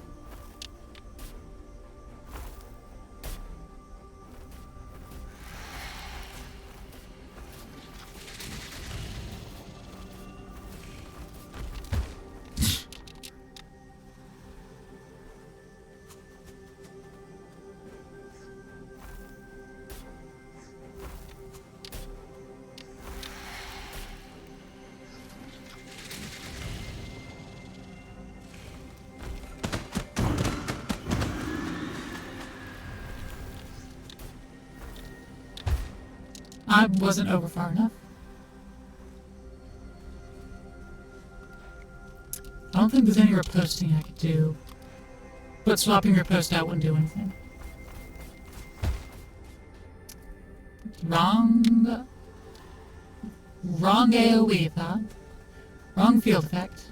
S2: I wasn't over far enough. I don't think there's any reposting I could do. But swapping repost out wouldn't do anything. Wrong AoE thought. Wrong field effect.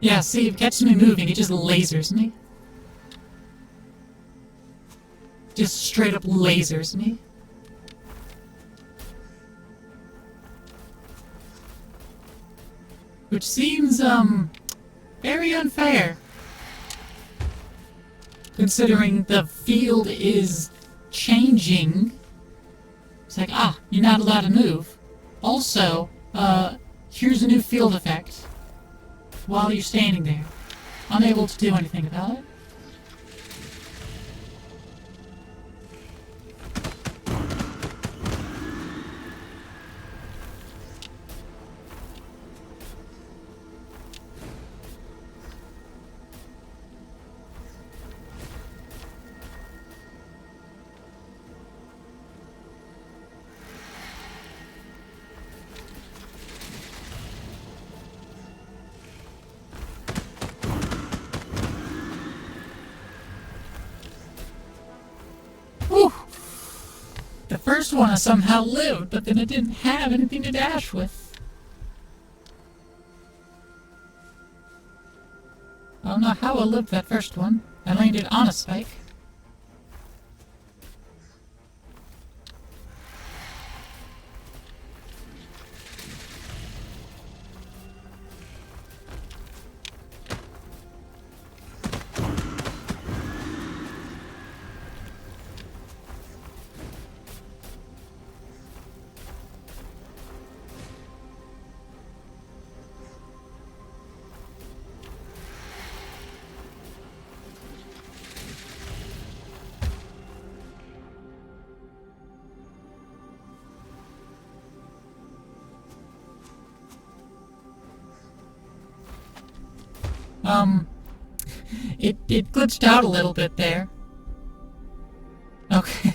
S2: Yeah, see, if it catches me moving, it just lasers me. Just straight up lasers me. Which seems, very unfair. Considering the field is changing. It's like, you're not allowed to move. Also, here's a new field effect. While you're standing there, unable to do anything about it. first one I somehow lived, but then I didn't have anything to dash with. I don't know how I lived that first one. I landed on a spike. It glitched out a little bit there. Okay.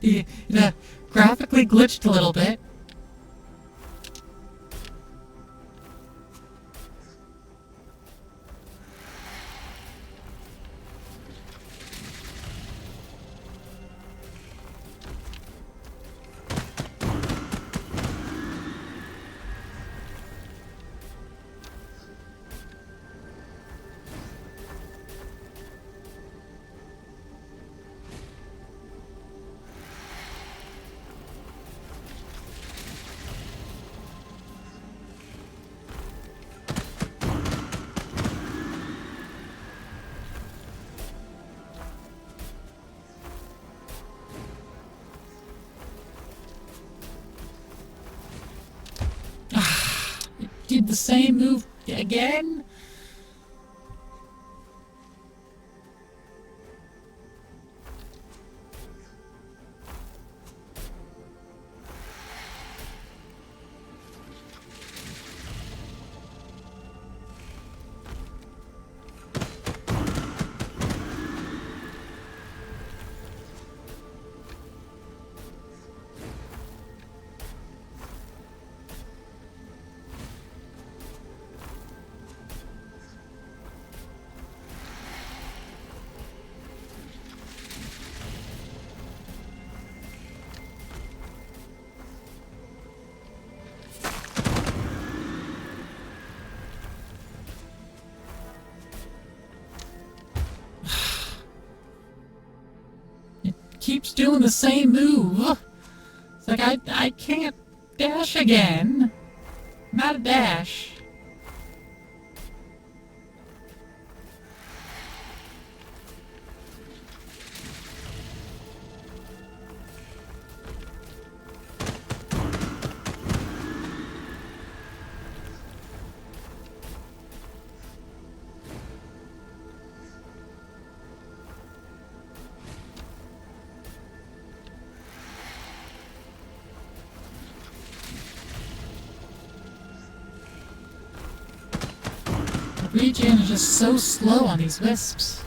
S2: It graphically glitched a little bit. Did the same move again? Keeps doing the same move. It's like I can't dash again. Not a dash. Regen is just so slow on these wisps.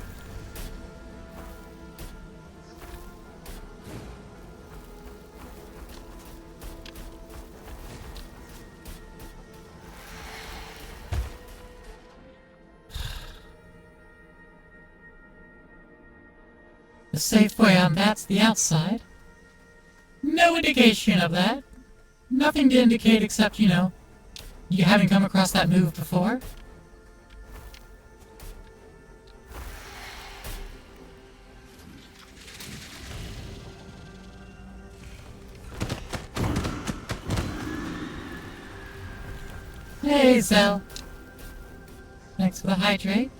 S2: The safe way on that's the outside. No indication of that. Nothing to indicate except, you know, you haven't come across that move before. Hey, Zell. Thanks for the hydrate.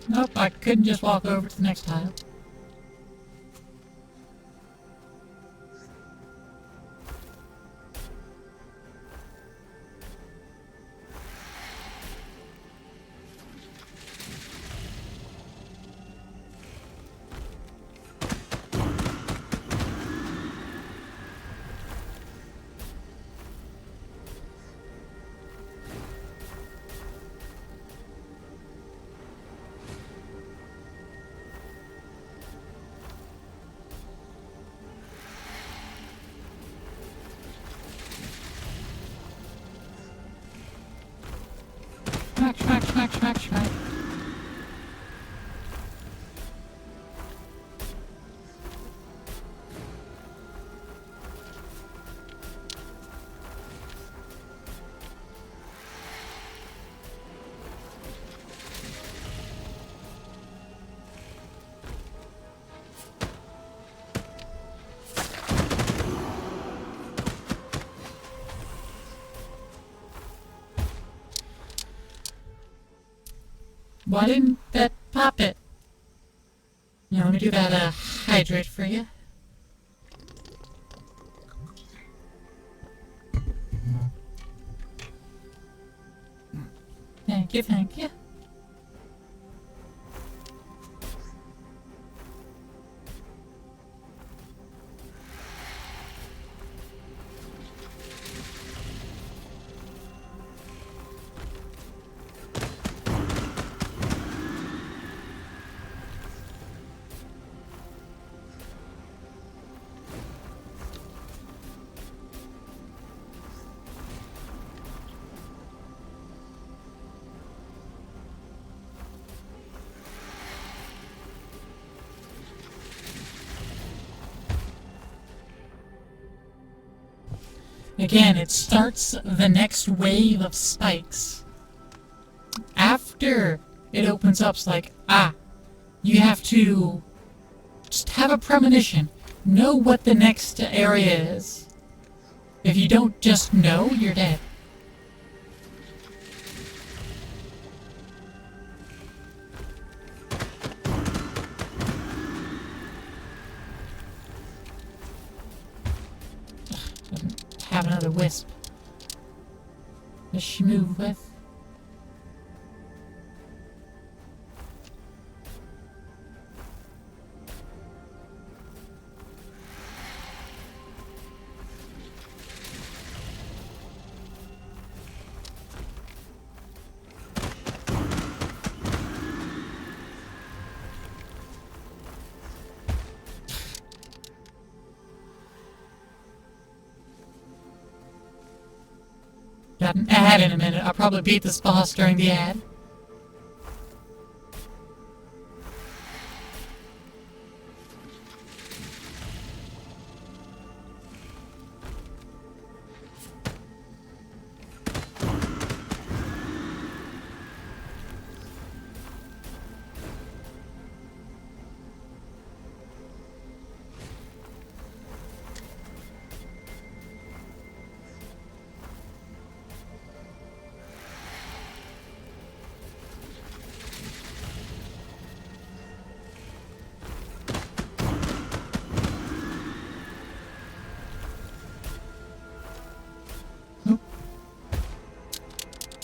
S2: Nope, I couldn't just walk over to the next tile. Why didn't that pop it? Yeah, let me do that hydrate for you. Thank you, thank you. Again, it starts the next wave of spikes. After it opens up, it's like, you have to just have a premonition. Know what the next area is. If you don't just know, you're dead. Have another wisp. Does she move with? Got an ad in a minute. I'll probably beat this boss during the ad.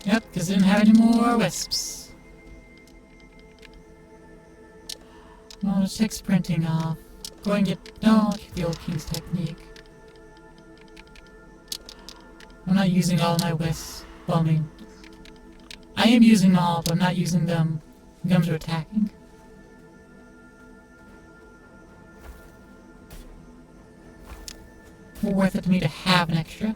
S2: Yep, because I didn't have any more wisps. Well, let's take sprinting off. Go and get... No, I'll keep the old king's technique. I'm not using all my wisps. Well, I mean... I am using them all, but I'm not using them when it comes to attacking. More worth it to me to have an extra.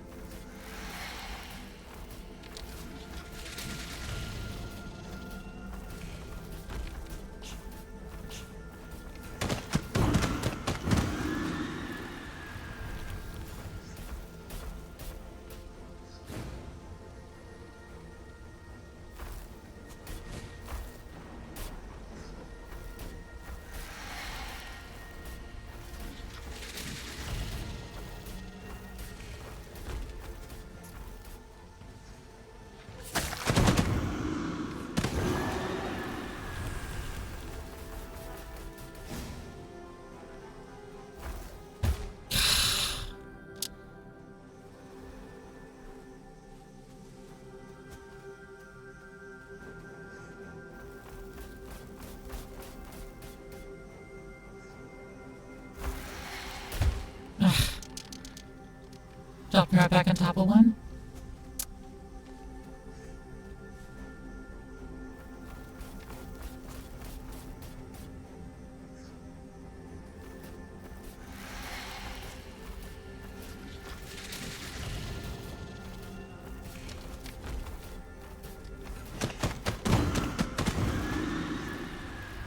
S2: Drop me right back on top of one.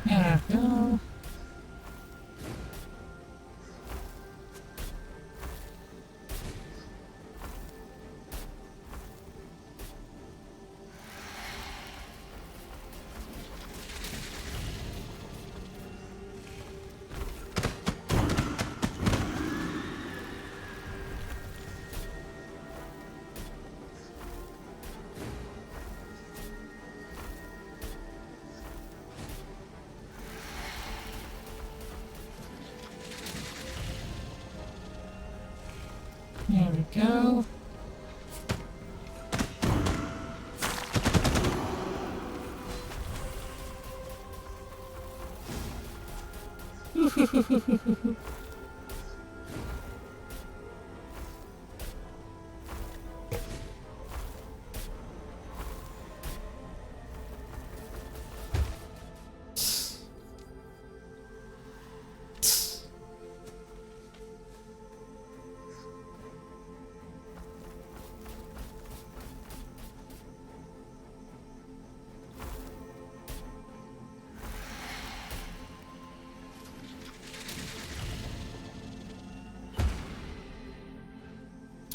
S2: There we go. There we go.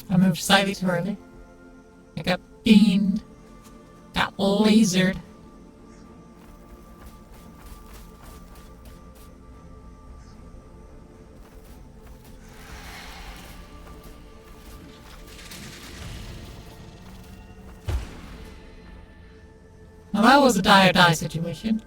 S2: I moved slightly too early. I got beamed. Got lasered. Well, that was a die or die situation.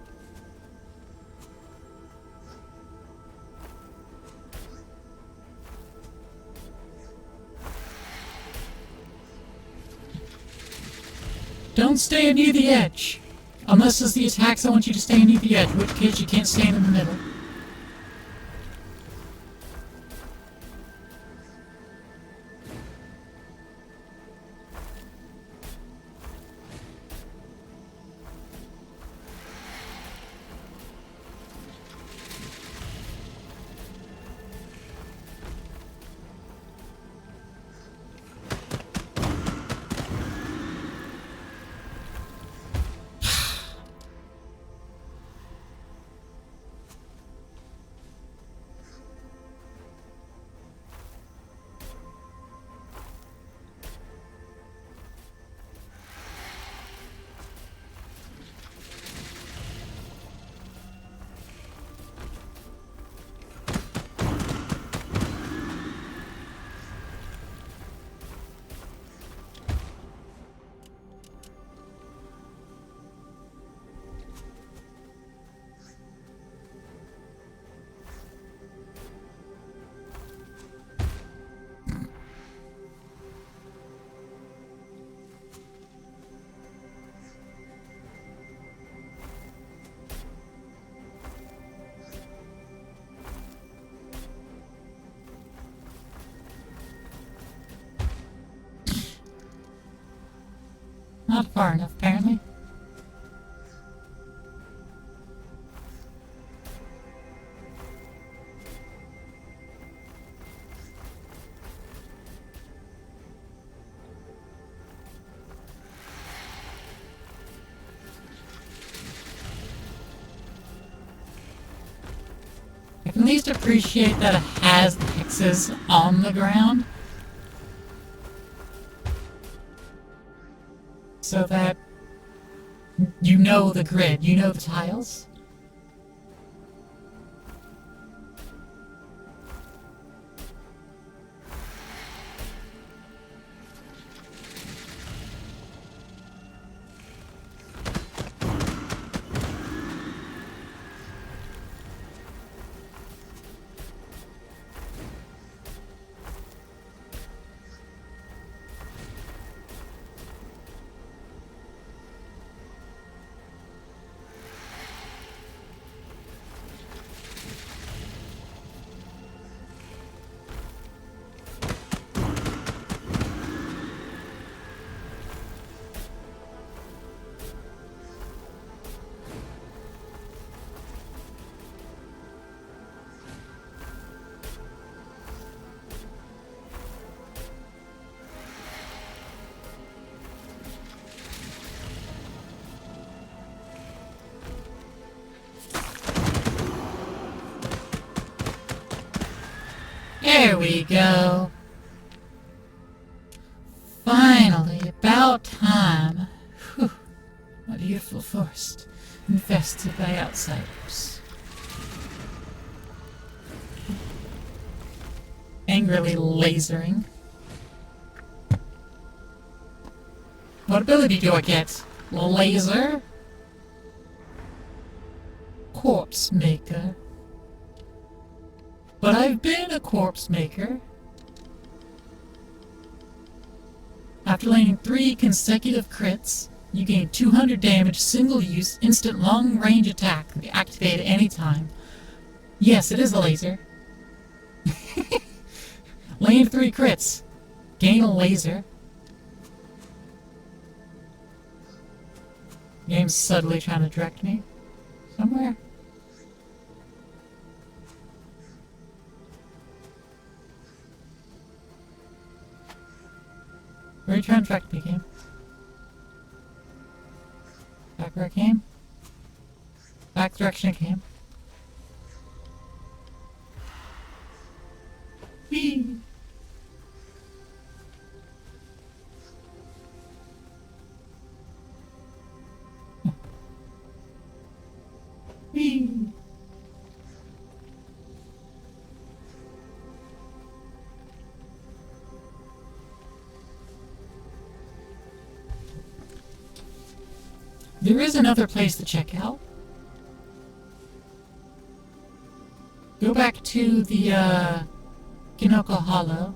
S2: Don't stay near the edge. Unless it's the attacks, I want you to stay near the edge, in which case you can't stand in the middle. Not far enough, apparently. I can at least appreciate that it has the hexes on the ground. So that you know the grid, you know the tiles. There we go. Finally, about time. Whew. A beautiful forest, infested by outsiders. Angrily lasering. What ability do I get? Laser? Corpse Maker. But I've been a corpse maker. After landing 3 consecutive crits, you gain 200 damage, single-use, instant long-range attack that can be activated at any time. Yes, it is a laser. Land 3 crits. Gain a laser. Game's subtly trying to direct me somewhere. Where are you trying to direct me, game? Back where I came? Back the direction I came. Whee! Whee! There is another place to check out. Go back to the, Kinoko Hollow.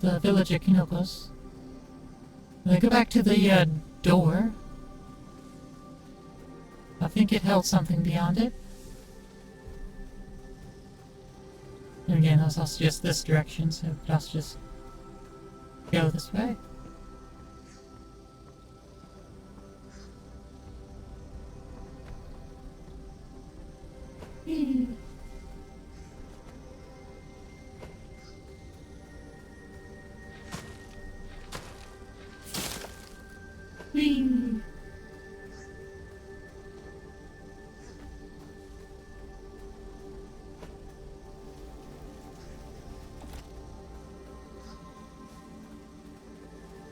S2: The village of Kinokos. Then go back to the, door. I think it held something beyond it. And again, that's also just this direction, so it could also just go this way. Whee! Whee!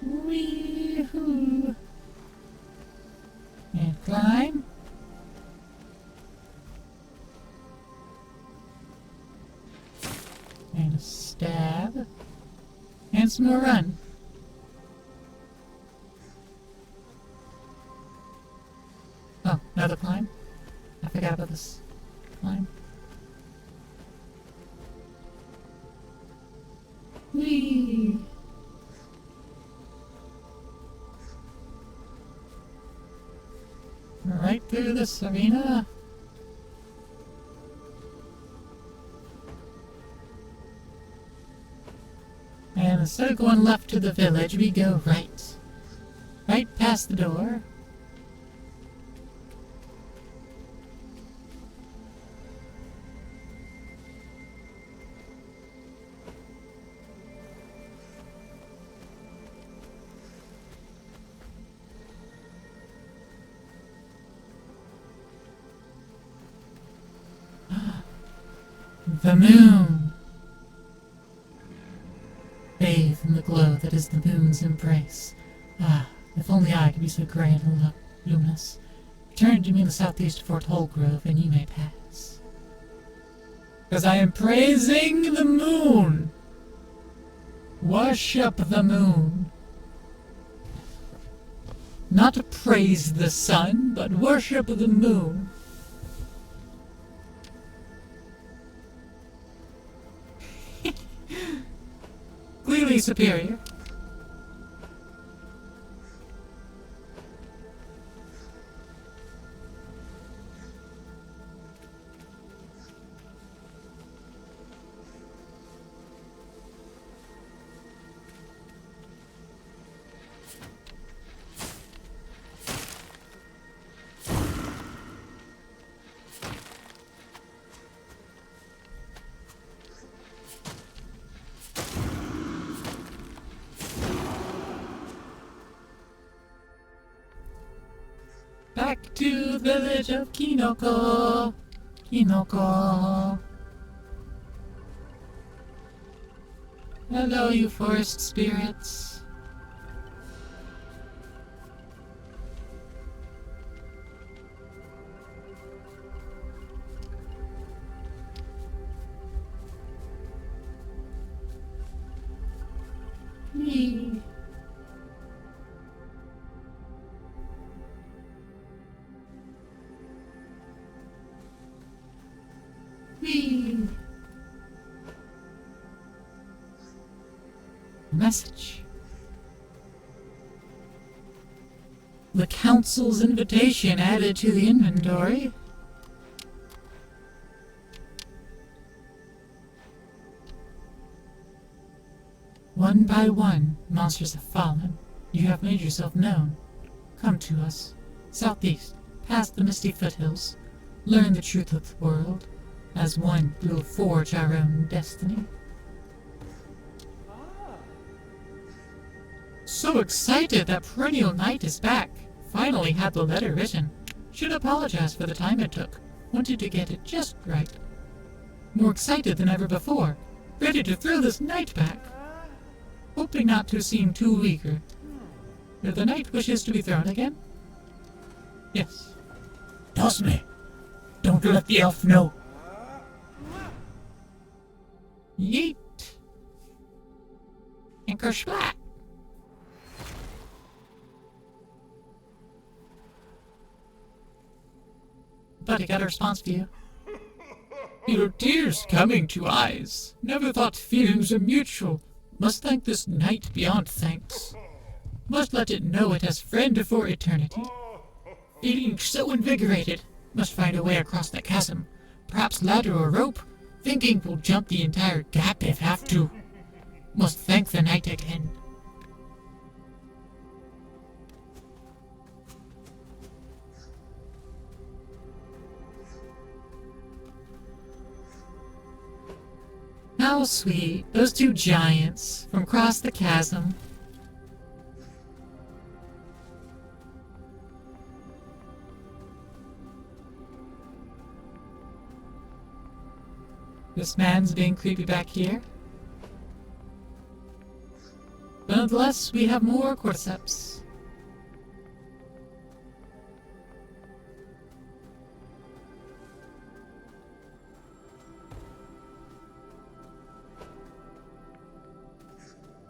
S2: Wee-hoo! And climb. And a stab. And some more run. Oh, another climb? I forgot about this climb. Whee! Right through this arena. And instead of going left to the village, we go right. Right past the door. The moon! Bathe in the glow that is the moon's embrace. Ah, if only I could be so grand and luminous. Return to me in the southeast of Fort Holgrove, and you may pass. Because I am praising the moon! Worship the moon. Not to praise the sun, but worship the moon. Clearly superior. Back to the village of Kinoko. Kinoko. Hello, you forest spirits. Me. Whee! Message. the council's invitation added to the inventory. One by one, monsters have fallen. You have made yourself known. Come to us, southeast, past the misty foothills. Learn the truth of the world. As one, we will forge our own destiny. So excited that Perennial Night is back. Finally had the letter written. Should apologize for the time it took. Wanted to get it just right. More excited than ever before. Ready to throw this night back. Hoping not to seem too eager. If the knight wishes to be thrown again? Yes.
S3: Toss me. Don't let the elf know.
S2: Yeet. And kersplat. Thought he got a response for you. Your tears coming to eyes. Never thought feelings are mutual. Must thank this night beyond thanks. Must let it know it has friend for eternity. Feeling so invigorated. Must find a way across the chasm. Perhaps ladder or rope. Thinking we'll jump the entire gap if have to. Must thank the night again. How sweet, those two giants from across the chasm. This man's being creepy back here. But nonetheless, we have more cordyceps.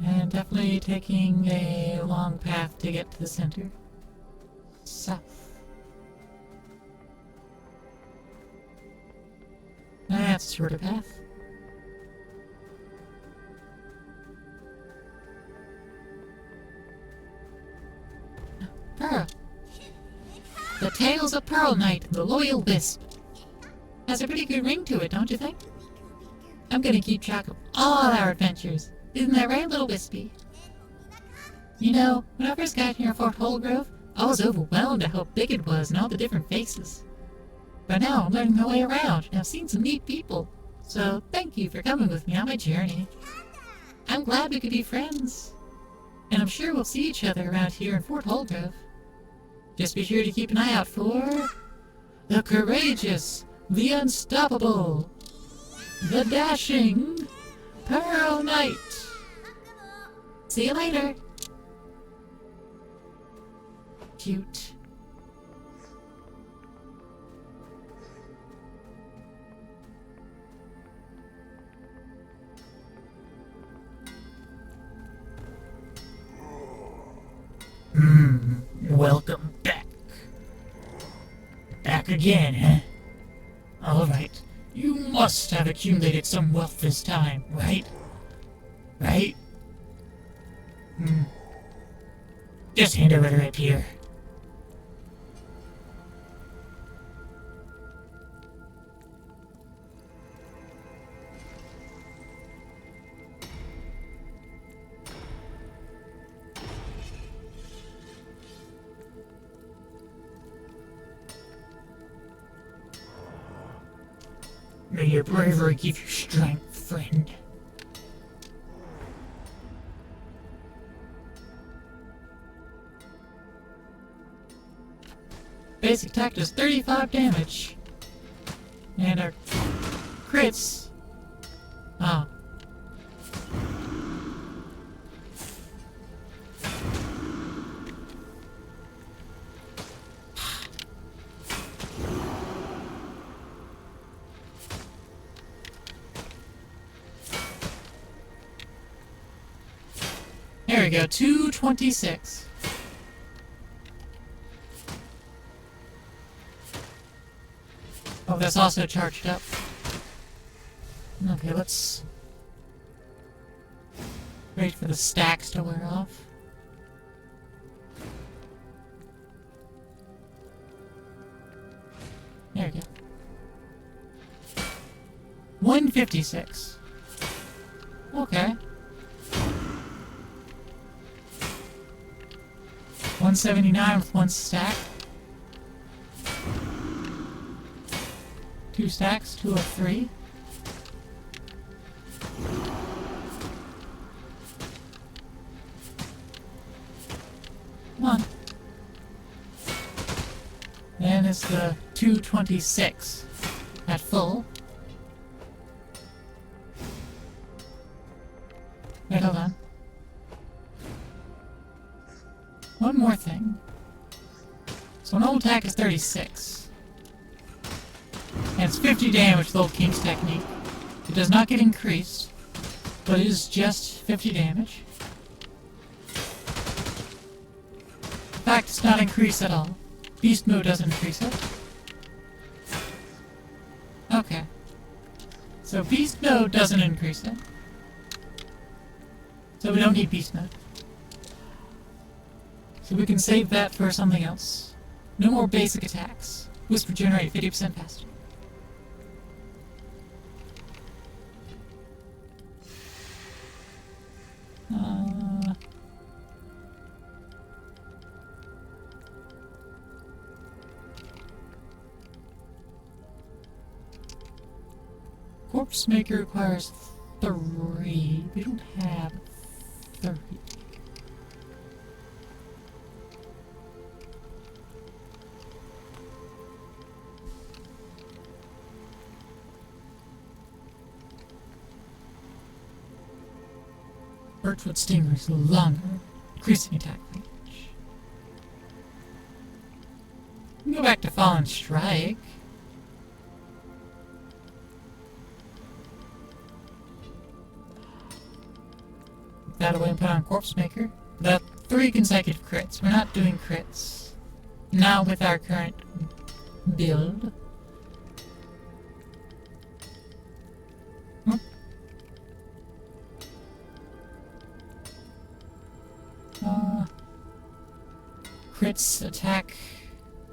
S2: And definitely taking a long path to get to the center. South. That's a shorter path. Pearl. The Tales of Pearl Knight, the Loyal Wisp. Has a pretty good ring to it, don't you think? I'm gonna keep track of all our adventures. Isn't that right, little Wispy? You know, when I first got here in Fort Holgrove, I was overwhelmed at how big it was and all the different faces. But now I'm learning my way around and I've seen some neat people. So thank you for coming with me on my journey. I'm glad we could be friends. And I'm sure we'll see each other around here in Fort Holgrove. Just be sure to keep an eye out for the courageous, the unstoppable, the dashing Pearl Knight. See you later. Cute.
S3: Welcome back. Back again, huh? Alright, you must have accumulated some wealth this time, right? Right? Just hand over the rapier. May your bravery give you strength, friend.
S2: Basic attack does 35 damage. And our crits. Oh. There we go, 226. Oh, that's also charged up. Okay, let's wait for the stacks to wear off. 156. Okay. 179 with 1 stack. 2 stacks, 2 of 3. Come on. Then it's the 226 at full. Wait, hold on. One more thing. So an old attack is 36. And it's 50 damage with Old King's technique. It does not get increased, but it is just 50 damage. In fact, it's not increased at all. Beast mode doesn't increase it. Okay. So beast mode doesn't increase it. So we don't need beast mode. So we can save that for something else. No more basic attacks. Whisper generate 50% faster. Corpse Maker requires 3. We don't have 3. Birchwood Stinger is longer, increasing attack range. We can go back to Fallen Strike. That away and put on Corpse Maker. The 3 consecutive crits. We're not doing crits. Now with our current build. Crits attack.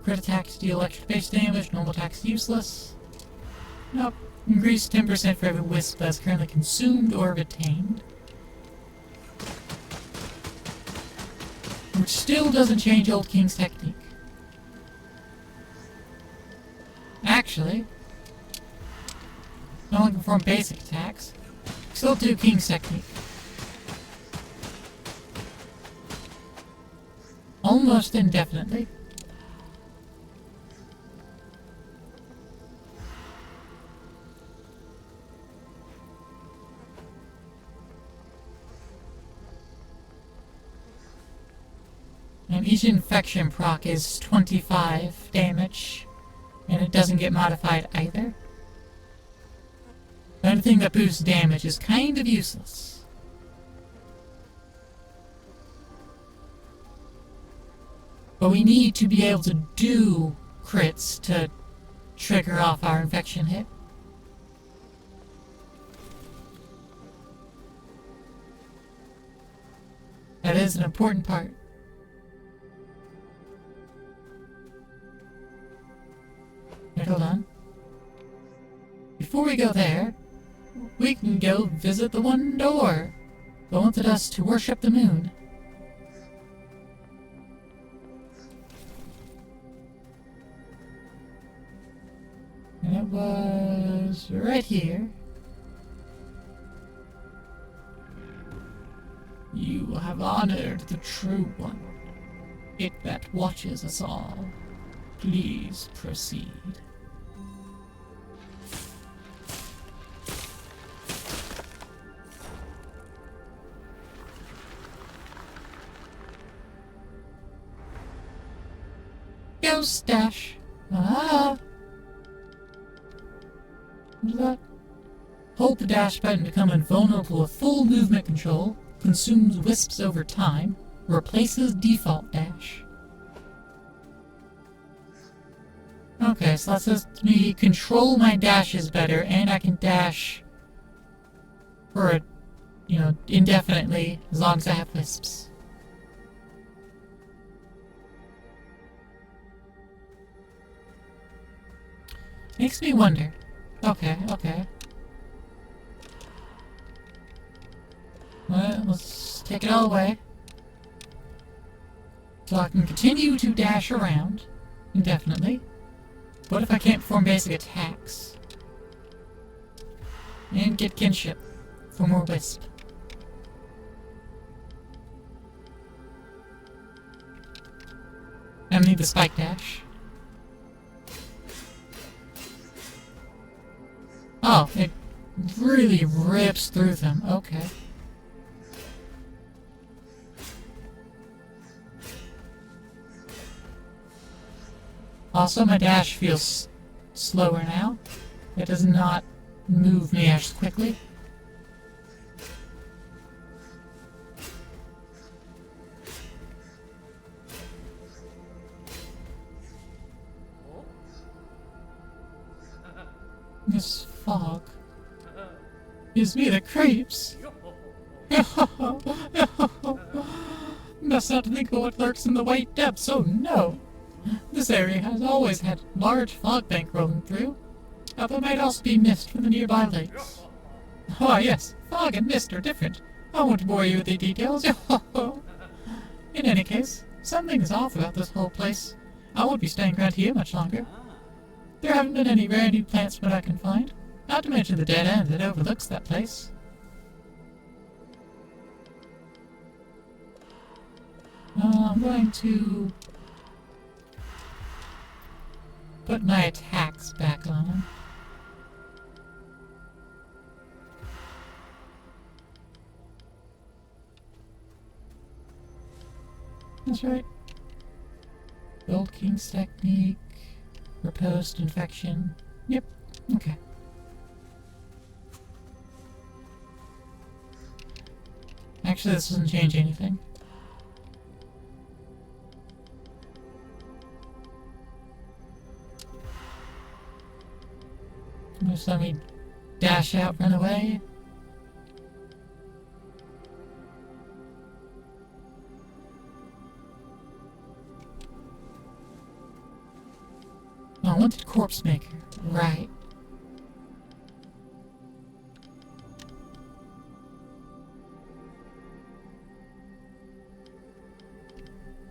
S2: Crit attacks deal extra base damage. Normal attacks useless. Nope. Increase 10% for every wisp that's currently consumed or retained. Which still doesn't change Old King's technique. Actually, no one can perform basic attacks. Still do King's technique. Almost indefinitely. And each infection proc is 25 damage, and it doesn't get modified either. Anything that boosts damage is kind of useless. But we need to be able to do crits to trigger off our infection hit. That is an important part. Wait, hold on. Before we go there, we can go visit the one door that wanted us to worship the moon. And it was right here. You have honored the true one, it that watches us all. Please proceed. Ghost dash. Ah. What's that? Hold the dash button to become invulnerable with full movement control. Consumes wisps over time. Replaces default dash. Okay, so that says me control my dashes better, and I can dash for, indefinitely, as long as I have wisps. Makes me wonder. Okay. Well, let's take it all away. So I can continue to dash around indefinitely. What if I can't perform basic attacks? And get kinship for more wisp. I need the spike dash. Oh, it really rips through them. Okay. Also, my dash feels slower now. It does not move me as quickly. This fog gives me the creeps. Must not think of what lurks in the white depths, oh no! This area has always had large fog bank rolling through, although it might also be mist from the nearby lakes. Why, yes, fog and mist are different. I won't bore you with the details. In any case, something is off about this whole place. I won't be staying around here much longer. There haven't been any rare new plants from what I can find, not to mention the dead end that overlooks that place. I'm going to put my attacks back on. That's right. Gold King's technique. Riposte, infection. Yep. Okay. Actually, this doesn't change anything. Just let me dash out, run away. Oh, I wanted Corpse Maker. Right.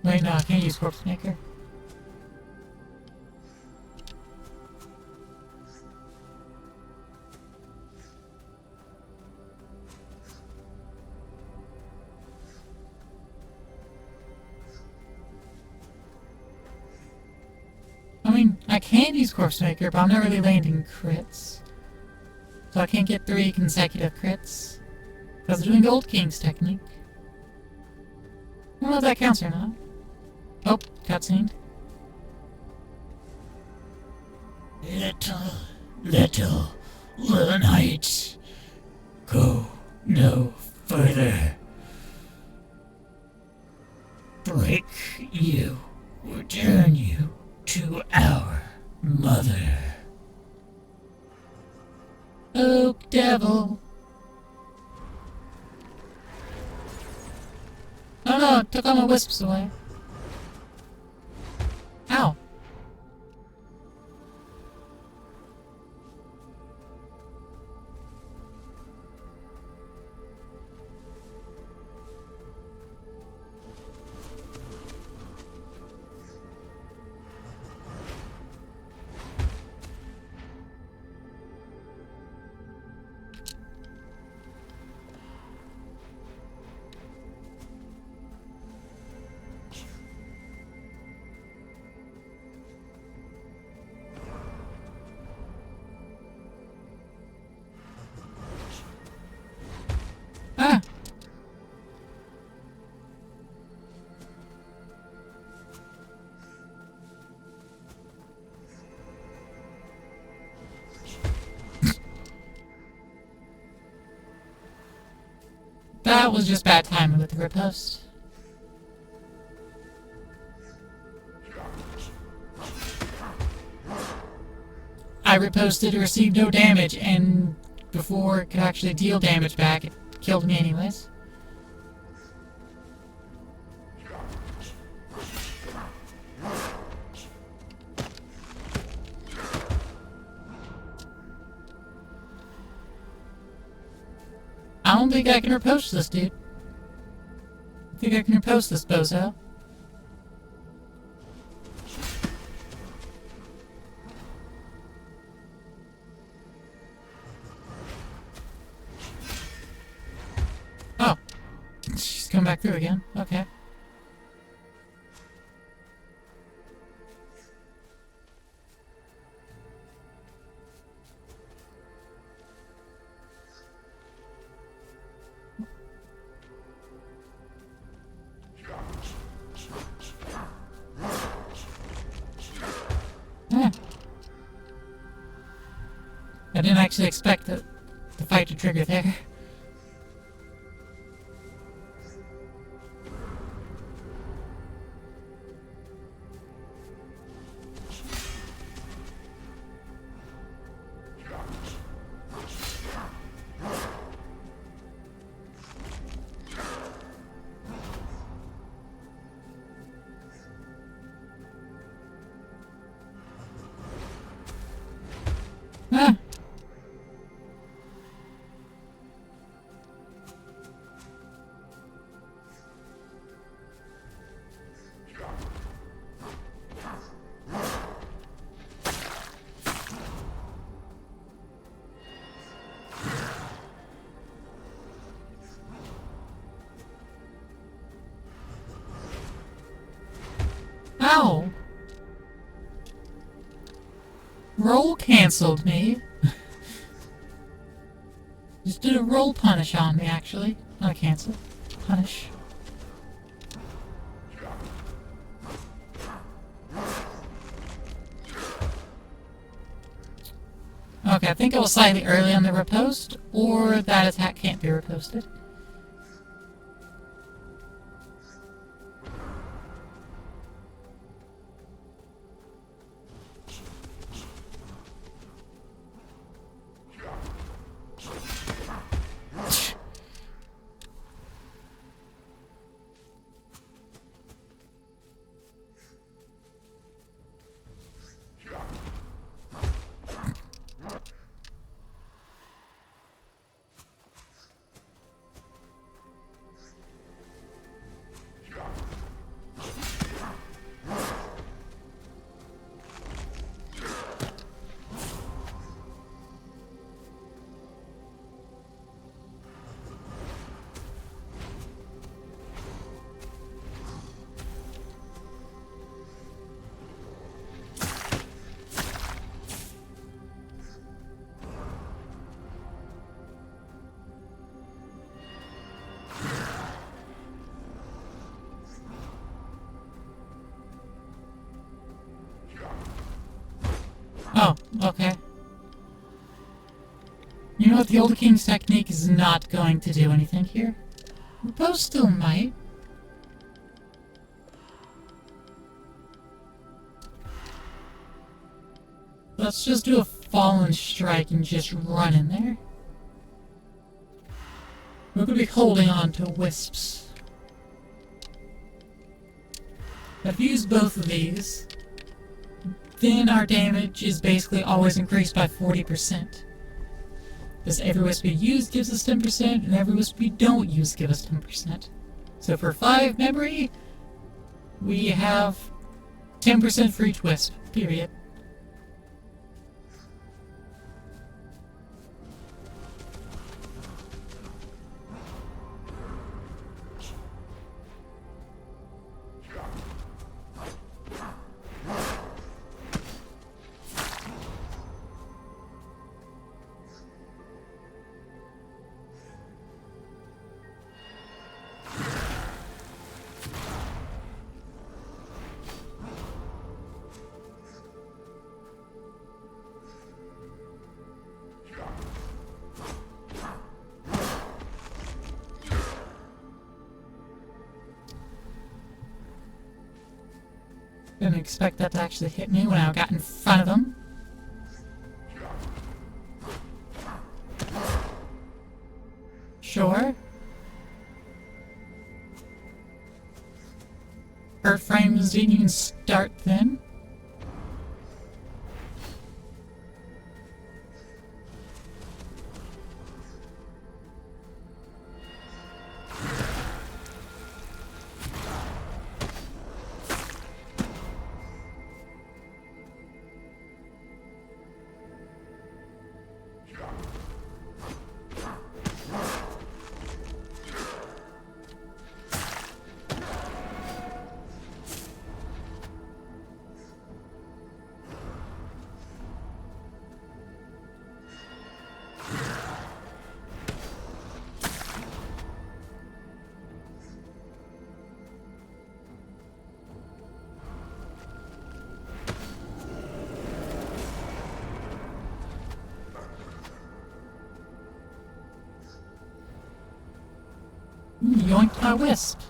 S2: Wait, no, I can't use Corpse Maker. I mean, I can use Corpse Maker, but I'm not really landing crits. So I can't get 3 consecutive crits. Because I'm doing Gold King's technique. I don't know if that counts or not. Oh, cutscene.
S3: Little night, go no further. Break you, return you to our mother.
S2: Oak Devil. Oh no, it took all my wisps away. Ow. Ah! That was just bad timing with the riposte. I riposted to receive no damage, and before it could actually deal damage back, it killed me anyways. I don't think I can repost this, dude. I think I can repost this, bozo. Oh. She's come back through again. Okay. I didn't actually expect the fight to trigger there. Ah. Ow! Roll canceled me. Just did a roll punish on me, actually. Not a cancel. Punish. Okay, I think I was slightly early on the riposte, or that attack can't be riposted. Oh, okay. You know what, the Old King's technique is not going to do anything here. Riposte still might. Let's just do a fallen strike and just run in there. We're going to be holding on to wisps. If you use both of these, then our damage is basically always increased by 40%. Because every wisp we use gives us 10%, and every wisp we don't use gives us 10%. So for 5 memory, we have 10% for each wisp, period. Didn't expect that to actually hit me when I got in front of them. Sure. Earth frames didn't even start then. Yoinked my wisp.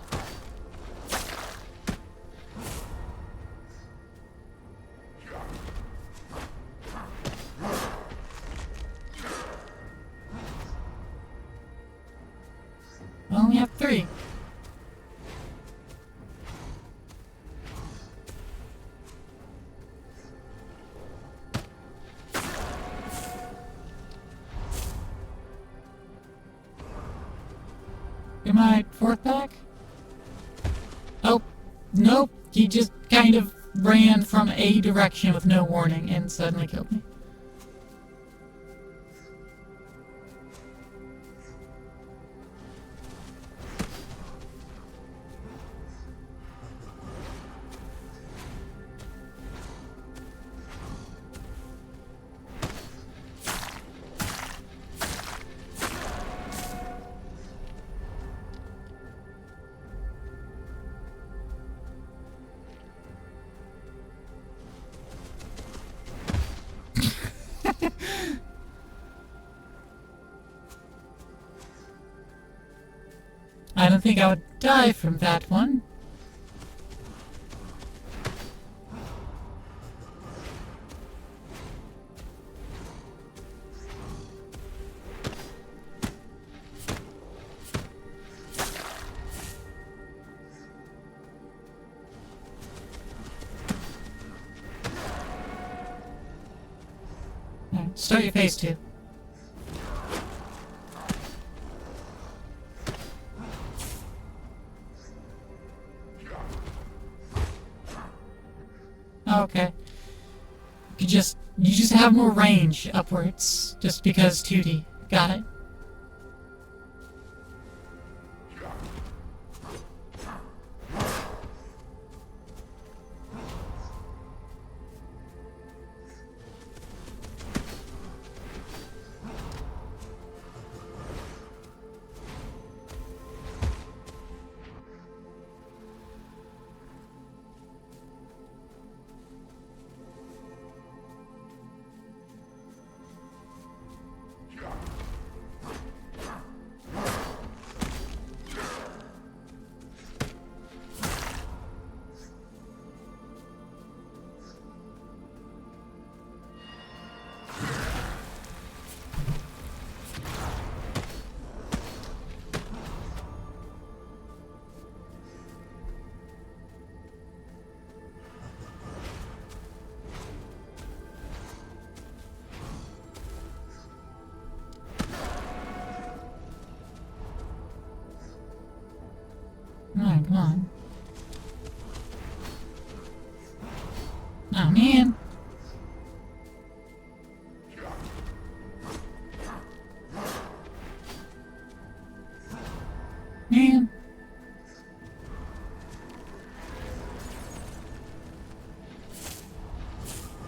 S2: I only have 3. Am I 4th back? Oh, nope. He just kind of ran from a direction with no warning and suddenly killed me. I don't think I would die from that one. Alright, start your phase 2. Okay. You just have more range upwards, just because 2D. Got it. Alright, come on. Oh, man. Man.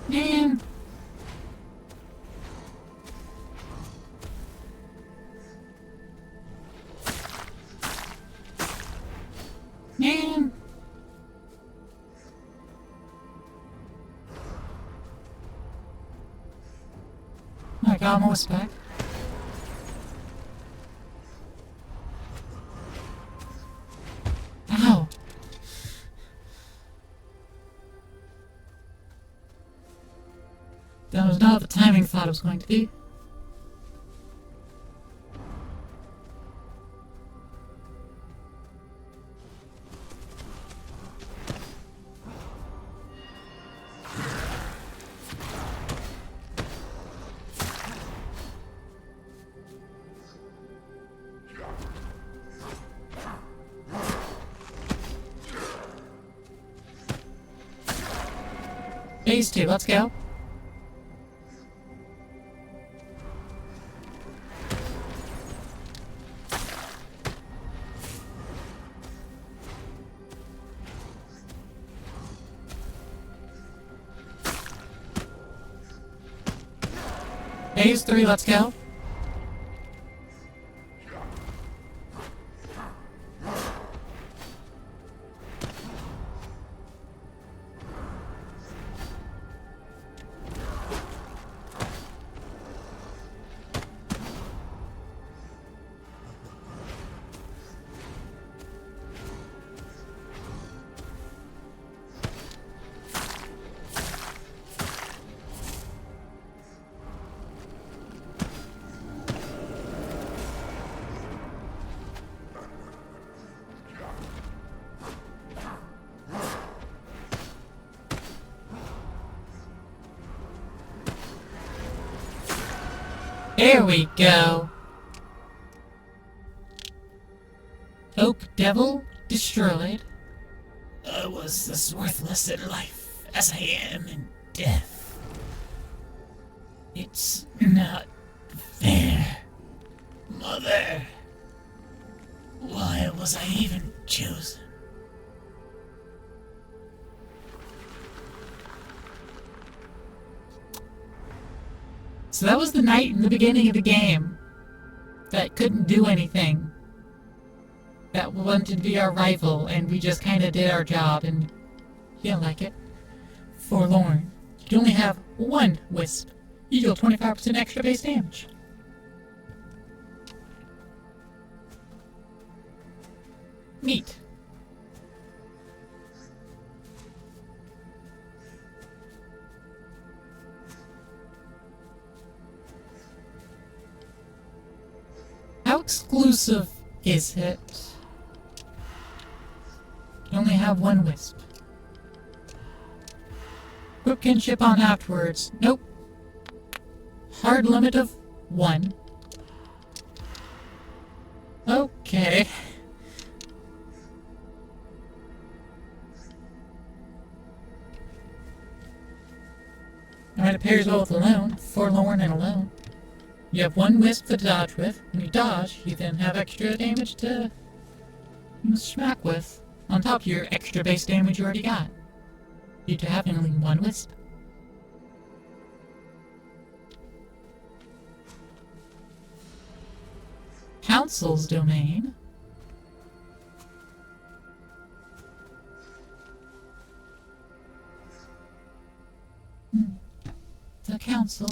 S2: Man. Man. I got more back. Ow. That was not the timing I thought it was going to be. Phase 2, let's go. Phase 3, let's go.
S3: Here we go. Oak Devil destroyed. I was as worthless in life as I am in death. It's not fair. Mother, why was I even chosen? So that was the knight in the beginning of the game that couldn't do anything. That wanted to be our rival, and we just kind of did our job, and you don't like it. Forlorn. You only have one wisp. You deal 25% extra base damage. Neat. How exclusive is it? You only have one wisp. Quick kinship on afterwards. Nope. Hard limit of 1. Okay. Alright, it pairs well with alone. Forlorn and alone. You have one wisp to dodge with. When you dodge, you then have extra damage to smack with, on top of your extra base damage you already got. Due to having only one wisp. Council's domain. The council.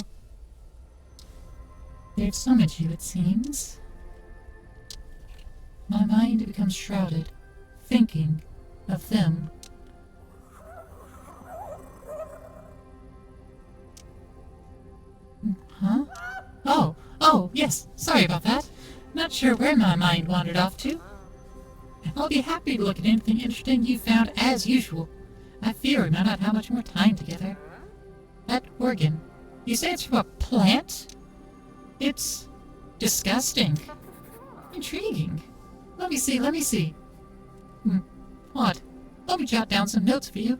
S3: They've summoned you, it seems. My mind becomes shrouded, thinking of them. Huh? Oh, yes, sorry about that. Not sure where my mind wandered off to. I'll be happy to look at anything interesting you found as usual. I fear we might not have much more time together. That organ, you say it's from a plant? It's disgusting. Intriguing. Let me see. What? Let me jot down some notes for you.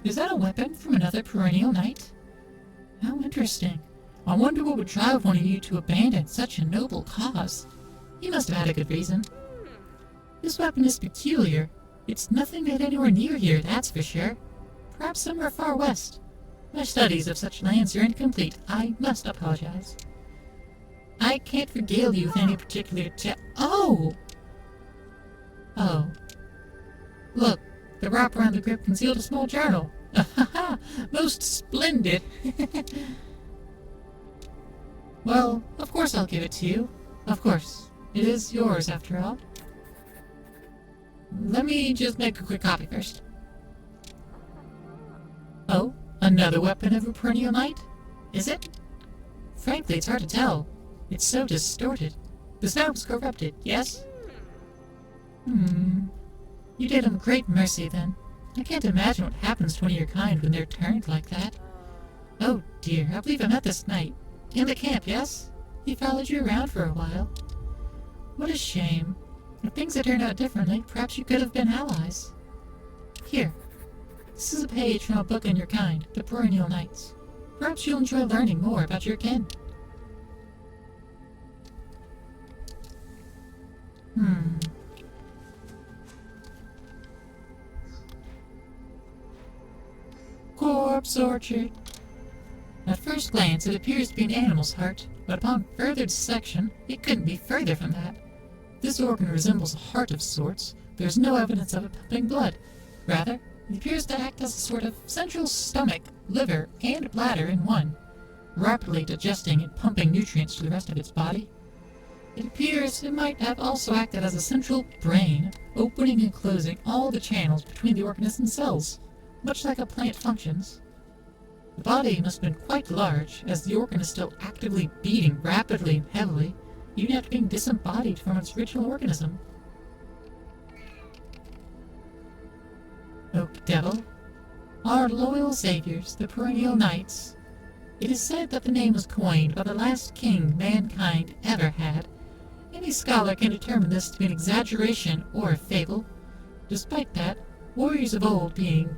S3: Is that a weapon from another perennial knight? How interesting. I wonder what would drive one of you to abandon such a noble cause. You must have had a good reason. This weapon is peculiar. It's nothing made anywhere near here, that's for sure. Perhaps somewhere far west. My studies of such lands are incomplete. I must apologize. I can't regale you with any particular Oh! Look, the wrap around the grip concealed a small journal. Most splendid! Well, of course I'll give it to you. Of course. It is yours, after all. Let me just make a quick copy first. Oh, another weapon of a perennial knight? Is it? Frankly, it's hard to tell. It's so distorted. The sound was corrupted, yes? You did him great mercy, then. I can't imagine what happens to one of your kind when they're turned like that. Oh, dear, I believe I met this knight. In the camp, yes? He followed you around for a while. What a shame. If things had turned out differently, perhaps you could have been allies. Here. This is a page from a book on your kind, the Perennial Knights. Perhaps you'll enjoy learning more about your kin. Corpse Orchard. At first glance, it appears to be an animal's heart, but upon further dissection, it couldn't be further from that. This organ resembles a heart of sorts. There's no evidence of it pumping blood. Rather, it appears to act as a sort of central stomach, liver, and bladder in one, rapidly digesting and pumping nutrients to the rest of its body. It appears it might have also acted as a central brain, opening and closing all the channels between the organism cells, much like a plant functions. The body must have been quite large, as the organ is still actively beating rapidly and heavily, even after being disembodied from its original organism. Oak Devil, our loyal saviors, the Perennial Knights, It is said that the name was coined by the last king mankind ever had. Any scholar can determine this to be an exaggeration or a fable. Despite that, warriors of old being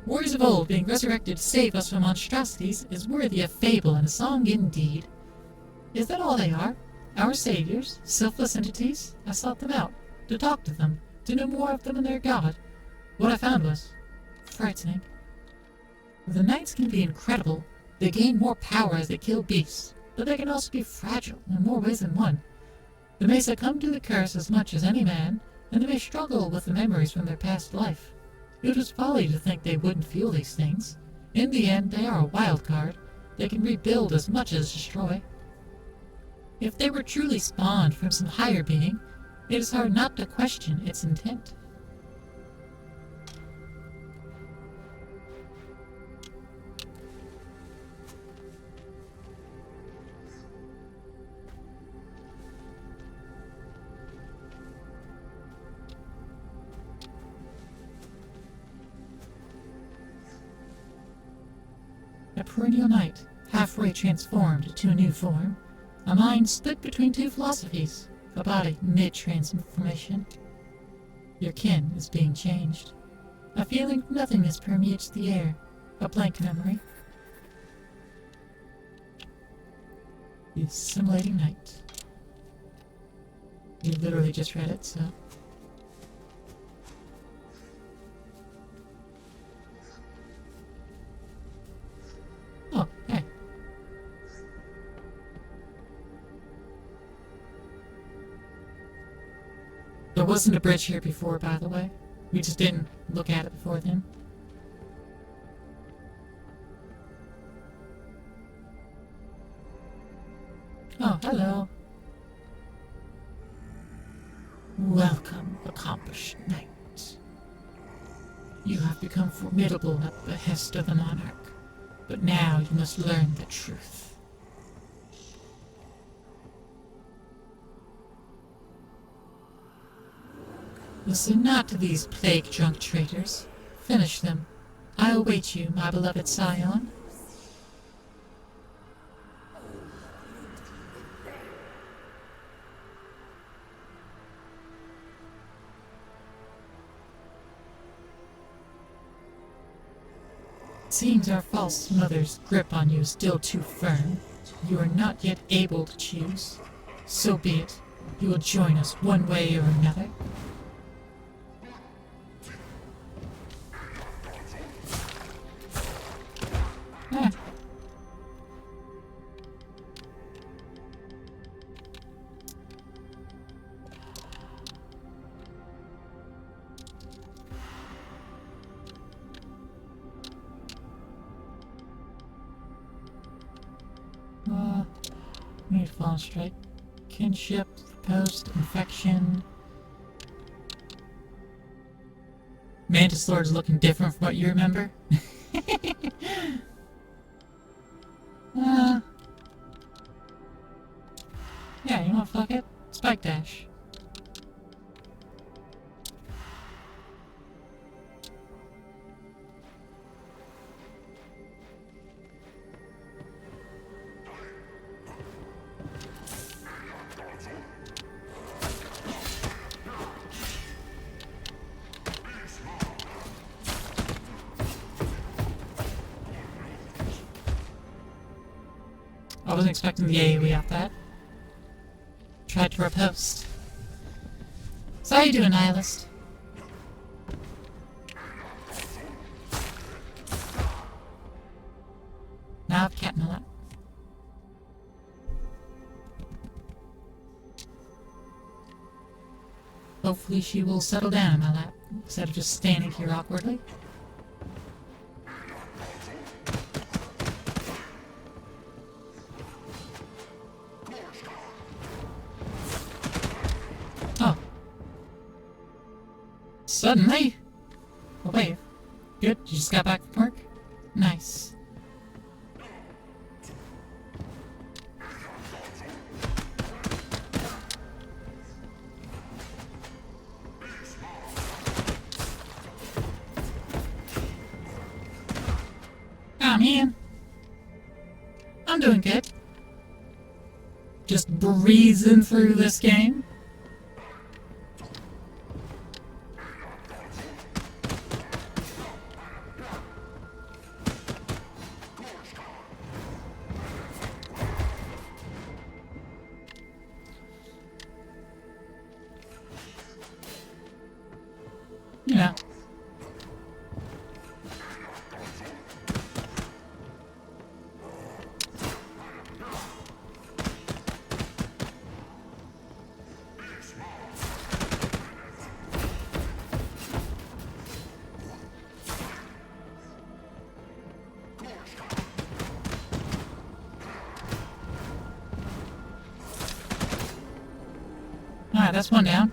S3: resurrected to save us from monstrosities is worthy of fable and a song indeed. Is that all they are? Our saviors? Selfless entities? I sought them out, to talk to them, to know more of them and their god. What I found was frightening. The knights can be incredible. They gain more power as they kill beasts, but they can also be fragile in more ways than one. They may succumb to the curse as much as any man, and they may struggle with the memories from their past life. It was folly to think they wouldn't feel these things. In the end, they are a wild card. They can rebuild as much as destroy. If they were truly spawned from some higher being, it is hard not to question its intent. A perennial knight, halfway transformed to a new form. A mind split between two philosophies. A body mid-transformation. Your kin is being changed. A feeling of nothingness permeates the air. A blank memory. The assimilating night. You literally just read it, so... Oh, hey. There wasn't a bridge here before, by the way. We just didn't look at it before then. Oh, hello. Welcome, accomplished knight. You have become formidable at the behest of the monarch. But now you must learn the truth. Listen not to these plague-drunk traitors. Finish them. I await you, my beloved scion. It seems our false mother's grip on you is still too firm. You are not yet able to choose. So be it. You will join us one way or another. Ah. Need fallen strike. Kinship, post-infection. Mantis Lord's looking different from what you remember. Yeah, you wanna fuck it? Spike Dash. I wasn't expecting the AoE off that. Tried to riposte. So how you doing, Nihilist? Now I've cat in my lap. Hopefully she will settle down in my lap, instead of just standing here awkwardly. Oh. Suddenly? Oh wait. Good, you just got back from work? Nice. Oh man.
S2: I'm doing good. Just breezing through this game. Yeah. Alright, that's one down.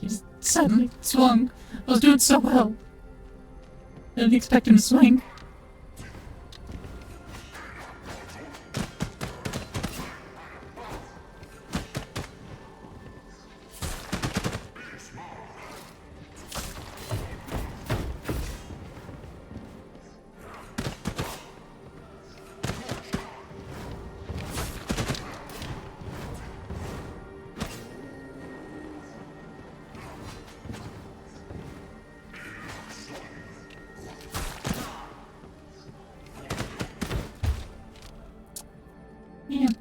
S2: He just suddenly swung. I was doing so well. I didn't expect him to swing. Man.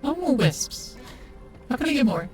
S2: Oh, more wisps. How can I get more?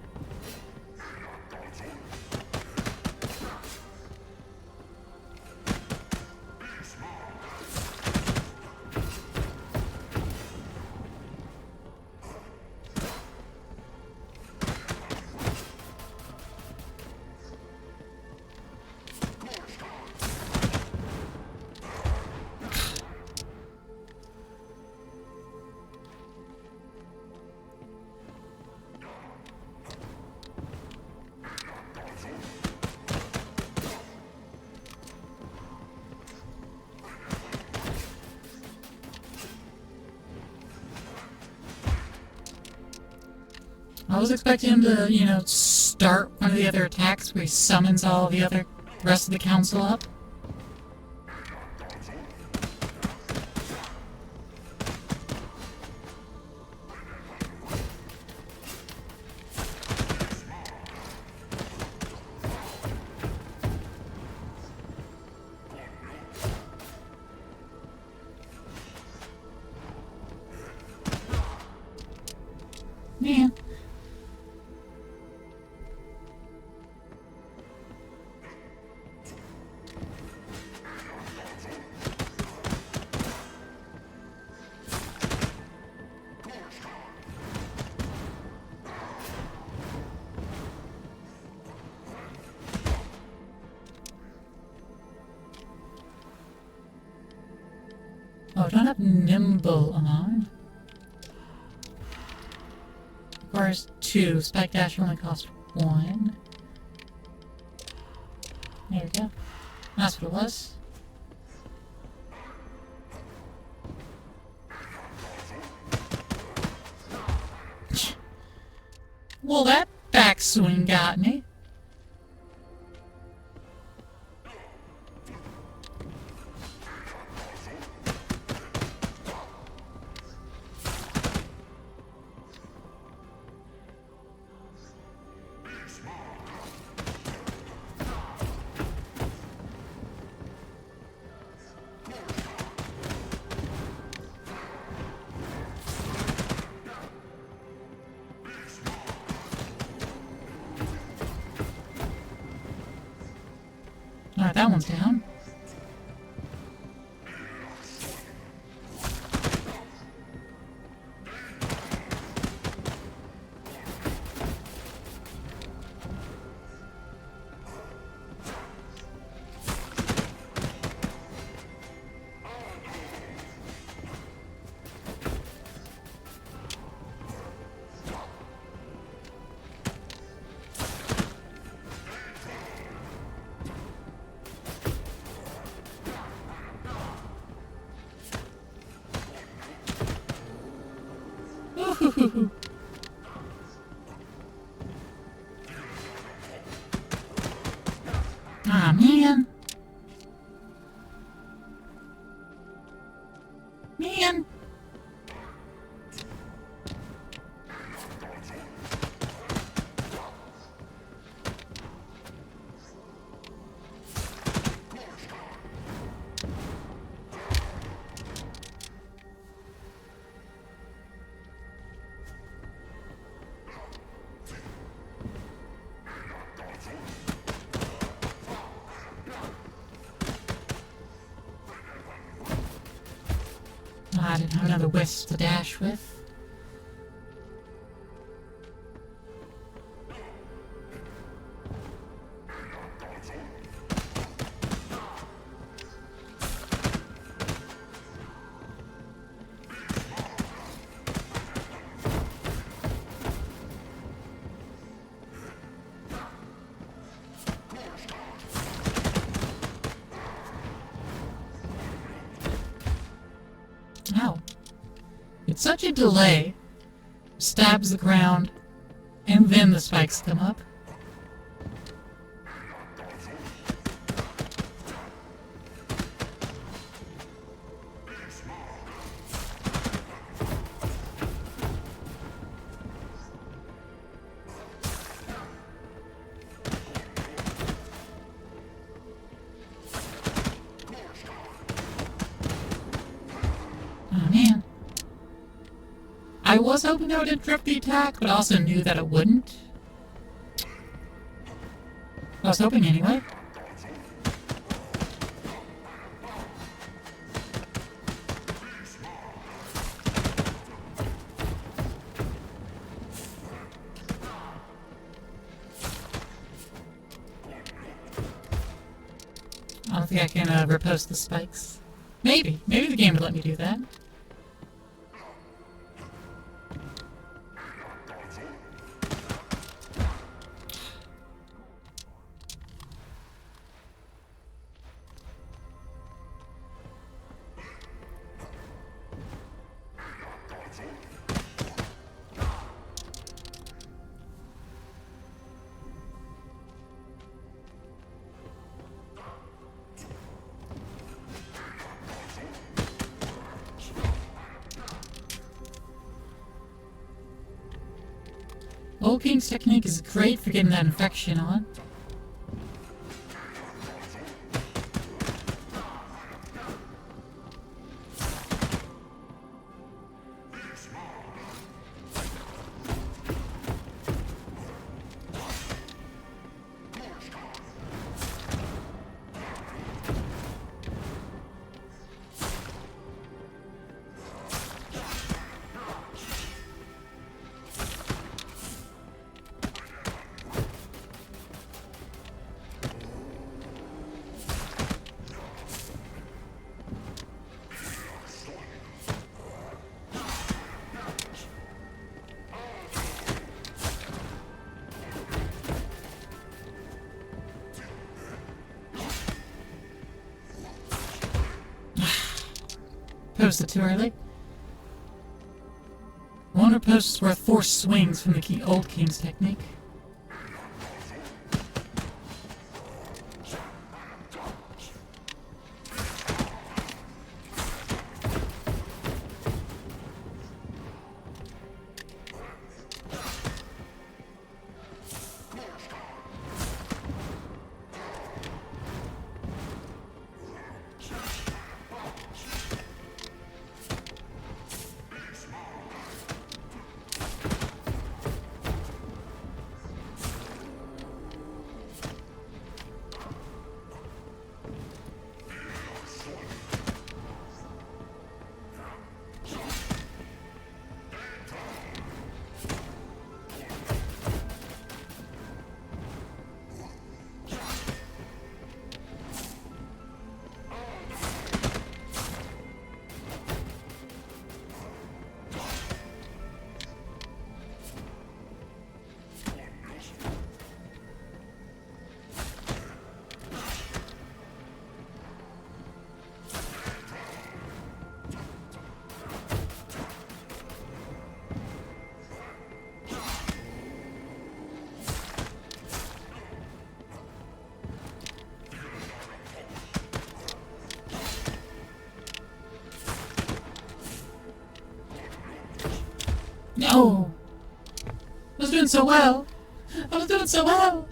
S2: I was expecting him to, start one of the other attacks where he summons all the rest of the council up. Yeah. Oh, I don't have nimble on. Requires 2. Spike dash only costs 1. There we go. That's what it was. Well, that backswing got me. Alright, that one's down. Ah, man. Man. I didn't have another wisp to dash with. Ow. It's such a delay. Stabs the ground, and then the spikes come up. Oh man. I was hoping that would interrupt the attack, but I also knew that it wouldn't. I was hoping anyway. I don't think I can repost the spikes. Maybe. Maybe the game would let me do that. Old King's technique is great for getting that infection on. Posted too early. One post is worth 4 swings from the Old King's technique. Oh! I was doing so well! I was doing so well!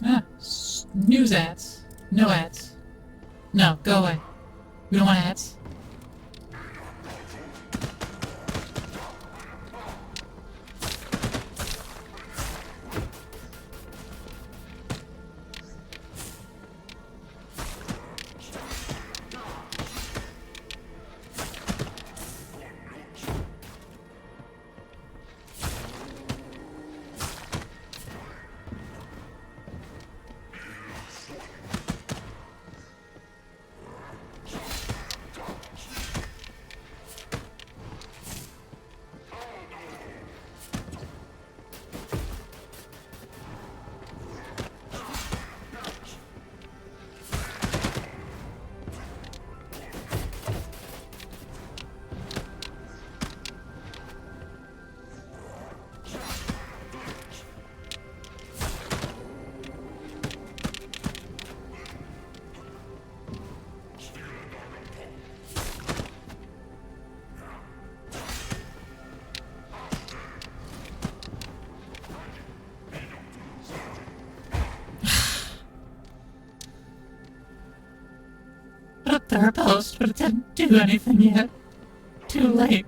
S2: Ah, news ads. No ads. No, go away. We don't want ads. Put up there a post, but it didn't do anything yet. Too late.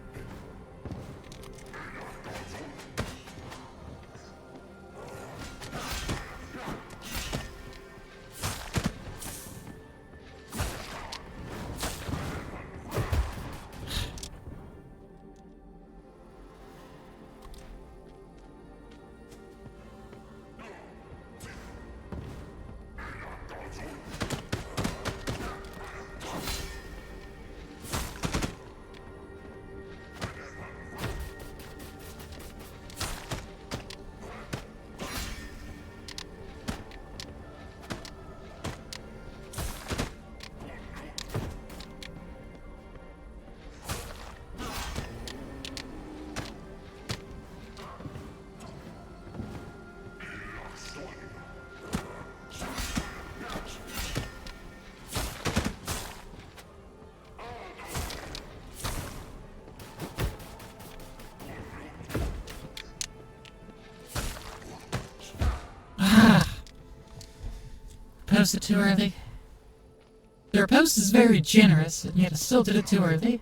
S2: Posted too early. Their post is very generous, and yet I still did it too early.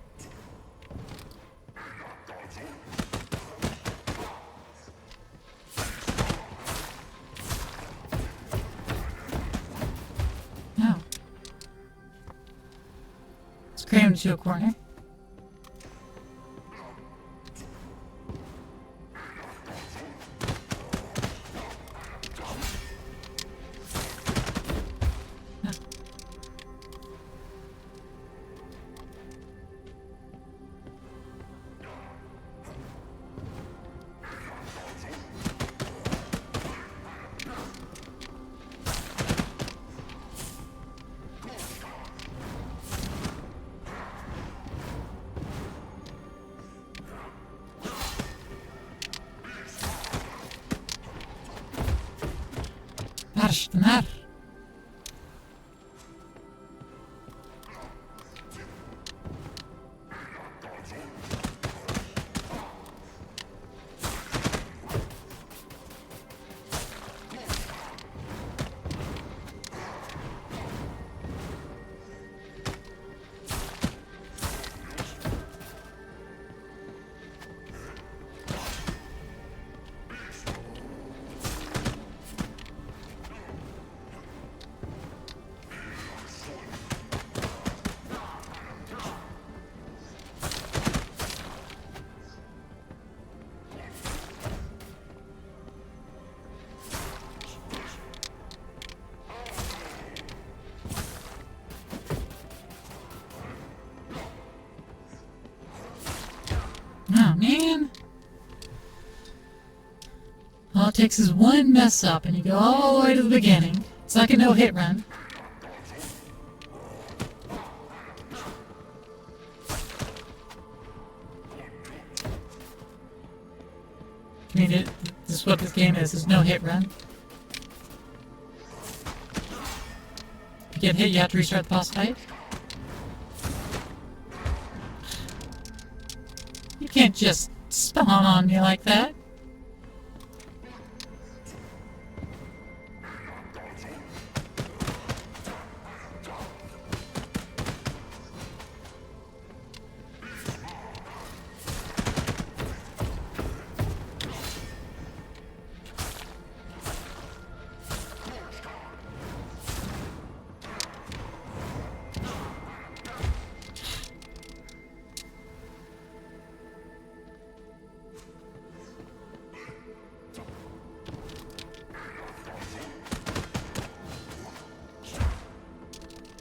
S2: No. It's crammed into a corner. Marsch, den Herr! Oh, man. All it takes is one mess up and you go all the way to the beginning. It's like a no-hit run. I mean, this is what this game is no-hit run. If you get hit, you have to restart the boss fight. can't just spawn on me like that.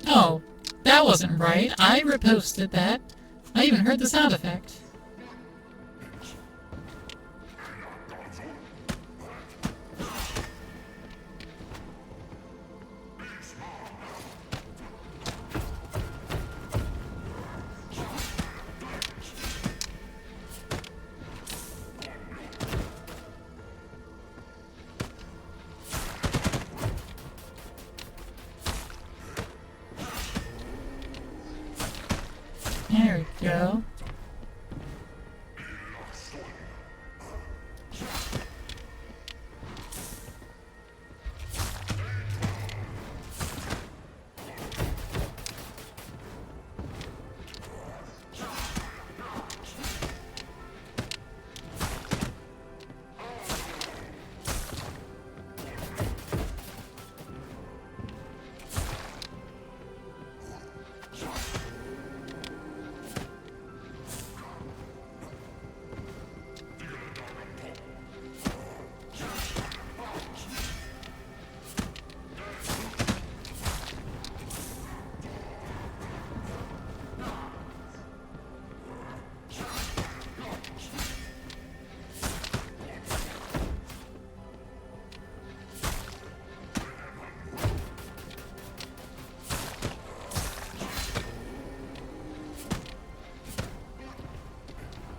S2: Oh, that wasn't right. I reposted that. I even heard the sound effect. There we go.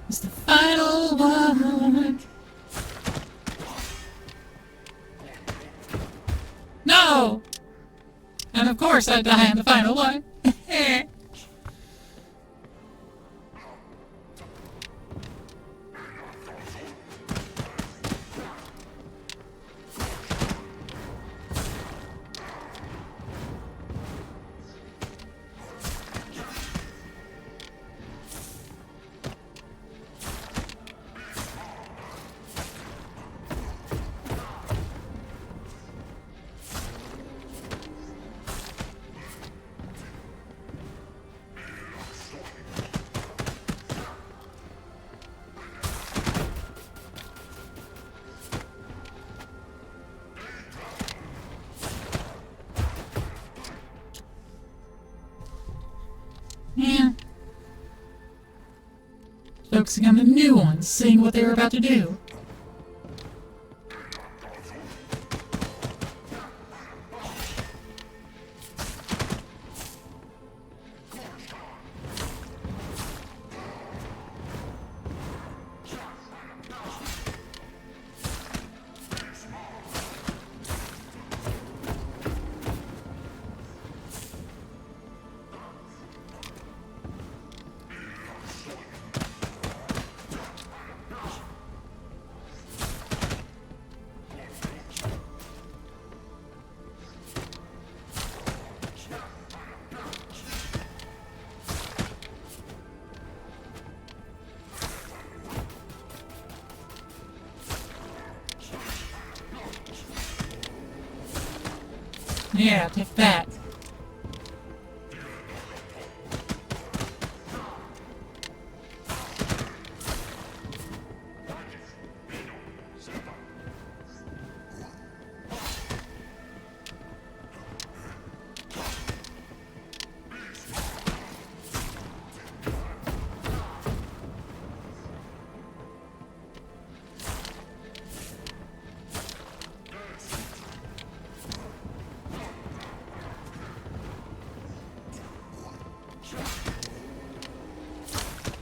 S2: It's the final one. No! And of course I die in the final one. Yeah. Focusing on the new ones, seeing what they were about to do. Yeah, take that.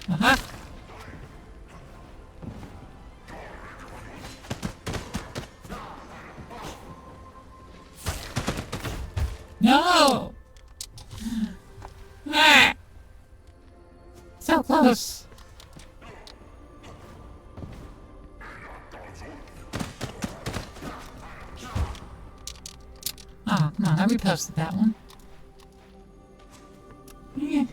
S2: Uh-huh. No! Ah! So close. Oh, come on, I reposted that one. Yeah.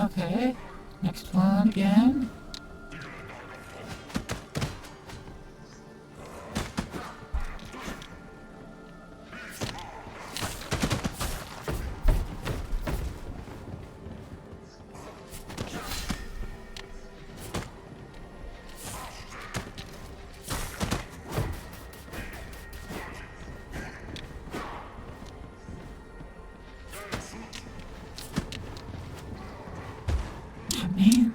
S2: Okay, next one again. Oh, man.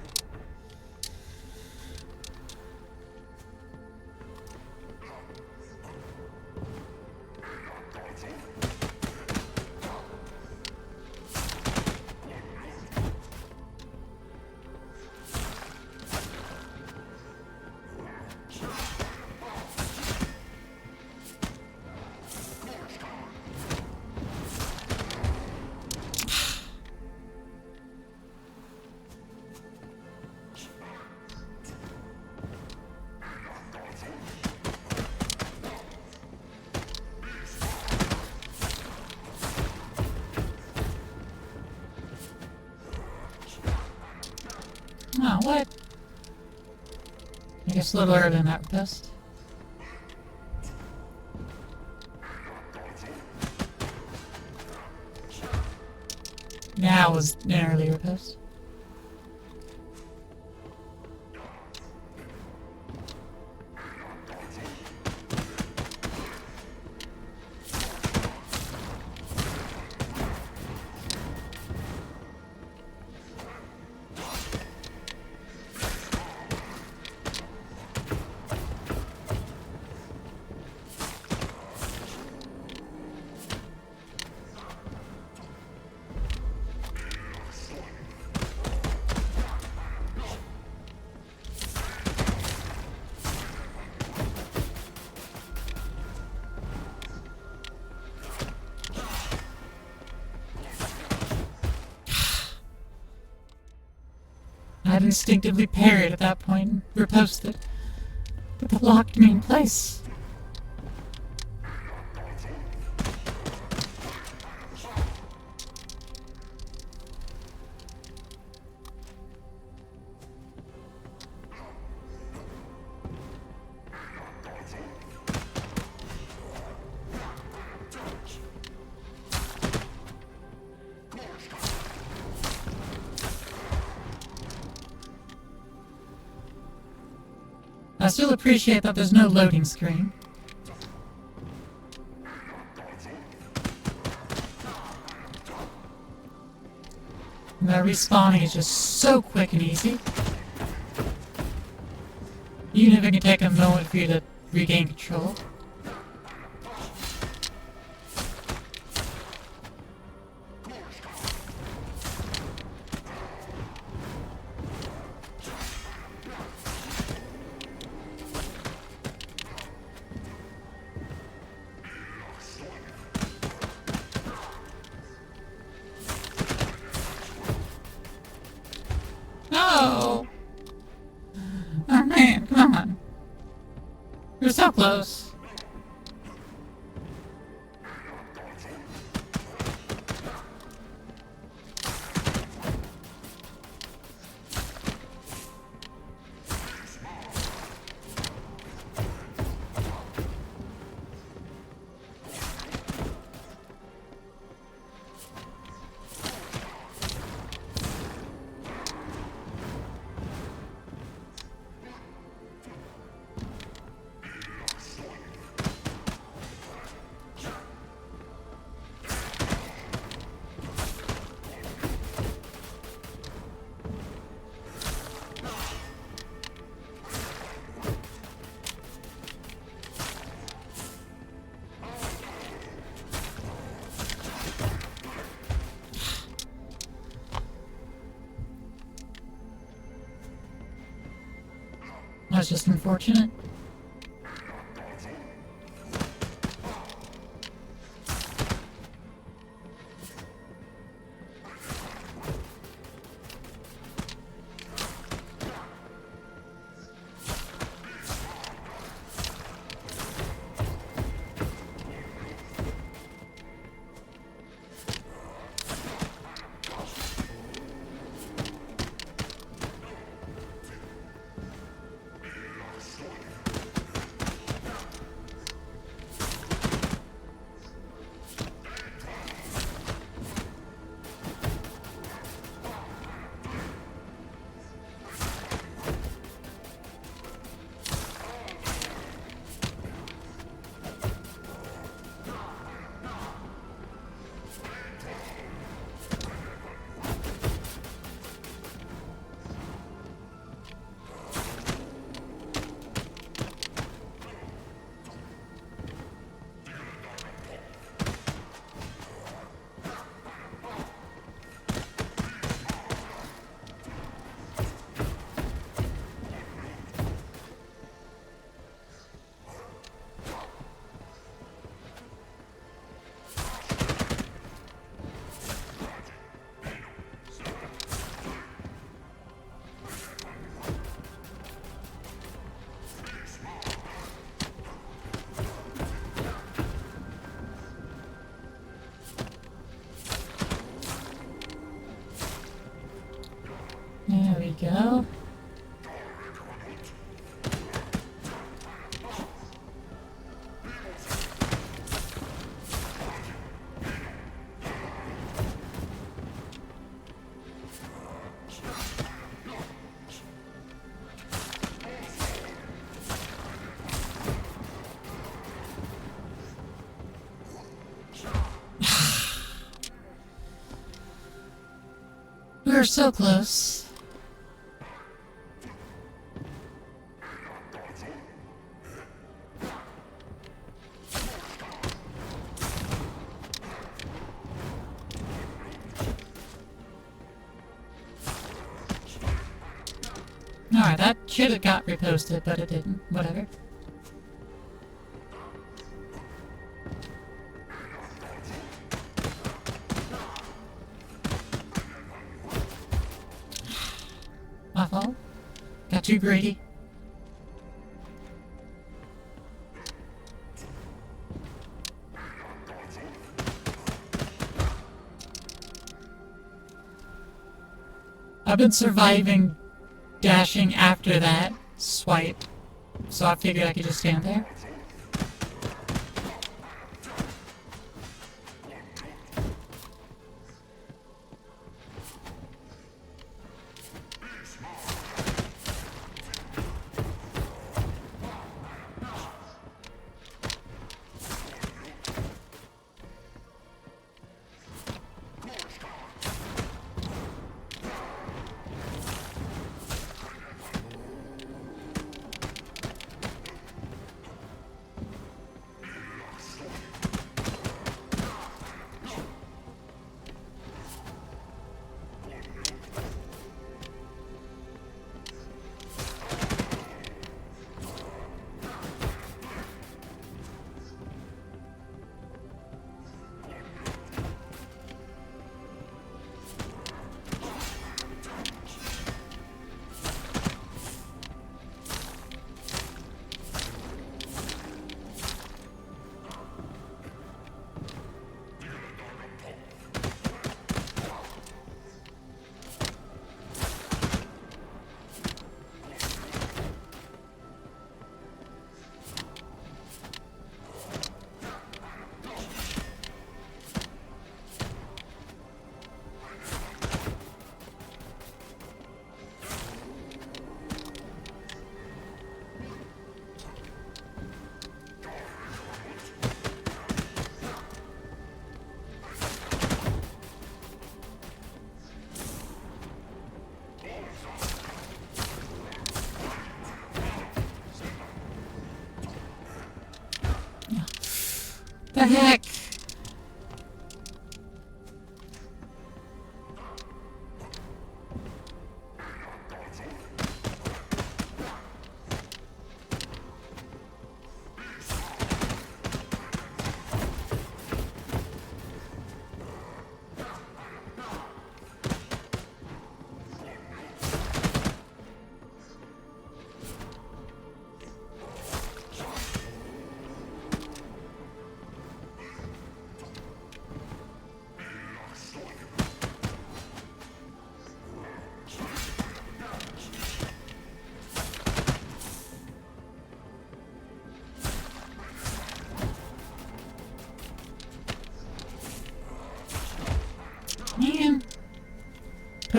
S2: Oh, what? I guess a little earlier than that repost. That was an earlier post. I'd instinctively parried at that point and riposted, but that locked me in place. I still appreciate that there's no loading screen. And that respawning is just so quick and easy. Even if it can take a moment for you to regain control. No! Oh man, come on. You're so close.
S3: That's just unfortunate. There we go. We're so close. Alright, that should have got reposted, but it didn't. Whatever. My fault. Got too greedy. I've been surviving dashing after that swipe, so I figured I could just stand there. The heck?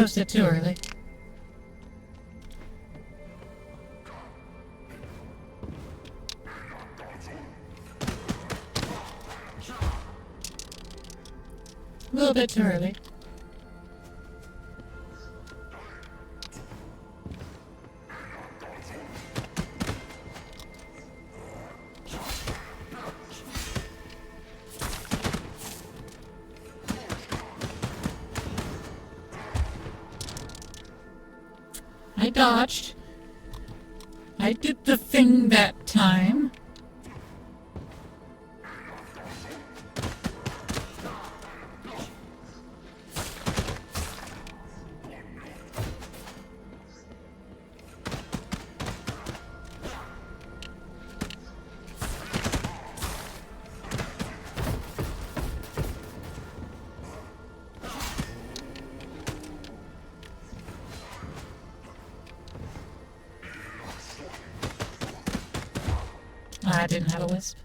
S2: posted too early. A little bit too early. I dodged. I did the thing that time. I didn't have a wisp.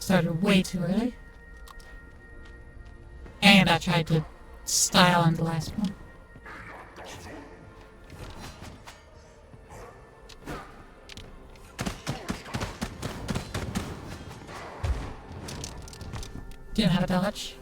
S2: Started way too early. And I tried to style on the last one. Didn't have a dodge.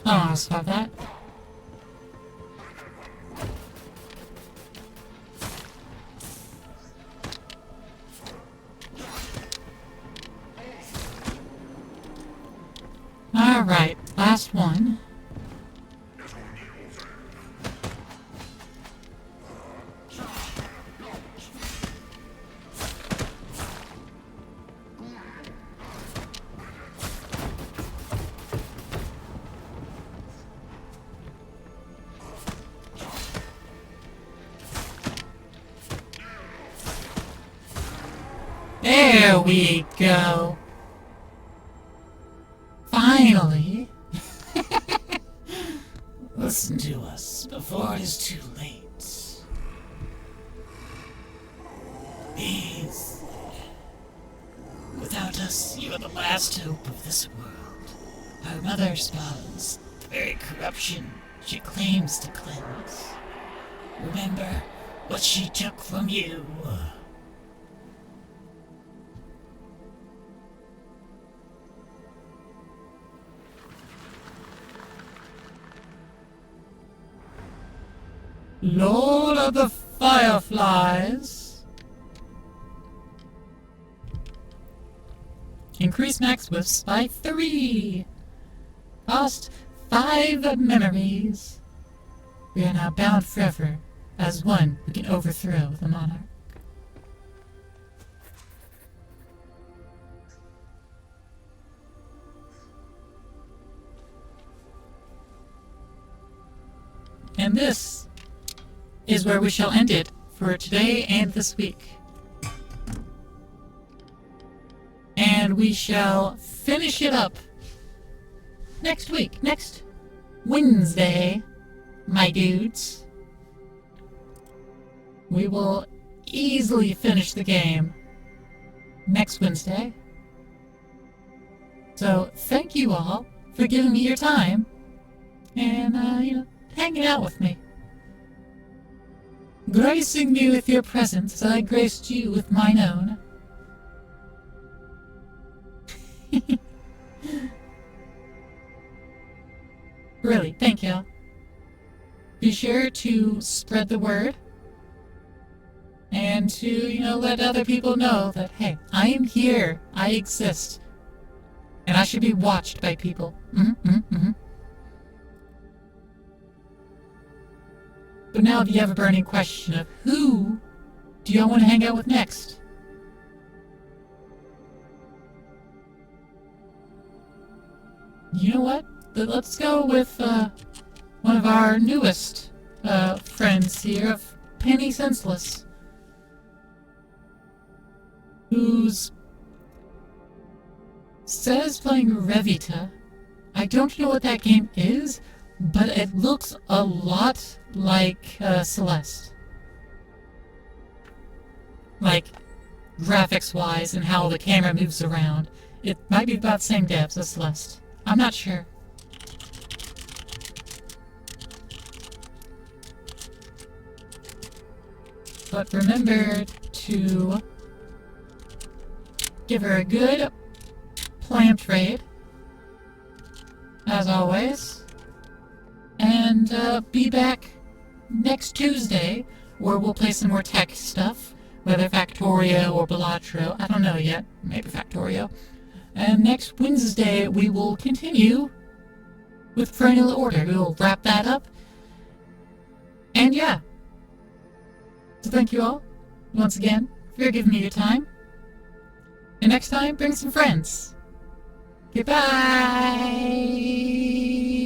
S2: Oh, I'll stop that. Alright, last one. There we go. Finally. Listen to us before it is too late. Please. Without us, you are the last hope of this world. Our mother spawns the very corruption she claims to cleanse. Remember what she took from you. Lord of the Fireflies. Increase max whiffs by 3. Lost 5 memories. We are now bound forever as one who can overthrow the monarch. And this
S3: is where we shall end it for today and this week. And we shall finish it up next week, next Wednesday, my dudes. We will easily finish the game next Wednesday. So thank you all for giving me your time and, hanging out with me. Gracing me with your presence as I graced you with mine own. Really, thank you. Be sure to spread the word and to, let other people know that, hey, I am here, I exist, and I should be watched by people. But now if you have a burning question of who do y'all want to hang out with next? You know what? Let's go with one of our newest friends here of Penny Senseless, who's says playing Revita. I don't know what that game is, but it looks a lot like Celeste. Like, graphics-wise and how the camera moves around. It might be about the same devs as Celeste. I'm not sure. But remember to give her a good plant raid, as always, and be back next Tuesday, where we'll play some more tech stuff, whether Factorio or Balatro, I don't know yet, maybe Factorio. And next Wednesday, we will continue with Perennial Order. We'll wrap that up, and yeah. So thank you all, once again, for giving me your time. And next time, bring some friends. Goodbye!